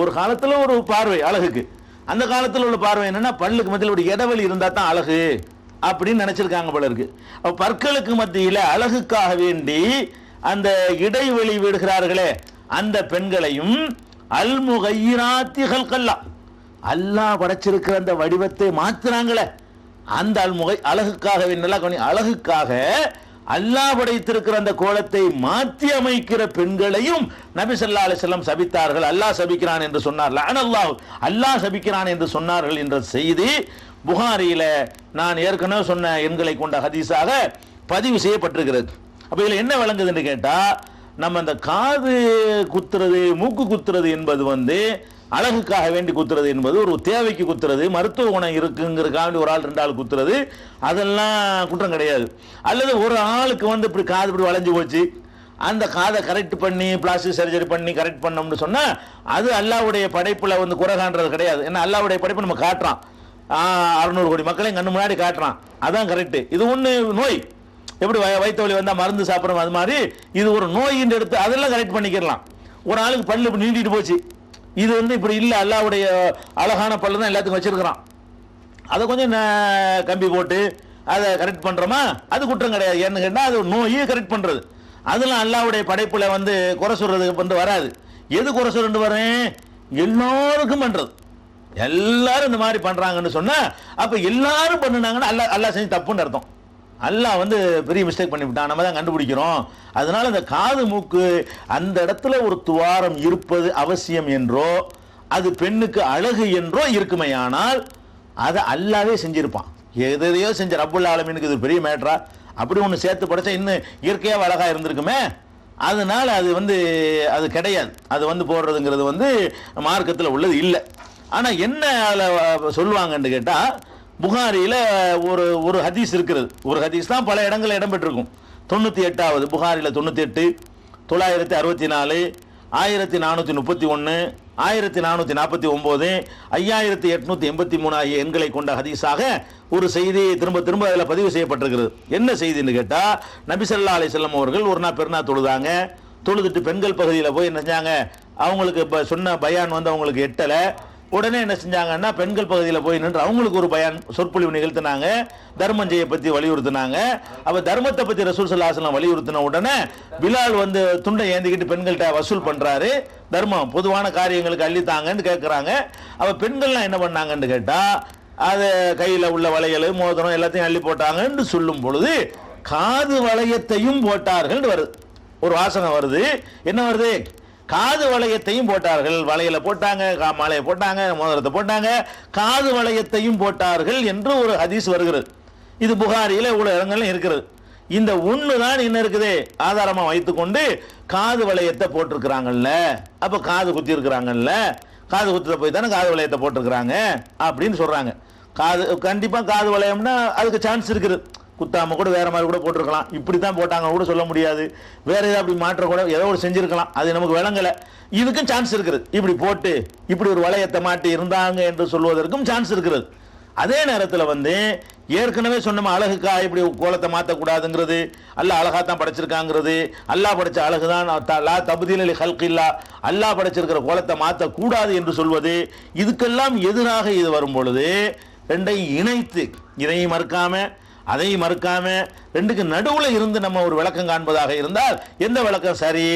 A: ஒரு காலத்துல ஒரு பார்வை அழகுக்கு, அந்த காலத்தில் உள்ள பார்வை என்னன்னா பல்லுக்கு மத்தியில் ஒரு இடைவெளி இருந்தா தான் அழகு அப்படின்னு நினைச்சிருக்காங்க போல இருக்கு. பற்களுக்கு மத்தியில அழகுக்காக வேண்டி அந்த இடைவெளி விடுகிறார்களே அந்த பெண்களையும் அல் முகையிராத்தி ஹல்கல்லா, அல்லாஹ் படைச்சிருக்கிற அந்த வடிவத்தை மாத்துறாங்களே அந்த அழகுக்காக வேண்டி, அழகுக்காக அல்லாஹ் படைத்திருக்கிற அந்த கோலத்தை மாற்றி அமைக்கிற பெண்களையும் நபி ஸல்லல்லாஹு அலைஹி வஸல்லம் சபித்தார்கள். அல்லாஹ் சபிக்கிறான் என்று சொன்னார், லஅனல்லாஹ், அல்லாஹ் சபிக்கிறான் என்று சொன்னார்கள் என்ற செய்தி புகாரியில நான் ஏற்கனவே சொன்ன எண்களை கொண்ட ஹதீஸாக பதிவு செய்யப்பட்டிருக்கிறது. அப்ப இதுல என்ன விளங்குதுன்னு கேட்டா, நம்ம அந்த காது குத்துறது, மூக்கு குத்துறது என்பது அழகுக்காக வேண்டி குத்துறது என்பது ஒரு தேவைக்கு குத்துறது, மருத்துவ குணம் இருக்குங்கிறதுக்காக ஒரு ஆள் 2 ஆள் குத்துறது, அதெல்லாம் குற்றம் கிடையாது. அல்லது ஒரு ஆளுக்கு இப்படி காது இப்படி வளைஞ்சு போச்சு, அந்த காதை கரெக்ட் பண்ணி பிளாஸ்டிக் சர்ஜரி பண்ணி கரெக்ட் பண்ணோம்னு சொன்னா அது அல்லாஹ்வுடைய படைப்புல குறை காண்றது கிடையாது. ஏன்னா அல்லாஹ்வுடைய படைப்பு நம்ம காட்டுறான், 600 கோடி மக்களையும் கண்ணு முன்னாடி காட்டுறான், அதான் கரெக்ட். இது ஒண்ணு நோய், எப்படி வயிற்று வலி வந்தா மருந்து சாப்பிட்றோம் அது மாதிரி இது ஒரு நோயின்னு எடுத்து அதெல்லாம் கரெக்ட் பண்ணிக்கலாம். ஒரு ஆளுக்கு பல்லு இப்படி நீண்டிட்டு போச்சு, இது இப்படி இல்லை, அல்லாஹ்வுடைய அழகான பல்லு தான் எல்லாத்துக்கும் வச்சிருக்கிறான், அதை கொஞ்சம் கம்பி போட்டு அதை கரெக்ட் பண்றோமா, அது குற்றம் கிடையாது. ஏன்னு கேட்டால் அது நோயை கரெக்ட் பண்றது, அதெல்லாம் அல்லாஹ்வுடைய படைப்புல குறை சொல்றதுக்கு வராது. எது குறை சொல்றது வரேன், எல்லாருக்கும் பண்றது, எல்லாரும் இந்த மாதிரி பண்றாங்கன்னு சொன்னா அப்ப எல்லாரும் பண்ணுனாங்கன்னா அல்லாஹ் செஞ்சு தப்புன்னு அர்த்தம். அல்லாஹ் பெரிய மிஸ்டேக் பண்ணிவிட்டான், நம்ம தான் கண்டுபிடிக்கிறோம். அதனால இந்த காது மூக்கு அந்த இடத்துல ஒரு துவாரம் இருப்பது அவசியம் என்றோ அது பெண்ணுக்கு அழகு என்றோ இருக்குமையானால் அதை அல்லாவே செஞ்சிருப்பான். எதையோ செஞ்ச ரப்புல் ஆலமீனுக்கு இது பெரிய மேட்டரா, அப்படி ஒன்று சேர்த்து படைச்சா இன்னும் இயற்கையாக அழகா இருந்திருக்குமே. அதனால அது அது கிடையாது, அது போடுறதுங்கிறது மார்க்கத்தில் உள்ளது இல்லை. ஆனா என்ன அதில் சொல்லுவாங்கன்னு கேட்டா, புகாரியில ஒரு ஹதீஸ் இருக்கிறது, ஒரு ஹதீஸ் தான் பல இடங்களில் இடம்பெற்றிருக்கும். 98வது புகாரில 98, 964, 1431, 1449, 5883 ஆகிய எண்களை கொண்ட ஹதீஸாக ஒரு செய்தி திரும்ப திரும்ப அதில் பதிவு செய்யப்பட்டிருக்கிறது. என்ன செய்தின்னு கேட்டா, நபி ஸல்லல்லாஹு அலைஹி வஸல்லம் அவர்கள் ஒரு நாள் பெருநாள் தொழுதாங்க. தொழுதுட்டு பெண்கள் பகுதியில் போய் என்ன செஞ்சாங்க, அவங்களுக்கு சொன்ன பயான் அவங்களுக்கு எட்டலை. உடனே என்ன செஞ்சாங்கன்னா பெண்கள் பகுதியில் போய் நின்று அவங்களுக்கு ஒரு பயான் சொற்பொழிவு நிகழ்த்தினாங்க, தர்மஞ்செய்யை பற்றி வலியுறுத்தினாங்க. அப்ப தர்மத்தை பற்றி ரசூல் ஸல்லல்லாஹு அலைஹி வஸல்லம் வலியுறுத்தின உடனே பிலால் துண்டை ஏந்திக்கிட்டு பெண்கள்கிட்ட வசூல் பண்றாரு, தர்மம் பொதுவான காரியங்களுக்கு அள்ளித்தாங்கன்னு கேட்கிறாங்க. அப்ப பெண்கள்லாம் என்ன பண்ணாங்கன்னு கேட்டா, அதை கையில உள்ள வளையல் மோதிரம் எல்லாத்தையும் அள்ளி போட்டாங்கன்னு சொல்லும் பொழுது காது வளையத்தையும் போட்டார்கள் வருது, ஒரு வாசகம் வருது. என்ன வருது, காது வளையத்தையும் போட்டார்கள், வளையல போட்டாங்க, மாலையை போட்டாங்க, மோதிரத்தை போட்டாங்க, காது வளையத்தையும் போட்டார்கள் என்று ஒரு ஹதீஸ் வருகிறது. இது புகாரியில இவ்வளவு இடங்கள்ல இருக்கிறது. இந்த ஒண்ணு தான் என்ன இருக்குது ஆதாரமா வைத்துக்கொண்டு காது வளையத்தை போட்டிருக்கிறாங்கல்ல, அப்ப காது குத்தி இருக்கிறாங்கல்ல, காது குத்துற போய் தானே காது வளையத்தை போட்டிருக்கிறாங்க அப்படின்னு சொல்றாங்க. காது கண்டிப்பா காது வளையம்னா அதுக்கு சான்ஸ் இருக்குது, குத்தாம கூட வேற மாதிரி கூட போட்டிருக்கலாம், இப்படித்தான் போட்டாங்க கூட சொல்ல முடியாது, வேற ஏதாவது அப்படி மாற்ற கூட ஏதோ ஒரு செஞ்சிருக்கலாம், அது நமக்கு விளங்கல. இதுக்கும் சான்ஸ் இருக்குது, இப்படி போட்டு இப்படி ஒரு வளையத்தை மாட்டி இருந்தாங்க என்று சொல்வதற்கும் சான்ஸ் இருக்கிறது. அதே நேரத்தில் ஏற்கனவே சொன்ன அழகுக்காக இப்படி கோலத்தை மாற்றக்கூடாதுங்கிறது, அல்லாஹ் அழகாத்தான் படைச்சிருக்காங்கிறது, அல்லாஹ் படைச்ச அழகுதான், லா தப்தீல லி ஹல்கில்லா, அல்லாஹ் படைச்சிருக்கிற கோலத்தை மாற்றக்கூடாது என்று சொல்வது, இதுக்கெல்லாம் எதிராக இது வரும் பொழுது ரெண்டையும் இணைத்து இதையும் மறுக்காம அதையும் மறுக்காம ரெண்டுக்கு நடுவில் இருந்து நம்ம ஒரு விளக்கம் காண்பதாக இருந்தால் எந்த விளக்கம் சரி?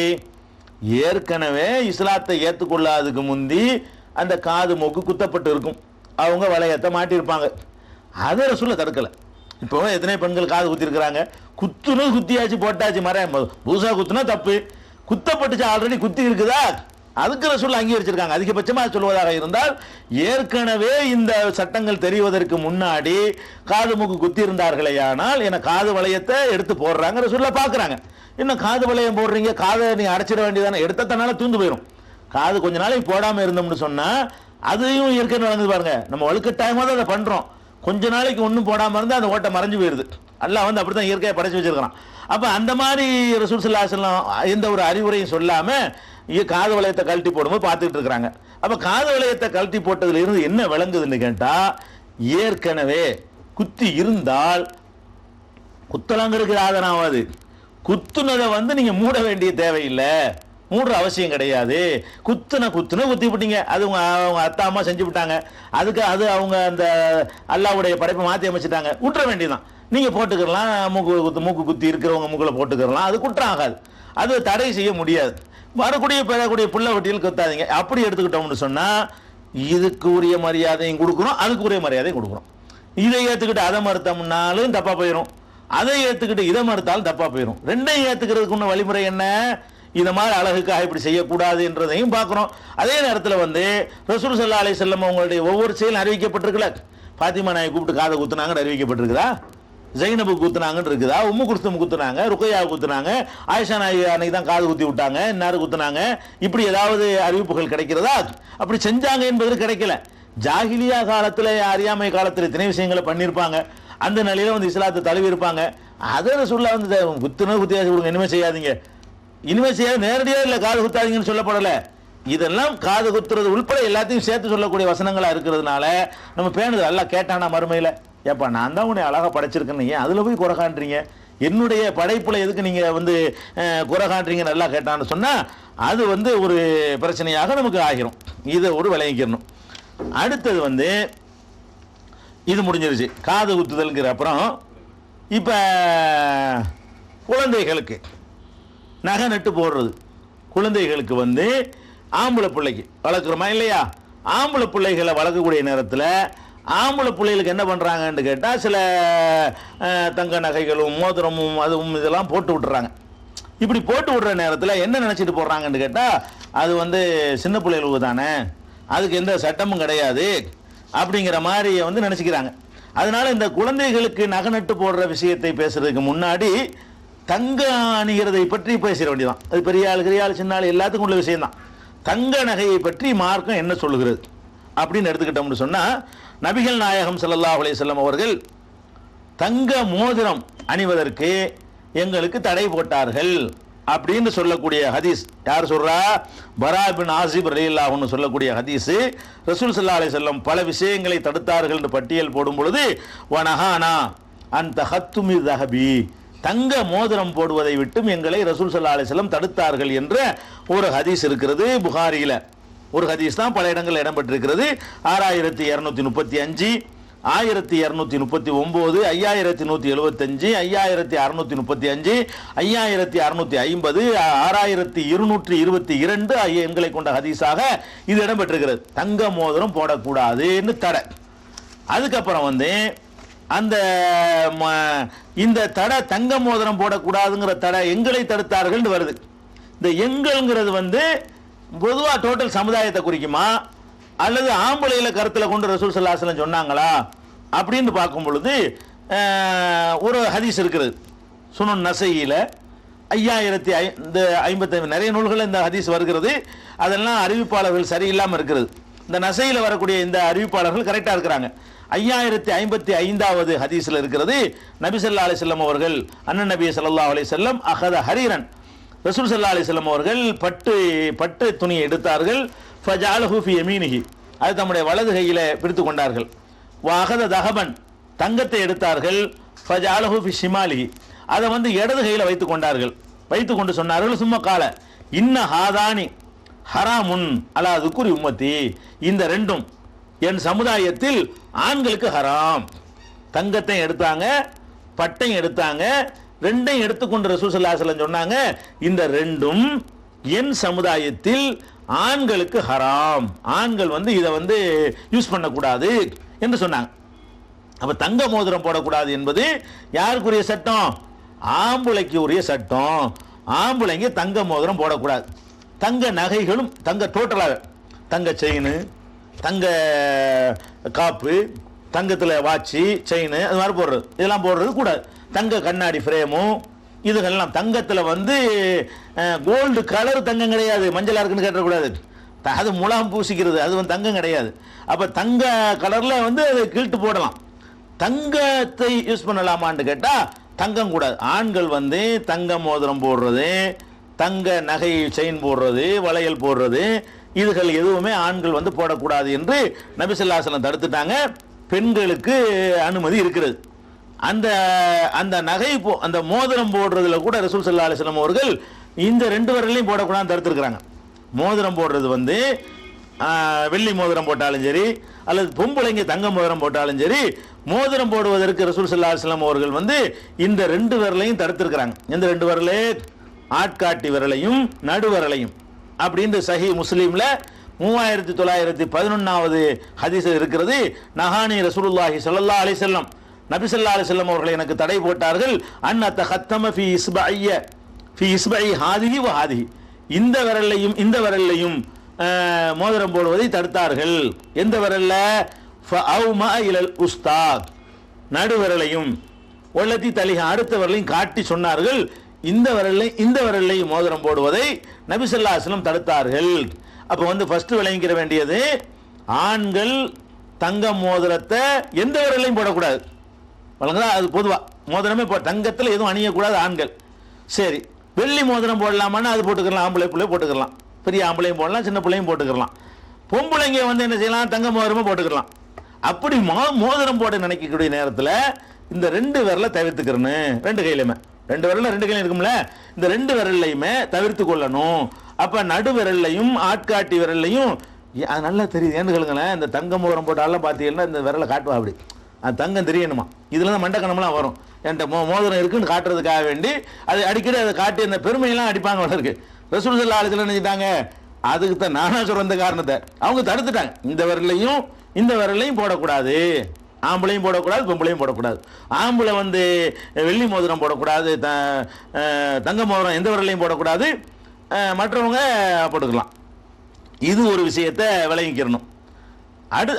A: ஏற்கனவே இஸ்லாத்தை ஏற்றுக்கொள்ளாததுக்கு முந்தி அந்த காது மூக்கு குத்தப்பட்டு இருக்கும், அவங்க வளையத்தை மாட்டியிருப்பாங்க, அதை ரசூலுல்லாஹ் தடுக்கலை. இப்போ எத்தனை பெண்கள் காது குத்திருக்கிறாங்க, குத்துணும் குத்தியாச்சு போட்டாச்சு, புதுசாக குத்துனா தப்பு, குத்தப்பட்டுச்சு ஆல்ரெடி குத்தி இருக்குதா, அதுக்கு ரசூலுல்லாஹ் அங்கீகரிச்சிருக்காங்க. அதிகபட்சமாக சொல்வதாக இருந்தால் ஏற்கனவே இந்த சட்டங்கள் தெரிவதற்கு முன்னாடி காது மூக்கு குத்தி இருந்தார்களே, ஆனால் என காது வளையத்தை எடுத்து போடுறாங்க, ரசூலுல்லாஹ் பார்க்குறாங்க. இன்னும் காது வளையம் போடுறீங்க, காதை நீ அடைச்சிட வேண்டியதானே, எடுத்தனால தூந்து போயிடும், காது கொஞ்ச நாளைக்கு போடாமல் இருந்தோம்னு சொன்னால் அதையும் இயற்கை நடந்து பாருங்க. நம்ம வலுக்கட்டாயமாக தான் அதை பண்ணுறோம். கொஞ்ச நாளைக்கு ஒன்றும் போடாமல் இருந்தால் அந்த ஓட்டை மறைஞ்சு போயிடுது. அல்லாஹ் வந்து அப்படி தான் இயற்கையை படைச்சு வச்சிருக்கிறான். அப்போ அந்த மாதிரி ரசூல் ஸல்லல்லாஹு அலைஹி வஸல்லம் எந்த ஒரு அறிவுரையும் சொல்லாமல் காது வளையத்தை கழட்டி போடும்போது பார்த்துக்கிட்டு இருக்கிறாங்க. அப்போ காது வளையத்தை கழட்டி போட்டதுல இருந்து என்ன விளங்குதுன்னு கேட்டால், ஏற்கனவே குத்தி இருந்தால் குத்தலாங்கிறதுக்கு ஆதரவாது, குத்துனதை வந்து நீங்கள் மூட வேண்டிய தேவையில்லை, மூடுற அவசியம் கிடையாது. குத்துன குத்தி விட்டீங்க, அது அவங்க அத்தா அம்மா செஞ்சு விட்டாங்க, அதுக்கு அது அவங்க அந்த அல்லாஹ்வுடைய படைப்பை மாற்றி அமைச்சிட்டாங்க, விட்டுற வேண்டியதான். நீங்கள் போட்டுக்கலாம், மூக்கு குத்தி இருக்கிறவங்க மூக்கில் போட்டுக்கலாம், அது குற்றம் ஆகாது, அது தடை செய்ய முடியாது. பெறக்கூடிய புள்ள வட்டியில் குத்தாதீங்க. அப்படி எடுத்துக்கிட்டோம்னு சொன்னால் இதுக்கு உரிய மரியாதையும் கொடுக்குறோம், அதுக்கு உரிய மரியாதையும் கொடுக்குறோம். இதை ஏற்றுக்கிட்டு அதை மறுத்தோம்னாலும் தப்பாக போயிடும், அதை ஏற்றுக்கிட்டு இதை மறுத்தாலும் தப்பாக போயிடும். ரெண்டையும் ஏற்றுக்கிறதுக்கு உள்ள வழிமுறை என்ன? இதை மாதிரி அழகுக்காக இப்படி செய்யக்கூடாது என்றதையும் பார்க்குறோம். அதே நேரத்தில் வந்து ரசூல் ஸல்லல்லாஹு அலைஹி வஸல்லம் அவங்களுடைய ஒவ்வொரு செயலும் அறிவிக்கப்பட்டிருக்கல. பாத்திமா நாயை கூப்பிட்டு காதை குத்துனாங்கன்னு அறிவிக்கப்பட்டிருக்குதா? ஜைனபு குத்துனாங்கன்னு இருக்குதா? உம்மு குல்சும் குத்துனாங்க, ருக்கையா குத்துனாங்க, ஆயிஷா நாயகி அன்னைக்கு தான் காது குத்தி விட்டாங்க, இன்னாரு குத்துனாங்க, இப்படி ஏதாவது அறிவிப்புகள் கிடைக்கிறதா? அப்படி செஞ்சாங்க என்பது கிடைக்கல. ஜாஹிலியா காலத்தில், அறியாமை காலத்தில் இத்தனை விஷயங்களை பண்ணியிருப்பாங்க. அந்த நிலையில வந்து இஸ்லாத்தை தழுவி இருப்பாங்க. அதை ரசூலுல்லாஹ் வந்து குத்தியாசி கொடுங்க, இனிமே செய்யாதீங்க, இனிமே செய்யாது, நேரடியாக இல்லை காது குத்தாதீங்கன்னு சொல்லப்படலை. இதெல்லாம் காது குத்துறது உள்பட எல்லாத்தையும் சேர்த்து சொல்லக்கூடிய வசனங்களா இருக்கிறதுனால நம்ம பேணுது. எல்லாம் கேட்டானா மறுமையில், ஏப்பா நான் தான் உன்னை அழகாக படைச்சிருக்கேன்னு ஏன் அதில் போய் குறை காண்றீங்க, என்னுடைய படைப்பில் எதுக்கு நீங்கள் வந்து குறை காண்றீங்க நல்லா கேட்டான்னு சொன்னால் அது வந்து ஒரு பிரச்சனையாக நமக்கு ஆகிரும். இதை ஒரு விளங்கிக்கணும். அடுத்தது வந்து இது முடிஞ்சிருச்சு காது குத்துதல்ங்கிற. அப்புறம் இப்போ குழந்தைகளுக்கு நகை நட்டு போடுறது, குழந்தைகளுக்கு வந்து ஆம்பளை பிள்ளைக்கு வளர்க்குறோமா இல்லையா? ஆம்பளை பிள்ளைகளை வளர்க்கக்கூடிய நேரத்தில் ஆம்பளை பிள்ளைகளுக்கு என்ன பண்ணுறாங்கன்னு கேட்டால், சில தங்க நகைகளும் மோதிரமும் அதுவும் இதெல்லாம் போட்டு விட்டுறாங்க. இப்படி போட்டு விடுற நேரத்தில் என்ன நினச்சிட்டு போடுறாங்கன்னு கேட்டால், அது வந்து சின்ன பிள்ளைகளுக்கு தானே, அதுக்கு எந்த சட்டமும் கிடையாது அப்படிங்கிற மாதிரி வந்து நினச்சிக்கிறாங்க. அதனால இந்த குழந்தைகளுக்கு நகை நட்டு போடுற விஷயத்தை பேசுறதுக்கு முன்னாடி தங்க அணிகிறதை பற்றி பேசிட வேண்டியதான். அது பெரிய ஆள் சின்ன ஆள் எல்லாத்துக்கும் உள்ள விஷயம்தான். தங்க நகையை பற்றி மார்க்கம் என்ன சொல்லுகிறது அப்படின்னு எடுத்துக்கிட்டோம்னு சொன்னால், நபிகள் நாயகம் ஸல்லல்லாஹு அலைஹி வஸல்லம் அவர்கள் தங்க மோதிரம் அணிவதற்கு எங்களுக்கு தடை போட்டார்கள் அப்படின்னு சொல்லக்கூடிய ஹதீஸ் யார் சொல்றா? பரா பின் ஆசிப் ரலியல்லாஹு அன்ஹு சொல்லக்கூடிய ஹதீஸ். ரசூல் ஸல்லல்லாஹு அலைஹி வஸல்லம் பல விஷயங்களை தடுத்தார்கள் என்று பட்டியல் போடும் பொழுது, வனஹானா அன் தஹத்துமி தஹபி, தங்க மோதிரம் போடுவதை விட்டும் எங்களை ரசூல் ஸல்லல்லாஹு அலைஹி வஸல்லம் தடுத்தார்கள் என்ற ஒரு ஹதீஸ் இருக்கிறது புகாரியில். ஒரு ஹதீஸ் தான் பல இடங்களில் இடம்பெற்றிருக்கிறது. 6235, 1239, 5175, 5635, 5650, 6222 ஆகிய எண்களை கொண்ட ஹதீஸாக இது இடம்பெற்றிருக்கிறது. தங்க மோதிரம் போடக்கூடாதுன்னு தடை. அதுக்கப்புறம் வந்து அந்த இந்த தடை தங்க மோதிரம் போடக்கூடாதுங்கிற தடை எங்களை தடுத்தார்கள் வருது. இந்த எங்கள்ங்கிறது வந்து பொதுவாக டோட்டல் சமுதாயத்தை குறிக்குமா அல்லது ஆம்பளையில கருத்தில் கொண்டு ரசூல் ஸல்லல்லாஹு அலைஹி வஸல்லம் சொன்னாங்களா அப்படின்னு பார்க்கும் பொழுது ஒரு ஹதீஸ் இருக்கிறது சுனன் நசையில 5050 நிறைய நூல்கள் இந்த ஹதீஸ் வருகிறது. அதெல்லாம் அறிவிப்பாளர்கள் சரியில்லாமல் இருக்கிறது. இந்த நசையில் வரக்கூடிய இந்த அறிவிப்பாளர்கள் கரெக்டாக இருக்கிறாங்க. 5055வது ஹதீஸில் இருக்கிறது. நபி ஸல்லல்லாஹு அலைஹி வஸல்லம் அவர்கள் அண்ணன் நபி ஸல்லல்லாஹு அலைஹி வஸல்லம் அகத ஹரீரன், ரசூல் ஸல்லல்லாஹு அலைஹி வஸல்லம் அவர்கள் பட்டு துணியை எடுத்தார்கள். ஃபஜஅலஹு ஃபி யமீனிஹி, அது தம்முடைய வலது கையில பிடித்து கொண்டார்கள். வஅகத தஹபன், தங்கத்தை எடுத்தார்கள். ஃபஜஅலஹு ஃபி ஷிமாலிஹி, அதை வந்து இடது கையில வைத்துக் கொண்டார்கள். வைத்துக் கொண்டு சொன்னார்கள், சும்மா கால இன்ன ஹாதானி ஹராமுன் அலா துக்குரி உம்மத்தி, இந்த ரெண்டும் என் சமுதாயத்தில் ஆண்களுக்கு ஹராம். தங்கத்தையும் எடுத்தாங்க, பட்டையும் எடுத்தாங்க, ரெண்டையும் எடுத்துக்கொண்டு ரசூல் ஸல்லல்லாஹு அலைஹி வஸல்லம் சொன்னாங்க, இந்த ரெண்டும் என் சமுதாயத்தில் ஆண்களுக்கு ஹராம், ஆண்கள் வந்து இதை வந்து யூஸ் பண்ணக்கூடாது என்று சொன்னாங்க. அப்ப தங்க மோதிரம் போடக்கூடாது என்பது யாருக்குரிய சட்டம்? ஆம்புளைக்கு உரிய சட்டம். ஆம்புளைங்க தங்க மோதிரம் போடக்கூடாது. தங்க நகைகளும் தங்க டோட்டலாக தங்க செயின், தங்க காப்பு, தங்கத்தில் வாட்சி செயின், அது மாதிரி போடுறது, இதெல்லாம் போடுறது கூடாது. தங்க கண்ணாடி ஃப்ரேமும் இதுகள்லாம் தங்கத்தில் வந்து கோல்டு கலர் தங்கம் கிடையாது, மஞ்சளாக இருக்குன்னு கேட்டக்கூடாது. அது முலாம் பூசிக்கிறது, அது வந்து தங்கம் கிடையாது. அப்போ தங்க கலரில் வந்து அதை கிழிட்டு போடலாம். தங்கத்தை யூஸ் பண்ணலாமான்னு கேட்டால் தங்கம் கூடாது. ஆண்கள் வந்து தங்க மோதிரம் போடுறது, தங்க நகை செயின் போடுறது, வளையல் போடுறது, இதுகள் எதுவுமே ஆண்கள் வந்து போடக்கூடாது என்று நபி ஸல்லல்லாஹு அலைஹி வஸல்லம் தடுத்துட்டாங்க. பெண்களுக்கு அனுமதி இருக்கிறது. அந்த அந்த நகை அந்த மோதிரம் போடுறதுல கூட ரசூல் ஸல்லல்லாஹு அலைஹி வஸல்லம் அவர்கள் இந்த ரெண்டு விரலையும் போடக்கூடாதுன்னு தடுத்துருக்குறாங்க. மோதிரம் போடுறது வந்து வெள்ளி மோதிரம் போட்டாலும் சரி, அல்லது பொம்பளைங்க தங்க மோதிரம் போட்டாலும் சரி, மோதிரம் போடுவதற்கு ரசூல் ஸல்லல்லாஹு அலைஹி வஸல்லம் அவர்கள் வந்து இந்த ரெண்டு விரலையும் தடுத்திருக்கிறாங்க. இந்த ரெண்டு விரலே ஆட்காட்டி விரலையும் நடுவிரலையும் அப்படின்னு சஹீஹ் முஸ்லீம்ல 3911வது ஹதீஸ் இருக்கிறது. நஹானி ரசூலுல்லாஹி ஸல்லல்லாஹு அலைஹி வஸல்லம், நபி ஸல்லல்லாஹு அலைஹி வஸல்லம் அவர்கள் எனக்கு தடை போட்டார்கள். அன் அத்தஹத்தம ஃபீ இஸ்பஇ ஹாதிஹி வ ஹாதிஹி, இந்த விரலையும் இந்த விரலையும் மோதிரம் போடுவதை தடுத்தார்கள். எந்த விரல்ல? ஃபஅவுமா இலல் உஸ்தாத், நடுவிரலையும் ஒல்லத்தி தலிஹா, அடுத்த விரலையும் காட்டி சொன்னார்கள். இந்த விரலையும் மோதிரம் போடுவதை நபி ஸல்லல்லாஹு அலைஹி வஸல்லம் தடுத்தார்கள். அப்போ வந்து ஃபர்ஸ்ட் விளங்கிக்கிற வேண்டியது, ஆண்கள் தங்க மோதிரத்தை எந்த விரலையும் போடக்கூடாது. வழங்குதா? அது பொதுவாக மோதிரமே தங்கத்தில் எதுவும் அணியக்கூடாது ஆண்கள். சரி, வெள்ளி மோதிரம் போடலாமான்னா அது போட்டுக்கலாம், ஆம்பளை பிள்ளை போட்டுக்கலாம், பெரிய ஆம்பளையும் போடலாம், சின்ன பிள்ளையும் போட்டுக்கலாம். பொம்பளைங்க வந்து என்ன செய்யலாம்? தங்க மோதிரமும் போட்டுக்கலாம். அப்படி மோதிரம் போட நினைக்கக்கூடிய நேரத்தில் இந்த ரெண்டு விரலை தவிர்த்துக்கிறேன்னு, ரெண்டு கையிலுமே ரெண்டு விரல ரெண்டு கையிலும் இருக்கும்ல, இந்த ரெண்டு விரல்லையுமே தவிர்த்து கொள்ளணும். அப்போ நடு விரல்லையும் ஆட்காட்டி விரல்லையும் அது நல்லா தெரியுது. ஏன்னு கேளுங்களேன், இந்த தங்க மோதிரம் போட்டாலும் பார்த்தீங்கன்னா இந்த விரலை காட்டுவா, அப்படி அது தங்கம் தெரியணுமா, இதில் தான் மண்டக்கணம்லாம் வரும். என்கிட்ட மோதிரம் இருக்குன்னு காட்டுறதுக்காக வேண்டி அது அடிக்கடி அதை காட்டி அந்த பெருமையெல்லாம் அடிப்பாங்க வளருக்கு. ரசூல் ஸல்லல்லாஹு அலைஹி வஸல்லம் நினைச்சிட்டாங்க, அதுக்கு தான் நானா சொல்ற இந்த காரணத்தை அவங்க தடுத்துட்டாங்க. இந்த விரலையும் இந்த விரலையும் போடக்கூடாது, ஆம்பளையும் போடக்கூடாது, பொம்பளையும் போடக்கூடாது. ஆம்பளை வந்து வெள்ளி மோதிரம் போடக்கூடாது, தங்க மோதிரம் எந்த விரலையும் போடக்கூடாது, மற்றவங்க போட்டுக்கலாம். இது ஒரு விஷயத்தை விளங்கிக்கிறணும்.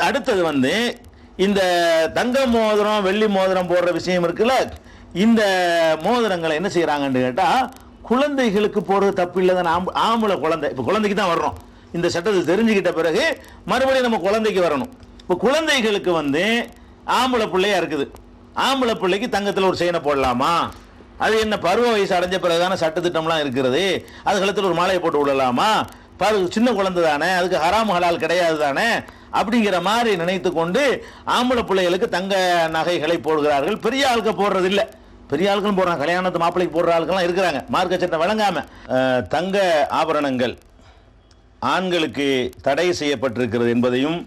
A: அடுத்தது வந்து இந்த தங்க மோதிரம் வெள்ளி மோதிரம் போடுற விஷயம் இருக்குல்ல, இந்த மோதிரங்களை என்ன செய்யறாங்கன்னு கேட்டால் குழந்தைகளுக்கு போடுறது தப்பு இல்லை தானே. ஆம்பளை குழந்தை, இப்போ குழந்தைக்கு தான் வரணும். இந்த சட்டத்தை தெரிஞ்சுக்கிட்ட பிறகு மறுபடியும் நம்ம குழந்தைக்கு வரணும். இப்போ குழந்தைகளுக்கு வந்து ஆம்பளை பிள்ளையா இருக்குது, ஆம்பளை பிள்ளைக்கு தங்கத்தில் ஒரு செயினை போடலாமா? அது என்ன பருவ வயசு அடைஞ்ச பிறகுதான சட்டத்திட்டம்லாம் இருக்கிறது. அது கழுத்தில் ஒரு மாலையை போட்டு விடலாமா? சின்ன குழந்தை தானே, அதுக்கு ஹராம் ஹலால் கிடையாது தானே, அப்படிங்கிற மாதிரி நினைத்து கொண்டு ஆம்பளை பிள்ளைகளுக்கு தங்க நகைகளை போடுகிறார்கள். பெரிய ஆளுக்க போடுறது இல்லை, பெரிய ஆட்களும் போடுறாங்க, கல்யாணத்து மாப்பிள்ளைக்கு போடுற ஆட்கள்லாம் இருக்கிறாங்க. மார்க்க சட்டம் வழங்காம தங்க ஆபரணங்கள் ஆண்களுக்கு தடை செய்யப்பட்டிருக்கிறது என்பதையும்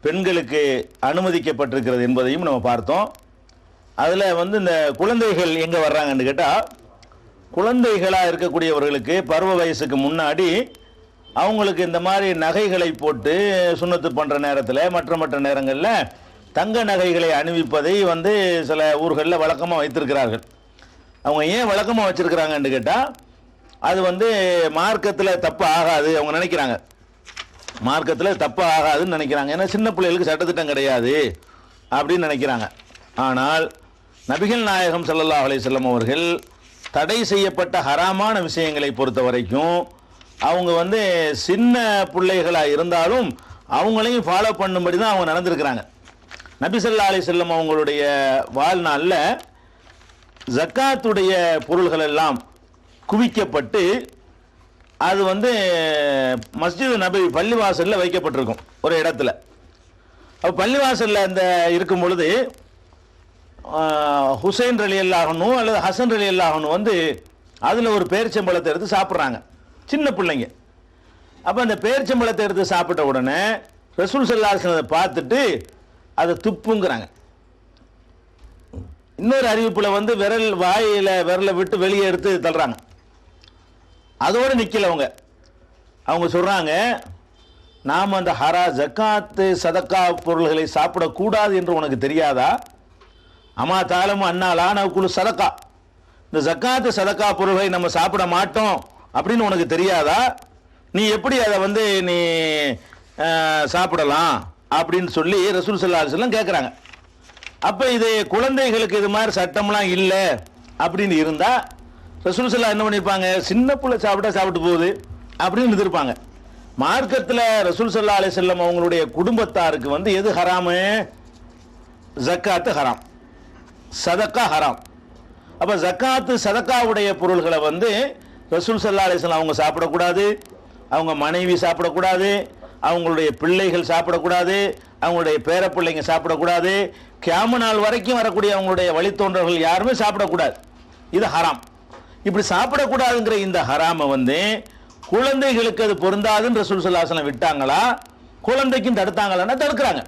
A: பெண்களுக்கு அனுமதிக்கப்பட்டிருக்கிறது என்பதையும் நம்ம பார்த்தோம். அதில் வந்து இந்த குழந்தைகள் எங்கே வர்றாங்கன்னு கேட்டால், குழந்தைகளாக இருக்கக்கூடியவர்களுக்கு பருவ வயசுக்கு முன்னாடி அவங்களுக்கு இந்த மாதிரி நகைகளை போட்டு சுண்ணத்து பண்ணுற நேரத்தில் மற்ற நேரங்களில் தங்க நகைகளை அணிவிப்பதை வந்து சில ஊர்களில் வழக்கமாக வைத்திருக்கிறார்கள். அவங்க ஏன் வழக்கமாக வச்சுருக்கிறாங்கன்னு கேட்டால், அது வந்து மார்க்கத்தில் தப்பு ஆகாது அவங்க நினைக்கிறாங்க, மார்க்கத்தில் தப்பு ஆகாதுன்னு நினைக்கிறாங்க. ஏன்னா சின்ன பிள்ளைகளுக்கு சட்டத்திட்டம் கிடையாது அப்படின்னு நினைக்கிறாங்க. ஆனால் நபிகள் நாயகம் ஸல்லல்லாஹு அலைஹி வஸல்லம் அவர்கள் தடை செய்யப்பட்ட ஹராமான விஷயங்களை பொறுத்த வரைக்கும் அவங்க வந்து சின்ன பிள்ளைகளாக இருந்தாலும் அவங்களையும் ஃபாலோ பண்ணும்படி தான் அவங்க நடந்திருக்கிறாங்க. நபி ஸல்லல்லாஹு அலைஹி வஸல்லம் அவங்களுடைய வாழ்நாளில் ஜக்காத்துடைய பொருள்கள் எல்லாம் குவிக்கப்பட்டு அது வந்து மஸ்ஜித் நபவி பள்ளிவாசலில் வைக்கப்பட்டிருக்கும் ஒரு இடத்துல. அப்போ பள்ளிவாசலில் அந்த இருக்கும் பொழுது ஹுசைன் ரலியல்லாஹு அன்ஹு அல்லது ஹசன் ரலியல்லாஹு அன்ஹு வந்து அதில் ஒரு பேரிச்சம்பழத்தை எடுத்து சாப்பிட்றாங்க, சின்ன பிள்ளைங்க. அப்போ அந்த பேரிச்சம்பழத்தை எடுத்து சாப்பிட்ட உடனே ரசூல் ஸல்லல்லாஹு அலைஹி வஸல்லம் பார்த்துட்டு அதை துப்புங்கிறாங்க. இன்னொரு அறிவிப்பில் வந்து விரலை விட்டு வெளியே எடுத்து தள்ளுறாங்க. அதோடு நிற்கல அவங்க சொல்கிறாங்க, நாம் அந்த ஜக்காத்து சதக்கா பொருள்களை சாப்பிடக்கூடாது என்று உனக்கு தெரியாதா? அம்மா தாளமும் அண்ணாலா நவுக்குழு சதக்கா, இந்த ஜக்காத்து சதக்கா பொருள்களை நம்ம சாப்பிட மாட்டோம் அப்படின்னு உனக்கு தெரியாதா? நீ எப்படி அதை வந்து நீ சாப்பிடலாம் அப்படின்னு சொல்லி ரசூல் ஸல்லல்லாஹு அலைஹி வஸல்லம் கேட்குறாங்க. அப்போ இது குழந்தைகளுக்கு இது மாதிரி சட்டம்லாம் இல்லை அப்படின்னு இருந்தால் ரசூல் ஸல்லல்லாஹு என்ன பண்ணியிருப்பாங்க, சின்ன பிள்ளை சாப்பிட்டா சாப்பிட்டு போகுது அப்படின்னு இருந்திருப்பாங்க. மார்க்கத்தில் ரசூல் ஸல்லல்லாஹு அலைஹி வஸல்லம் அவங்களுடைய குடும்பத்தாருக்கு வந்து எது ஹராமு? ஜக்காத்து ஹராம், சதக்கா ஹராம். அப்போ ஜக்காத்து சதக்காவுடைய பொருள்களை வந்து ரசூல் ஸல்லல்லாஹு அலைஹி வஸல்லம் அவங்க சாப்பிடக்கூடாது, அவங்க மனைவி சாப்பிடக்கூடாது, அவங்களுடைய பிள்ளைகள் சாப்பிடக்கூடாது, அவங்களுடைய பேரப்பிள்ளைங்க சாப்பிடக்கூடாது, கியாம நாள் வரைக்கும் வரக்கூடிய அவங்களுடைய வழித்தோன்றர்கள் யாருமே சாப்பிடக்கூடாது. இது ஹராம். இப்படி சாப்பிடக்கூடாதுங்கிற இந்த ஹராமை வந்து குழந்தைகளுக்கு அது பொருந்தாதுன்னு ரசூல் ஸல்லல்லாஹு அலைஹி வஸல்லம் விட்டாங்களா, குழந்தைக்கும் தடுத்தாங்களான்னா தடுக்கிறாங்க.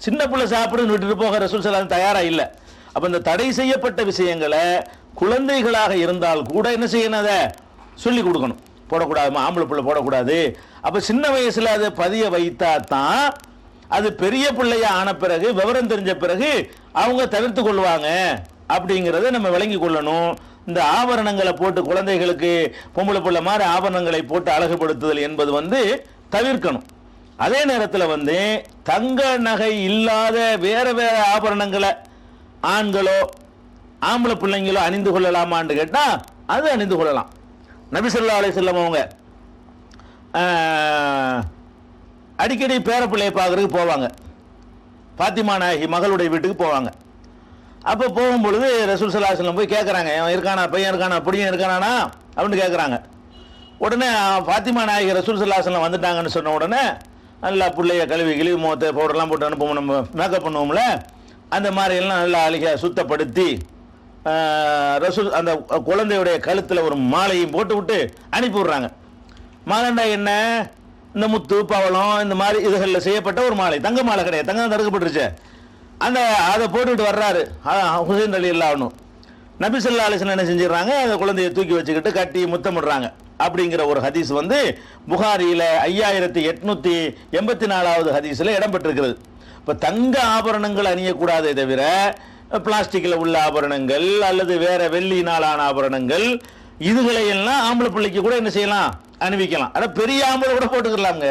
A: சின்ன பிள்ளை சாப்பிடுன்னு விட்டுட்டு போக ரசூல் ஸல்லல்லாஹு அலைஹி வஸல்லம் தயாரா இல்லை. அப்போ இந்த தடை செய்யப்பட்ட விஷயங்களை குழந்தைகளாக இருந்தால் கூட என்ன செய்யணும், அதை சொல்லி கொடுக்கணும். போடக்கூடாதுமா, ஆம்பளை பிள்ளை போடக்கூடாது. அப்போ சின்ன வயசில் அதை பதிய வைத்தா தான் அது பெரிய பிள்ளையா ஆன பிறகு, விவரம் தெரிஞ்ச பிறகு அவங்க தவிர்த்து கொள்வாங்க அப்படிங்கிறத நம்ம விளங்கி கொள்ளணும். இந்த ஆபரணங்களை போட்டு குழந்தைகளுக்கு பொம்பளை பிள்ளை மாதிரி ஆபரணங்களை போட்டு அழகுபடுத்துதல் என்பது வந்து தவிர்க்கணும். அதே நேரத்தில் வந்து தங்க நகை இல்லாத வேற வேற ஆபரணங்களை ஆண்களோ ஆம்பளை பிள்ளைங்களோ அணிந்து கொள்ளலாமான்னு கேட்டால் அது அணிந்து கொள்ளலாம். நபி ஸல்லல்லாஹு அலைஹி வஸல்லம் அவங்க அடிக்கடி பேரப்பிள்ளையை பார்க்கறதுக்கு போவாங்க. பாத்திமா நாயகி மகளுடைய வீட்டுக்கு போவாங்க. அப்போ போகும்பொழுது ரசூல் ஸல்லல்லாஹு அலைஹி வஸல்லம் போய் கேட்குறாங்க, இருக்கானா, பையன் இருக்கானா, பிடியும் இருக்கானா அப்படின்னு கேட்குறாங்க. உடனே பாத்திமா நாயகி ரசூல் ஸல்லல்லாஹு அலைஹி வஸல்லம் வந்துட்டாங்கன்னு சொன்ன உடனே நல்லா பிள்ளைய கழுவி முகத்தை பவுடர்லாம் போட்டு அனுப்புவோம், நம்ம மேக்கப் பண்ணுவோம்ல, அந்த மாதிரி எல்லாம் நல்லா அழகாக சுத்தப்படுத்தி ரசூல் அந்த குழந்தையுடைய கழுத்தில் ஒரு மாலையும் போட்டு விட்டு அனுப்பி விடுறாங்க. மாலைண்டா என்ன, இந்த முத்து பவளம் இந்த மாதிரி இதுகளில் செய்யப்பட்ட ஒரு மாலை, தங்க மாலை கிடையாது, தங்கம் தடுக்கப்பட்டுருச்சு. அந்த அதை போட்டுவிட்டு வர்றாரு ஹுசைன் ரலியல்லாஹு அன்ஹு. நபி ஸல்லல்லாஹு அலைஹி வஸல்லம் என்ன செஞ்சிடறாங்க, அந்த குழந்தையை தூக்கி வச்சுக்கிட்டு கட்டி முத்தமிடுறாங்க அப்படிங்கிற ஒரு ஹதீஸ் வந்து புகாரியில் 5884வது ஹதீஸில் இடம்பெற்றிருக்கிறது. இப்போ தங்க ஆபரணங்கள் அணியக்கூடாதே தவிர பிளாஸ்டிக்கில் உள்ள ஆபரணங்கள் அல்லது வேற வெள்ளியினாலான ஆபரணங்கள் இதுகளை எல்லாம் ஆம்பளை பிள்ளைக்கு கூட என்ன செய்யலாம், அணிவிக்கலாம். ஆனால் பெரிய ஆம்பளை கூட போட்டுக்கலாங்க.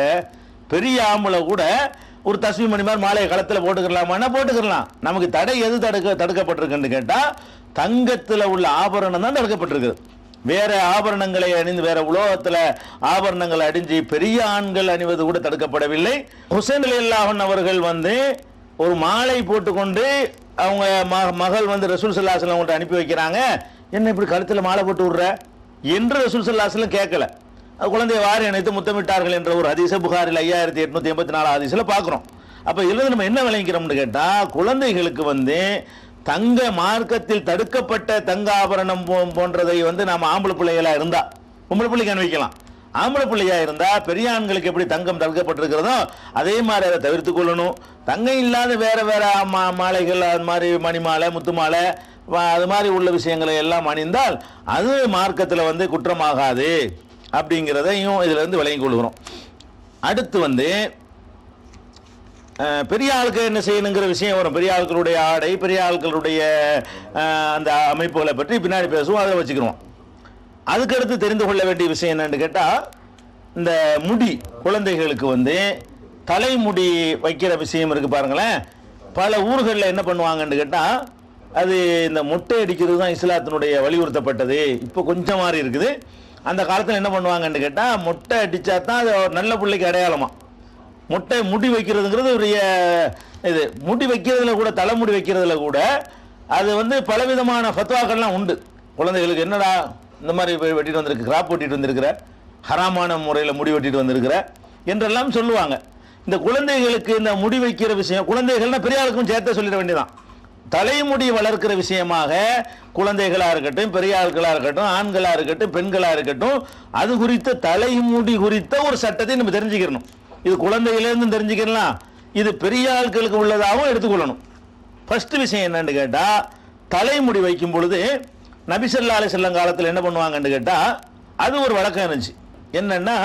A: பெரிய ஆம்பளை கூட ஒரு தஸ்மி மணி மாதிரி மாலையை களத்தில் போட்டுக்கலாமான்னா போட்டுக்கலாம். நமக்கு தடை எது தடுக்கப்பட்டிருக்குன்னு கேட்டால் தங்கத்தில் உள்ள ஆபரணம் தான் தடுக்கப்பட்டிருக்கு. வேற ஆபரணங்களை அணிந்து வேற உலோகத்தில் ஆபரணங்களை அணிஞ்சு பெரிய ஆண்கள் அணிவது கூட தடுக்கப்படவில்லை. ஹுசைன் ரலியல்லாஹு அன்ஹு அவர்கள் வந்து ஒரு மாலை போட்டுக்கொண்டு அவங்க மகள் வந்து ரசூல் ஸல்லல்லாஹு அலைஹி வஸல்லம் அனுப்பி வைக்கிறாங்க. என்ன இப்படி கழுத்தில் மாலை போட்டு விடுற என்று ரசூல் ஸல்லல்லாஹு அலைஹி வஸல்லம் கேட்கல. குழந்தையை வாரி அணைத்து முத்தமிட்டார்கள் என்ற ஒரு ஹதீஸை புகாரில் 5884 ஹதீஸில் பார்க்குறோம். அப்போ இதில் நம்ம என்ன விளங்கிறோம்னு கேட்டால், குழந்தைகளுக்கு வந்து தங்க மார்க்கத்தில் தடுக்கப்பட்ட தங்க ஆபரணம் போன்றதை வந்து நாம் ஆம்பளை பிள்ளைகளாக இருந்தால் பொம்பளை பிள்ளைக்கு அணிவிக்கலாம். ஆம்பளை பிள்ளையா இருந்தால் பெரிய ஆண்களுக்கு எப்படி தங்கம் தடுக்கப்பட்டிருக்கிறதோ அதே மாதிரி அதை தவிர்த்து கொள்ளணும். தங்கம் இல்லாத வேற வேற மாலைகள், அது மாதிரி மணி மாலை, முத்து மாலை, அது மாதிரி உள்ள விஷயங்களை எல்லாம் அணிந்தால் அது மார்க்கத்தில் வந்து குற்றமாகாது அப்படிங்கிறதையும் இதில் இருந்து விளங்கி கொள்கிறோம். அடுத்து வந்து பெரிய ஆளுக்கு என்ன செய்யணுங்கிற விஷயம் வரும். பெரிய ஆட்களுடைய ஆடை, பெரிய ஆட்களுடைய அந்த அமைப்புகளை பற்றி பின்னாடி பேசுவோம், அதை வச்சுக்கிறோம். அதுக்கடுத்து தெரிந்து கொள்ள வேண்டிய விஷயம் என்னன்னு கேட்டால், இந்த முடி குழந்தைகளுக்கு வந்து தலைமுடி வைக்கிற விஷயம் இருக்குது பாருங்களேன். பல ஊர்களில் என்ன பண்ணுவாங்கன்னு கேட்டால், அது இந்த மொட்டை அடிக்கிறது தான் இஸ்லாத்தினுடைய வலியுறுத்தப்பட்டது. இப்போ கொஞ்சம் மாறி இருக்குது. அந்த காலத்தில் என்ன பண்ணுவாங்கன்னு கேட்டால், மொட்டை அடித்தா தான் அது நல்ல பிள்ளைக்கு அடையாளமா. மொட்டை முடி வைக்கிறதுங்கிறது ஒரு இது முடி வைக்கிறதுல கூட, தலைமுடி வைக்கிறதுல கூட அது வந்து பலவிதமான ஃபத்வாக்கள்லாம் உண்டு. குழந்தைகளுக்கு என்னடா இந்த மாதிரி வெட்டிட்டு வந்திருக்கு, கிராப் வெட்டிட்டு வந்திருக்கிற, ஹராமான முறையில் முடி வெட்டிட்டு வந்திருக்கிற என்றெல்லாம் சொல்லுவாங்க. இந்த குழந்தைகளுக்கு இந்த முடி வைக்கிற விஷயம், குழந்தைகள்னா பெரிய ஆளுக்கும் சேர்த்து சொல்லிட வேண்டியதான். தலைமுடி வளர்க்கிற விஷயமாக குழந்தைகளாக இருக்கட்டும், பெரிய ஆட்களாக இருக்கட்டும், ஆண்களாக இருக்கட்டும், பெண்களாக இருக்கட்டும், அது குறித்த தலைமுடி குறித்த ஒரு சட்டத்தை நம்ம தெரிஞ்சுக்கணும். இது குழந்தையிலேருந்து தெரிஞ்சுக்கலாம், இது பெரிய ஆட்களுக்கு உள்ளதாகவும் எடுத்துக்கொள்ளணும். ஃபர்ஸ்ட் விஷயம் என்னன்னு கேட்டால், தலைமுடி வைக்கும் பொழுது நபி ஸல்லல்லாஹு அலைஹி வஸல்லம் காலத்தில் என்ன பண்ணுவாங்கன்னு கேட்டால், அது ஒரு வழக்கம் இருந்துச்சு. என்னென்னா,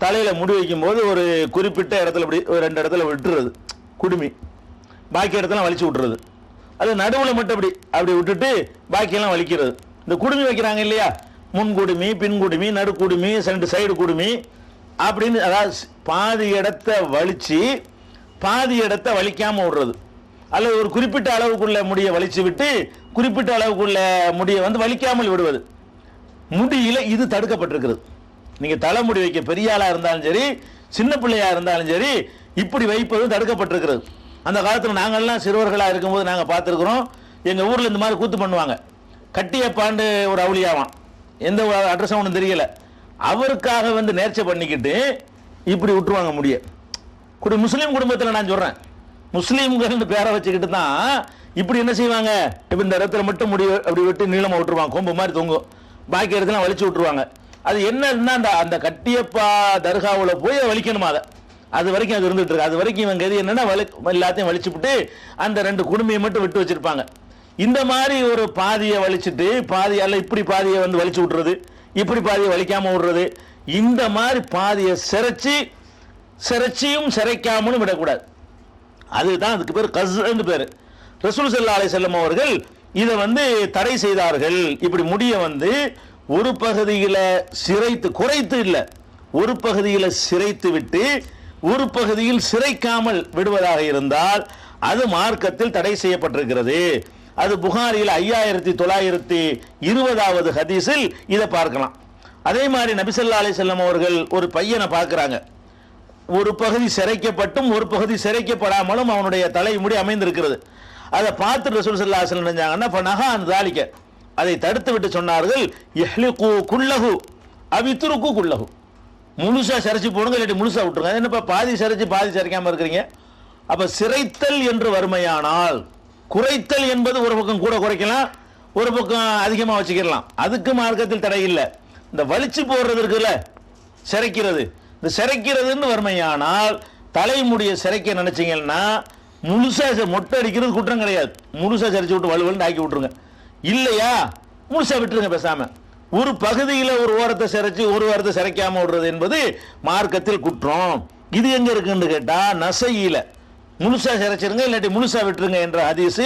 A: தலையில் முடி வைக்கும்போது ஒரு குறிப்பிட்ட இடத்துல இப்படி ஒரு 2 இடத்துல விட்டுறது குடுமி, பாக்கி இடத்துல வலிச்சு விட்டுறது. அது நடுவில் மட்டும் அப்படி விட்டுட்டு பாக்கியெல்லாம் வலிக்கிறது. இந்த குடுமி வைக்கிறாங்க இல்லையா, முன்குடுமி, பின்குடுமி, நடுக்குடுமி, 2 சைடு குடுமி அப்படின்னு, அதாவது பாதி இடத்த வலிச்சு பாதி இடத்த வலிக்காமல் விடுறது. அல்லது ஒரு குறிப்பிட்ட அளவுக்குள்ள முடியை வலிச்சு விட்டு குறிப்பிட்ட அளவுக்குள்ள முடியை வந்து வலிக்காமல் விடுவது. முடியில் இது தடுக்கப்பட்டிருக்கிறது. நீங்கள் தலைமுடி வைக்க பெரிய ஆளாக இருந்தாலும் சரி, சின்ன பிள்ளையாக இருந்தாலும் சரி, இப்படி வைப்பது தடுக்கப்பட்டிருக்கிறது. அந்த காலத்தில் நாங்கள்லாம் சிறுவர்களாக இருக்கும்போது நாங்கள் பார்த்துருக்குறோம். எங்கள் ஊரில் இந்த மாதிரி கூத்து பண்ணுவாங்க. கட்டிய பாண்டு ஒரு அவுளியாவான், எந்த அட்ரஸும் ஒன்றும் தெரியல. அவருக்காக வந்து நேர்ச்சை பண்ணிக்கிட்டு இப்படி விட்டுருவாங்க முடிய. முஸ்லீம் குடும்பத்தில் நான் சொல்கிறேன், முஸ்லீம்கள் பேரை வச்சுக்கிட்டு தான் இப்படி என்ன செய்வாங்க, இப்போ இந்த இடத்துல மட்டும் முடி அப்படி விட்டு நீளமாக விட்டுருவாங்க, கொம்பு மாதிரி தொங்கும், பாக்கி இடத்துல வலிச்சு விட்டுருவாங்க. அது என்னன்னா அந்த கட்டியப்பா தர்காவில் போய் வலிக்கணுமா, அது வரைக்கும் அது இருந்துட்டு இருக்கு. அது வரைக்கும் இவங்க எது என்னன்னா எல்லாத்தையும் வலிச்சுட்டு அந்த 2 குடுமையை மட்டும் விட்டு வச்சிருப்பாங்க. இந்த மாதிரி ஒரு பாதியை வலிச்சுட்டு பாதியால இப்படி பாதியை வந்து வலிச்சு விட்டுறது, இப்படி பாதியை வலிக்காம விடுறது, இந்த மாதிரி பாதியை சிரைச்சியும் சிரைக்காமலும் விடக்கூடாது. அதுதான் அதுக்கு பேர் கஸ்ன்னு பேரு. ரசூல் ஸல்லல்லாஹு அலைஹி வஸல்லம் அவர்கள் இதை வந்து தடை செய்தார்கள். இப்படி முடிய வந்து ஒரு பகுதியில் சிரைத்து, குறைத்து இல்லை, ஒரு பகுதியில் சிரைத்து விட்டு ஒரு பகுதியில் சிரைக்காமல் விடுவதாக இருந்தால் அது மார்க்கத்தில் தடை செய்யப்பட்டிருக்கிறது. அது புகாரியில் 5920வது ஹதீஸில் இதை பார்க்கலாம். அதே மாதிரி நபி ஸல்லல்லாஹு அலைஹி வஸல்லம் அவர்கள் ஒரு பையனை பார்க்குறாங்க, ஒரு பகுதி சிரைக்கப்பட்டும் ஒரு பகுதி சிரைக்கப்படாமலும் அவனுடைய தலைமுடி அமைந்திருக்கிறது. அதை பார்த்து ரசூல் ஸல்லல்லாஹு அலைஹி வஸல்லம் நினைச்சாங்கன்னா ஃபனஹான் தாலிக, அதை தடுத்து விட்டு சொன்னார்கள், இஹ்லிகு குல்லஹு அவித்ருக்கு குல்லஹு, முழுசா சிரைச்சு போடுங்க, இல்லாட்டி முழுசா விட்டுருங்க. என்னப்பா பாதி சிரைச்சு பாதி சிரைக்காம இருக்கிறீங்க? அப்ப சிரைத்தல் என்று வறுமையானால், குறைத்தல் என்பது ஒரு பக்கம் கூட குறைக்கலாம், ஒரு பக்கம் அதிகமாக வச்சுக்கலாம், அதுக்கு மார்க்கத்தில் தடை இல்லை. இந்த வலிச்சு போடுறது இருக்குல்ல, சிரைக்கிறது, இந்த சிரைக்கிறதுன்னு வறுமையானால் தலைமுடியை சிரைக்க நினைச்சீங்கன்னா முழுசா மொட்டை அடிக்கிறது குற்றம் கிடையாது, முழுசா சிரைச்சு விட்டு வலுவலுன்னு ஆக்கி விட்டுருங்க. இல்லையா முழுசா விட்டுருங்க பேசாம. ஒரு பகுதியில் ஒரு ஓரத்தை சிரைச்சு ஒரு ஓரத்தை சிரைக்காம விடுறது என்பது மார்க்கத்தில் குற்றம். இது எங்க இருக்குன்னு கேட்டா நசையில முழுசா சிரைச்சிருங்க, இல்லாட்டி முழுசா விட்டுருங்க என்ற ஹதீஸ்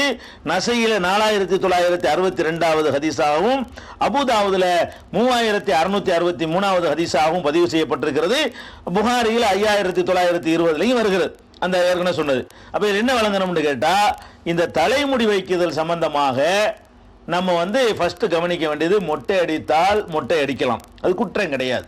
A: நசையில 4962வது ஹதீஸாகவும் அபூதாவுதுல 3663வது ஹதீஸாகவும் பதிவு செய்யப்பட்டிருக்கிறது. புகாரியில் 5920 வருகிறது. அந்த ஏற்கனவே சொன்னது. அப்ப என்ன வழங்கணும்னு கேட்டா, இந்த தலைமுடி வைக்குதல் சம்பந்தமாக நம்ம வந்து ஃபர்ஸ்ட் கவனிக்க வேண்டியது, மொட்டை அடித்தால் மொட்டை அடிக்கலாம், அது குற்றம் கிடையாது.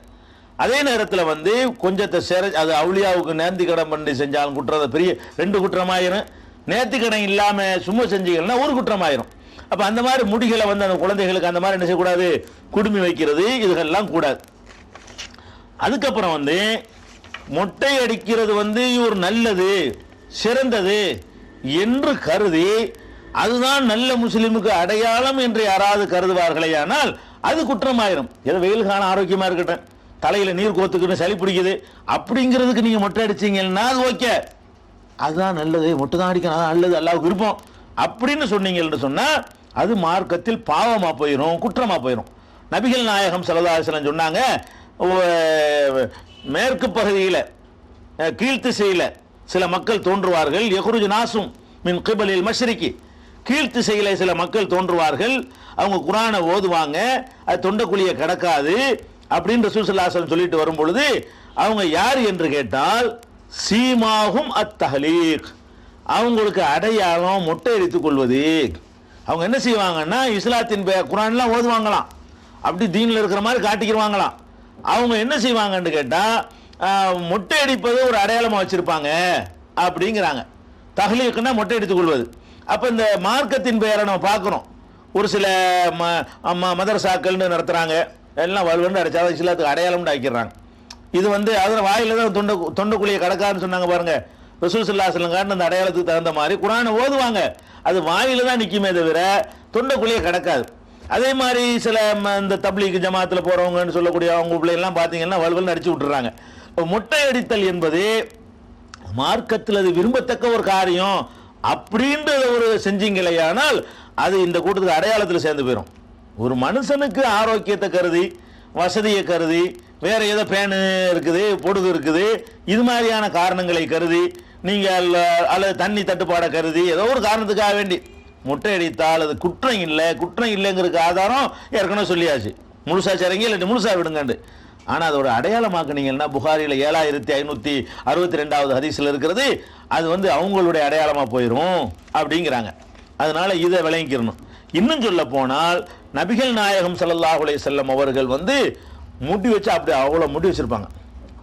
A: அதே நேரத்தில் வந்து கொஞ்சத்தை அது அவுளியாவுக்கு நேர்த்தி கடன் பண்ணி செஞ்சாலும் குற்றம், பெரிய 2 குற்றமாயிரும். நேர்த்தி கடன் இல்லாமல் சும்மா செஞ்சீங்கன்னா ஒரு குற்றமாயிரும். அப்போ அந்த மாதிரி முடிகளை வந்து அந்த குழந்தைகளுக்கு அந்த மாதிரி என்ன செய்யக்கூடாது, குடுமி வைக்கிறது, இதுகள்லாம் கூடாது. அதுக்கப்புறம் வந்து மொட்டை அடிக்கிறது வந்து ஒரு நல்லது சிறந்தது என்று கருதி அதுதான் நல்ல முஸ்லிமுக்கு அடையாளம் என்று யாராவது கருதுவார்களே, ஆனால் அது குற்றமாயிரும். ஏதோ வெயில் காலம் ஆரோக்கியமா இருக்கட்டும், தலையில நீர் கோத்துக்கிட்டு சளி பிடிக்குது அப்படிங்கிறதுக்கு நீங்க மொட்டை அடிச்சீங்கன்னா அது ஓகே, அதுதான் நல்லது, மொட்டை தான் அடிக்கணும், அதான் நல்லது, அல்லாஹ்வுக்கு விருப்பம் அப்படின்னு சொன்னீங்கன்னு சொன்னா அது மார்க்கத்தில் பாவமா போயிடும், குற்றமா போயிடும். நபிகள் நாயகம் ஸல்லல்லாஹு அலைஹி வஸல்லம் சொன்னாங்க, மேற்கு பகுதியில் கீழ்த்திசையில் சில மக்கள் தோன்றுவார்கள், யஹ்ருஜு நாசும் மின் கிபலில் மஷ்ரிகி, கீழ்த்திசையில் சில மக்கள் தோன்றுவார்கள், அவங்க குர்ஆனை ஓதுவாங்க, அது தொண்டக்குழியை கடக்காது அப்படின்னு ரசூல் ஸல்லல்லாஹு அலைஹி வஸல்லம் சொல்லிட்டு வரும் பொழுது அவங்க யார் என்று கேட்டால் சீமாகும் அத்தஹலீக், அவங்களுக்கு அடையாளம் மொட்டை அடித்துக் கொள்வது. அவங்க என்ன செய்வாங்கன்னா இஸ்லாத்தின் குர்ஆன்லாம் ஓதுவாங்களாம், அப்படி தீனில் இருக்கிற மாதிரி காட்டிக்கிடுவாங்களாம். அவங்க என்ன செய்வாங்கன்னு கேட்டா மொட்டை அடிப்பது ஒரு அடையாளமா வச்சிருப்பாங்க அப்படிங்கிறாங்க. தஹ்லீக்னா மொட்டை அடித்துக் கொள்வது. அப்ப இந்த மார்க்கத்தின் பெயரை நம்ம பார்க்கிறோம், ஒரு சில மதரசாக்கள்னு நடத்துறாங்க, எல்லாம் வலுவண்டு அடைச்சா இஸ்லாத்துக்கு அடையாளம் ஆக்கிடுறாங்க. இது வந்து அதில் வாயில தான் தொண்டக்குழியை கடக்காதுன்னு சொன்னாங்க பாருங்க. ரசூல் ஸல்லல்லாஹு அலைஹி வஸல்லம் காட்டின அந்த அடையாளத்துக்கு தகுந்த மாதிரி குர்ஆனை ஓதுவாங்க, அது வாயில தான் நிற்குமே தவிர தொண்டக்குழியை கடக்காது. அதே மாதிரி சில இந்த தப்லீக் ஜமாத்தில் போறவங்கன்னு சொல்லக்கூடிய அவங்க பிள்ளைலாம் பார்த்தீங்கன்னா வலுவல் அடிச்சு விட்டுறாங்க. மொட்டை அடித்தல் என்பது மார்க்கத்தில் அது விரும்பத்தக்க ஒரு காரியம் அப்படின்ற ஒரு செஞ்சீங்களேயானால் அது இந்த கூட்டத்துக்கு அடையாளத்தில் சேர்ந்து போயிடும். ஒரு மனுஷனுக்கு ஆரோக்கியத்தை கருதி, வசதியை கருதி, வேற ஏதோ பேனு இருக்குது, பொடுகு இருக்குது, இது மாதிரியான காரணங்களை கருதி நீங்கள் அல்லது தண்ணி தட்டுப்பாடை கருதி ஏதோ ஒரு காரணத்துக்காக வேண்டி மொட்டை அடித்தால் அது குற்றம் இல்லை. குற்றம் இல்லைங்கிறதுக்கு ஆதாரம் ஏற்கனவே சொல்லியாச்சு, முழுசா சரிங்க இல்லாட்டி முழுசா விடுங்கண்டு. ஆனால் அதோட அடையாளமாக்குனீங்கன்னா புகாரியில் 7562வது ஹதீஸில் இருக்கிறது, அது வந்து அவங்களுடைய அடையாளமாக போயிடும் அப்படிங்கிறாங்க. அதனால இதை விளங்கிக்கிறணும். இன்னும் சொல்ல போனால் நபிகள் நாயகம் ஸல்லல்லாஹு அலைஹி வஸல்லம் அவர்கள் வந்து முடி வச்சா அப்படி அவ்வளோ முடி வச்சுருப்பாங்க.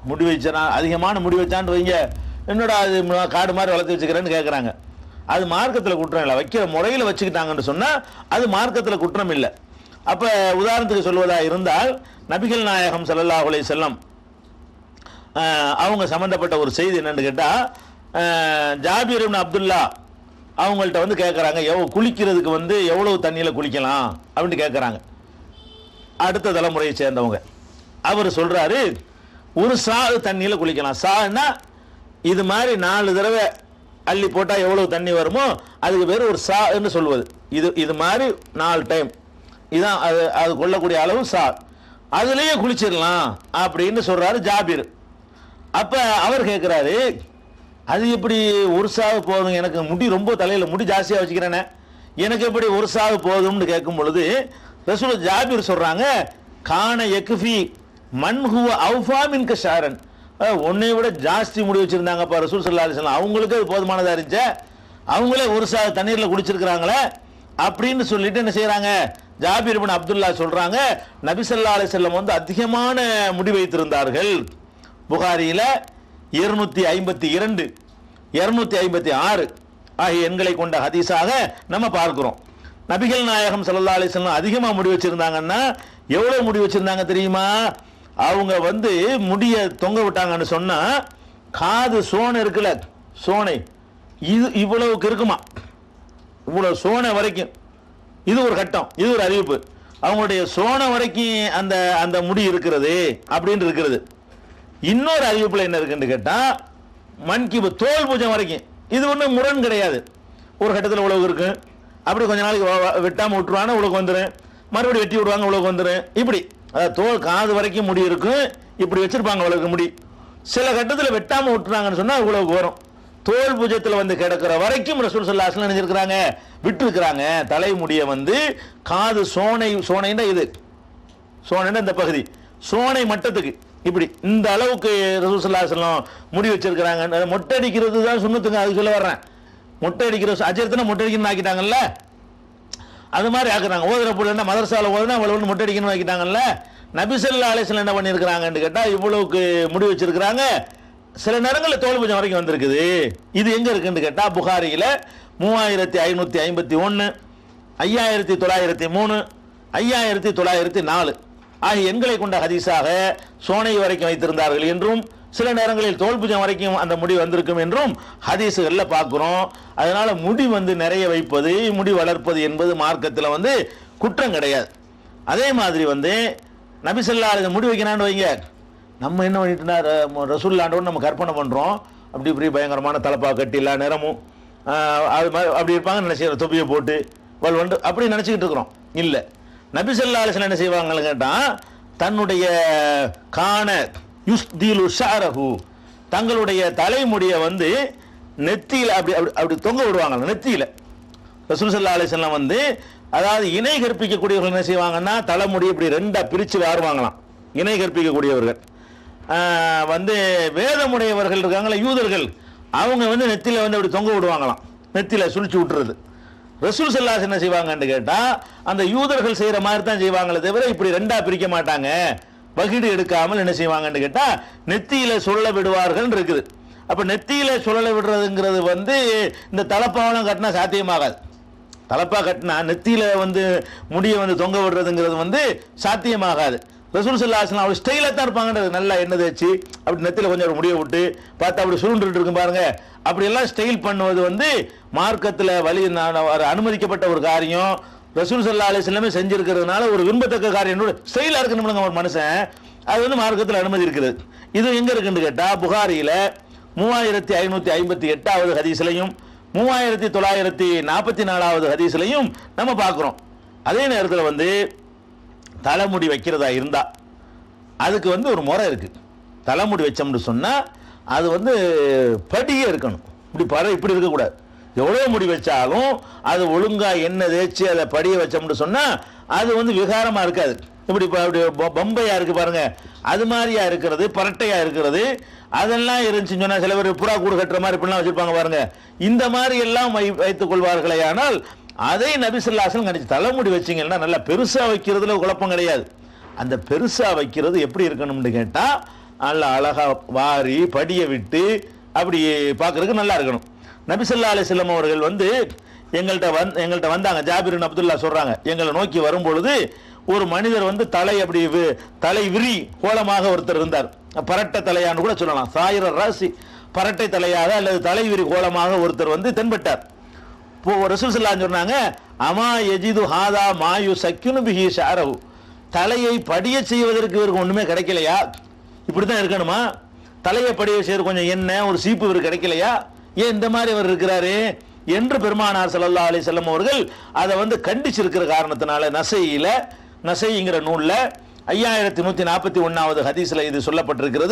A: முடி வச்சா அதிகமான முடி வச்சான்னு வைங்க, என்னோட அது காடு மாதிரி வளர்த்து வச்சுக்கிறேன்னு கேட்குறாங்க. அது மார்க்கத்தில் குற்றம் இல்லை. வைக்கிற முறையில் வச்சுக்கிட்டாங்கன்னு சொன்னால் அது மார்க்கத்தில் குற்றம் இல்லை. அப்போ உதாரணத்துக்கு சொல்வதாக இருந்தால் நபிகள் நாயகம் ஸல்லல்லாஹு அலைஹி வஸல்லம் அவங்க சம்மந்தப்பட்ட ஒரு செய்தி என்னன்னு கேட்டால், ஜாபீர் இப்னு அப்துல்லா அவங்கள்ட்ட வந்து கேட்குறாங்க, குளிக்கிறதுக்கு வந்து எவ்வளவு தண்ணியில் குளிக்கலாம் அப்படின்னு கேட்குறாங்க. அடுத்த தலைமுறையை சேர்ந்தவங்க. அவர் சொல்கிறாரு, ஒரு சாது தண்ணியில் குளிக்கலாம். சான்னா இது மாதிரி 4 தடவை அள்ளி போட்டால் எவ்வளவு தண்ணி வருமோ அதுக்கு பேர் ஒரு சான்னு சொல்வது. இது மாதிரி 4 டைம் இதுதான் அது கொள்ளக்கூடிய அளவு சா, அதுலேயே குளிச்சிடலாம் அப்படின்னு சொல்கிறாரு ஜாபீர். அப்போ அவர் கேட்குறாரு, அது எப்படி ஒரு சாவு போதும், எனக்கு முடி ரொம்ப தலையில் முடி ஜாஸ்தியாக வச்சுக்கிறேனே, எனக்கு எப்படி ஒரு சாவு போதும்னு கேட்கும் பொழுது ரசூல் ஜாபீர் சொல்கிறாங்க, கான யக்ஃபி மன்ஹுவ அவுஃபா மின்க ஷாரன், ஒன்னை விட ஜாஸ்தி முடி வச்சுருந்தாங்கப்பா ரசூல் ஸல்லல்லாஹு அலைஹி வஸல்லம், அவங்களுக்கு அது போதுமானதாக இருந்துச்சு, அவங்களே ஒரு சாவு தண்ணீரில் குடிச்சிருக்கிறாங்களே அப்படின்னு சொல்லிட்டு என்ன செய்கிறாங்க, ஜாபீர் இப்னு அப்துல்லா சொல்கிறாங்க, நபி ஸல்லல்லாஹு அலைஹி வஸல்லம் வந்து அதிகமான முடி வைத்திருந்தார்கள். புகாரியில் 252 256 ஆகிய எண்களை கொண்ட ஹதீஸாக நம்ம பார்க்கிறோம். நபிகள் நாயகம் ஸல்லல்லாஹு அலைஹி வஸல்லம் அதிகமாக முடி வச்சிருந்தாங்கன்னா எவ்வளோ முடி வச்சிருந்தாங்க தெரியுமா? அவங்க வந்து முடிய தொங்க விட்டாங்கன்னு சொன்னா காது சோனை இருக்குல்ல, சோனை இது இவ்வளவுக்கு இருக்குமா, இவ்வளவு சோனை வரைக்கும். இது ஒரு கட்டம், இது ஒரு அறிவிப்பு. அவங்களுடைய சோனை வரைக்கும் அந்த அந்த முடி இருக்கிறது அப்படின்னு இருக்கிறது. இன்னொரு அறிவிப்புல என்ன இருக்குன்னு கேட்டா, மன்கிபு தோல் பூஜம் வரைக்கும். இது ஒன்றும் முரண் கிடையாது. ஒரு கட்டத்தில் உழவு இருக்கு, அப்படி கொஞ்ச நாளைக்கு வெட்டாமல் விட்டுருவாங்க, உழவு வந்துடும், மறுபடியும் வெட்டி விடுவாங்க, உழவு வந்துடும். இப்படி அதாவது தோல் காது வரைக்கும் முடி இருக்கும், இப்படி வச்சிருப்பாங்க உழவுக்கு முடி. சில கட்டத்தில் வெட்டாமல் விட்டுறாங்கன்னு சொன்னால் உழவுக்கு வரும். தோல் பூஜத்தில் வந்து கிடக்கிற வரைக்கும் ரசூல் ஸல்லல்லாஹு அலைஹி வஸல்லம் நினைச்சிருக்கிறாங்க, விட்டுருக்கிறாங்க. தலைமுடியை வந்து காது சோனைன்னா இது சோனைன்னா இந்த பகுதி, சோனை மட்டத்துக்கு இப்படி இந்த அளவுக்கு ரசூல் ஸல்லல்லாஹு அலைஹி வஸல்லம் முடி வச்சிருக்கிறாங்க. மொட்டை அடிக்கிறது தான் சுன்னத்துங்க, அது சொல்ல வர்றேன். மொட்டை அடிக்கிற அஜரத்தினா மொட்டை அடிக்கணும்னு ஆக்கிட்டாங்கல்ல, அது மாதிரி ஆக்குறாங்க. ஓதுற பிள்ளைன்னா மதரசாவில் ஓதுனா அவளை ஒன்று மொட்டை அடிக்கணும்னு ஆக்கிட்டாங்கல்ல. நபி ஸல்லல்லாஹு அலைஹி வஸல்லம் என்ன பண்ணியிருக்கிறாங்கன்னு கேட்டால், இவ்வளவுக்கு முடி வச்சிருக்கிறாங்க. சில நேரங்களில் தோல் பூஜம் வரைக்கும் வந்திருக்குது. இது எங்கே இருக்குன்னு கேட்டால், புகாரியில் 3551 5903 5904 ஆகிய எண்களை கொண்ட ஹதீஸாக சோனை வரைக்கும் வைத்திருந்தார்கள் என்றும், சில நேரங்களில் தோல் பூஜம் வரைக்கும் அந்த முடி வந்திருக்கும் என்றும் ஹதீஸுகளில் பார்க்குறோம். அதனால முடி வந்து நிறைய வைப்பது, முடி வளர்ப்பது என்பது மார்க்கத்தில் வந்து குற்றம் கிடையாது. அதே மாதிரி வந்து நபி ஸல்லல்லாஹு அலைஹி வஸல்லம் முடி வைக்கிறான்னு வைங்க, நம்ம என்ன பண்ணிட்டுனா ரசூலுல்லாஹ்வோடு நம்ம கற்பனை பண்ணுறோம், அப்படி இப்படி பயங்கரமான தலப்பா கட்டி எல்லா நேரமும் அது மாதிரி அப்படி இருப்பாங்க, நினைச்ச தொப்பியை போட்டு வல்வண்டு அப்படி நினச்சிக்கிட்டு இருக்கிறோம். இல்லை, நபி ஸல்லல்லாஹு அலைஹி வஸல்லம் என்ன செய்வாங்கன்னு கேட்டால், தன்னுடைய கான யுஸ்தீலு ஷஅரஹு, தங்களுடைய தலைமுடியை வந்து நெத்தியில் அப்படி அப்படி அப்படி தொங்க விடுவாங்க. நெத்தியில் ரசூல் ஸல்லல்லாஹு அலைஹி வஸல்லம் வந்து, அதாவது இணை கற்பிக்கக்கூடியவர்கள் என்ன செய்வாங்கன்னா, தலைமுடி இப்படி 2ஆக பிரித்து வாருவாங்களாம். இணை கற்பிக்கக்கூடியவர்கள் வந்து வேதமுடையவர்கள் இருக்காங்களா யூதர்கள், அவங்க வந்து நெத்தியில் வந்து அப்படி தொங்க விடுவாங்களாம், நெத்தியில் சுழிச்சு விட்டுறது. ரசூல் ஸல்லல்லாஹு அலைஹி வஸல்லம் என்ன செய்வாங்கன்னு கேட்டால், அந்த யூதர்கள் செய்கிற மாதிரி தான் செய்வாங்களே தவிர இப்படி 2ஆக பிரிக்க மாட்டாங்க. வகிடு எடுக்காமல் என்ன செய்வாங்கன்னு கேட்டால், நெத்தியில் சுழல விடுவார்கள் இருக்குது. அப்போ நெத்தியில் சுழல விடுறதுங்கிறது வந்து இந்த தலப்பாவெல்லாம் கட்டினா சாத்தியமாகாது. தலப்பா கட்டினா நெத்தியில் வந்து முடியை வந்து தொங்க விடுறதுங்கிறது வந்து சாத்தியமாகாது. ரசூல் ஸல்லல்லாஹு அலைஹி வஸல்லம் அவர் ஸ்டைலாக தான் இருப்பாங்கன்றது, நல்லா எண்ணெய் தேய்ச்சி அப்படி நெத்தியில் கொஞ்சம் முடியை விட்டு பார்த்தா அப்படி சுருண்டுட்டு இருக்கும் பாருங்க, அப்படியெல்லாம் ஸ்டைல் பண்ணுவது வந்து மார்க்கத்தில் வழி அனுமதிக்கப்பட்ட ஒரு காரியம். ரசூல் ஸல்லல்லாஹு அலைஹி வஸல்லம் செஞ்சிருக்கிறதுனால ஒரு விரும்பத்தக்க காரியம். ஸ்டைலாக இருக்கணும்னு ஒரு மனுஷன், அது வந்து மார்க்கத்தில் அனுமதி இருக்கிறது. இது எங்கே இருக்குன்னு கேட்டால், புகாரியில் 3558வது ஹதீஸ்லையும் 3944வது ஹதீஸ்லையும் நம்ம பார்க்குறோம். அதே நேரத்தில் வந்து தலைமுடி வைக்கிறதா இருந்தால் அதுக்கு வந்து ஒரு முறை இருக்குது. தலைமுடி வச்சோம்னு சொன்னால் அது வந்து படியே இருக்கணும், இப்படி இருக்கக்கூடாது. எவ்வளோ முடி வச்சாலும் அது ஒழுங்காக எண்ணெய் தேய்ச்சி அதை படிய வச்சோம்னு சொன்னால் அது வந்து விகாரமாக இருக்காது. இப்படி அப்படி பம்பையாக இருக்குது பாருங்கள், அது மாதிரியா இருக்கிறது, பரட்டையாக இருக்கிறது, அதெல்லாம் இருந்துச்சுன்னு சொன்னால் சில பேர் புறா கூடு கட்டுற மாதிரி இப்படிலாம் வச்சுருப்பாங்க பாருங்கள். இந்த மாதிரி எல்லாம் வைத்துக் கொள்வார்களே. ஆனால் அதை நபி ஸல்லல்லாஹு அலைஹி வஸல்லம் கண்டிச்சு தலைமுடி வச்சிங்கன்னா நல்லா பெருசாக வைக்கிறதுல குழப்பம் கிடையாது. அந்த பெருசாக வைக்கிறது எப்படி இருக்கணும்னு கேட்டால் நல்ல அழகாக வாரி படியை விட்டு அப்படி பார்க்குறதுக்கு நல்லா இருக்கணும். நபி ஸல்லல்லாஹு அலைஹி வஸல்லம் அவர்கள் வந்து எங்கள்கிட்ட வந்தாங்க. ஜாபிர் பின் அப்துல்லா சொல்கிறாங்க, எங்களை நோக்கி வரும்பொழுது ஒரு மனிதர் வந்து தலை விரி கோலமாக ஒருத்தர் இருந்தார். பரட்டை தலையான்னு கூட சொல்லலாம். சாயிர ராசி, பரட்டை தலையாக அல்லது தலைவிரி கோலமாக ஒருத்தர் வந்து தென்பட்டார். இப்போ ரசூல் ஸல்லல்லாஹு அலைஹி சொன்னாங்க, அமா யஜிது ஹாதா மாயு சக்கினு பிஹி ஷஅரஹு, தலையை படிய செய்வதற்கு இவருக்கு ஒன்றுமே கிடைக்கலையா? இப்படி தான் இருக்கணுமா? தலையை படிய செய்வது கொஞ்சம் எண்ணெய் ஒரு சீப்பு இவருக்கு கிடைக்கலையா? ஏன் இந்த மாதிரி அவர் இருக்கிறாரு என்று பெருமானார் ஸல்லல்லாஹு அலைஹி வஸல்லம் அவர்கள் அதை வந்து கண்டிச்சிருக்கிற காரணத்தினால நசைங்கிற நூலில் 5141வது ஹதீஸில் இது சொல்லப்பட்டிருக்கிறது.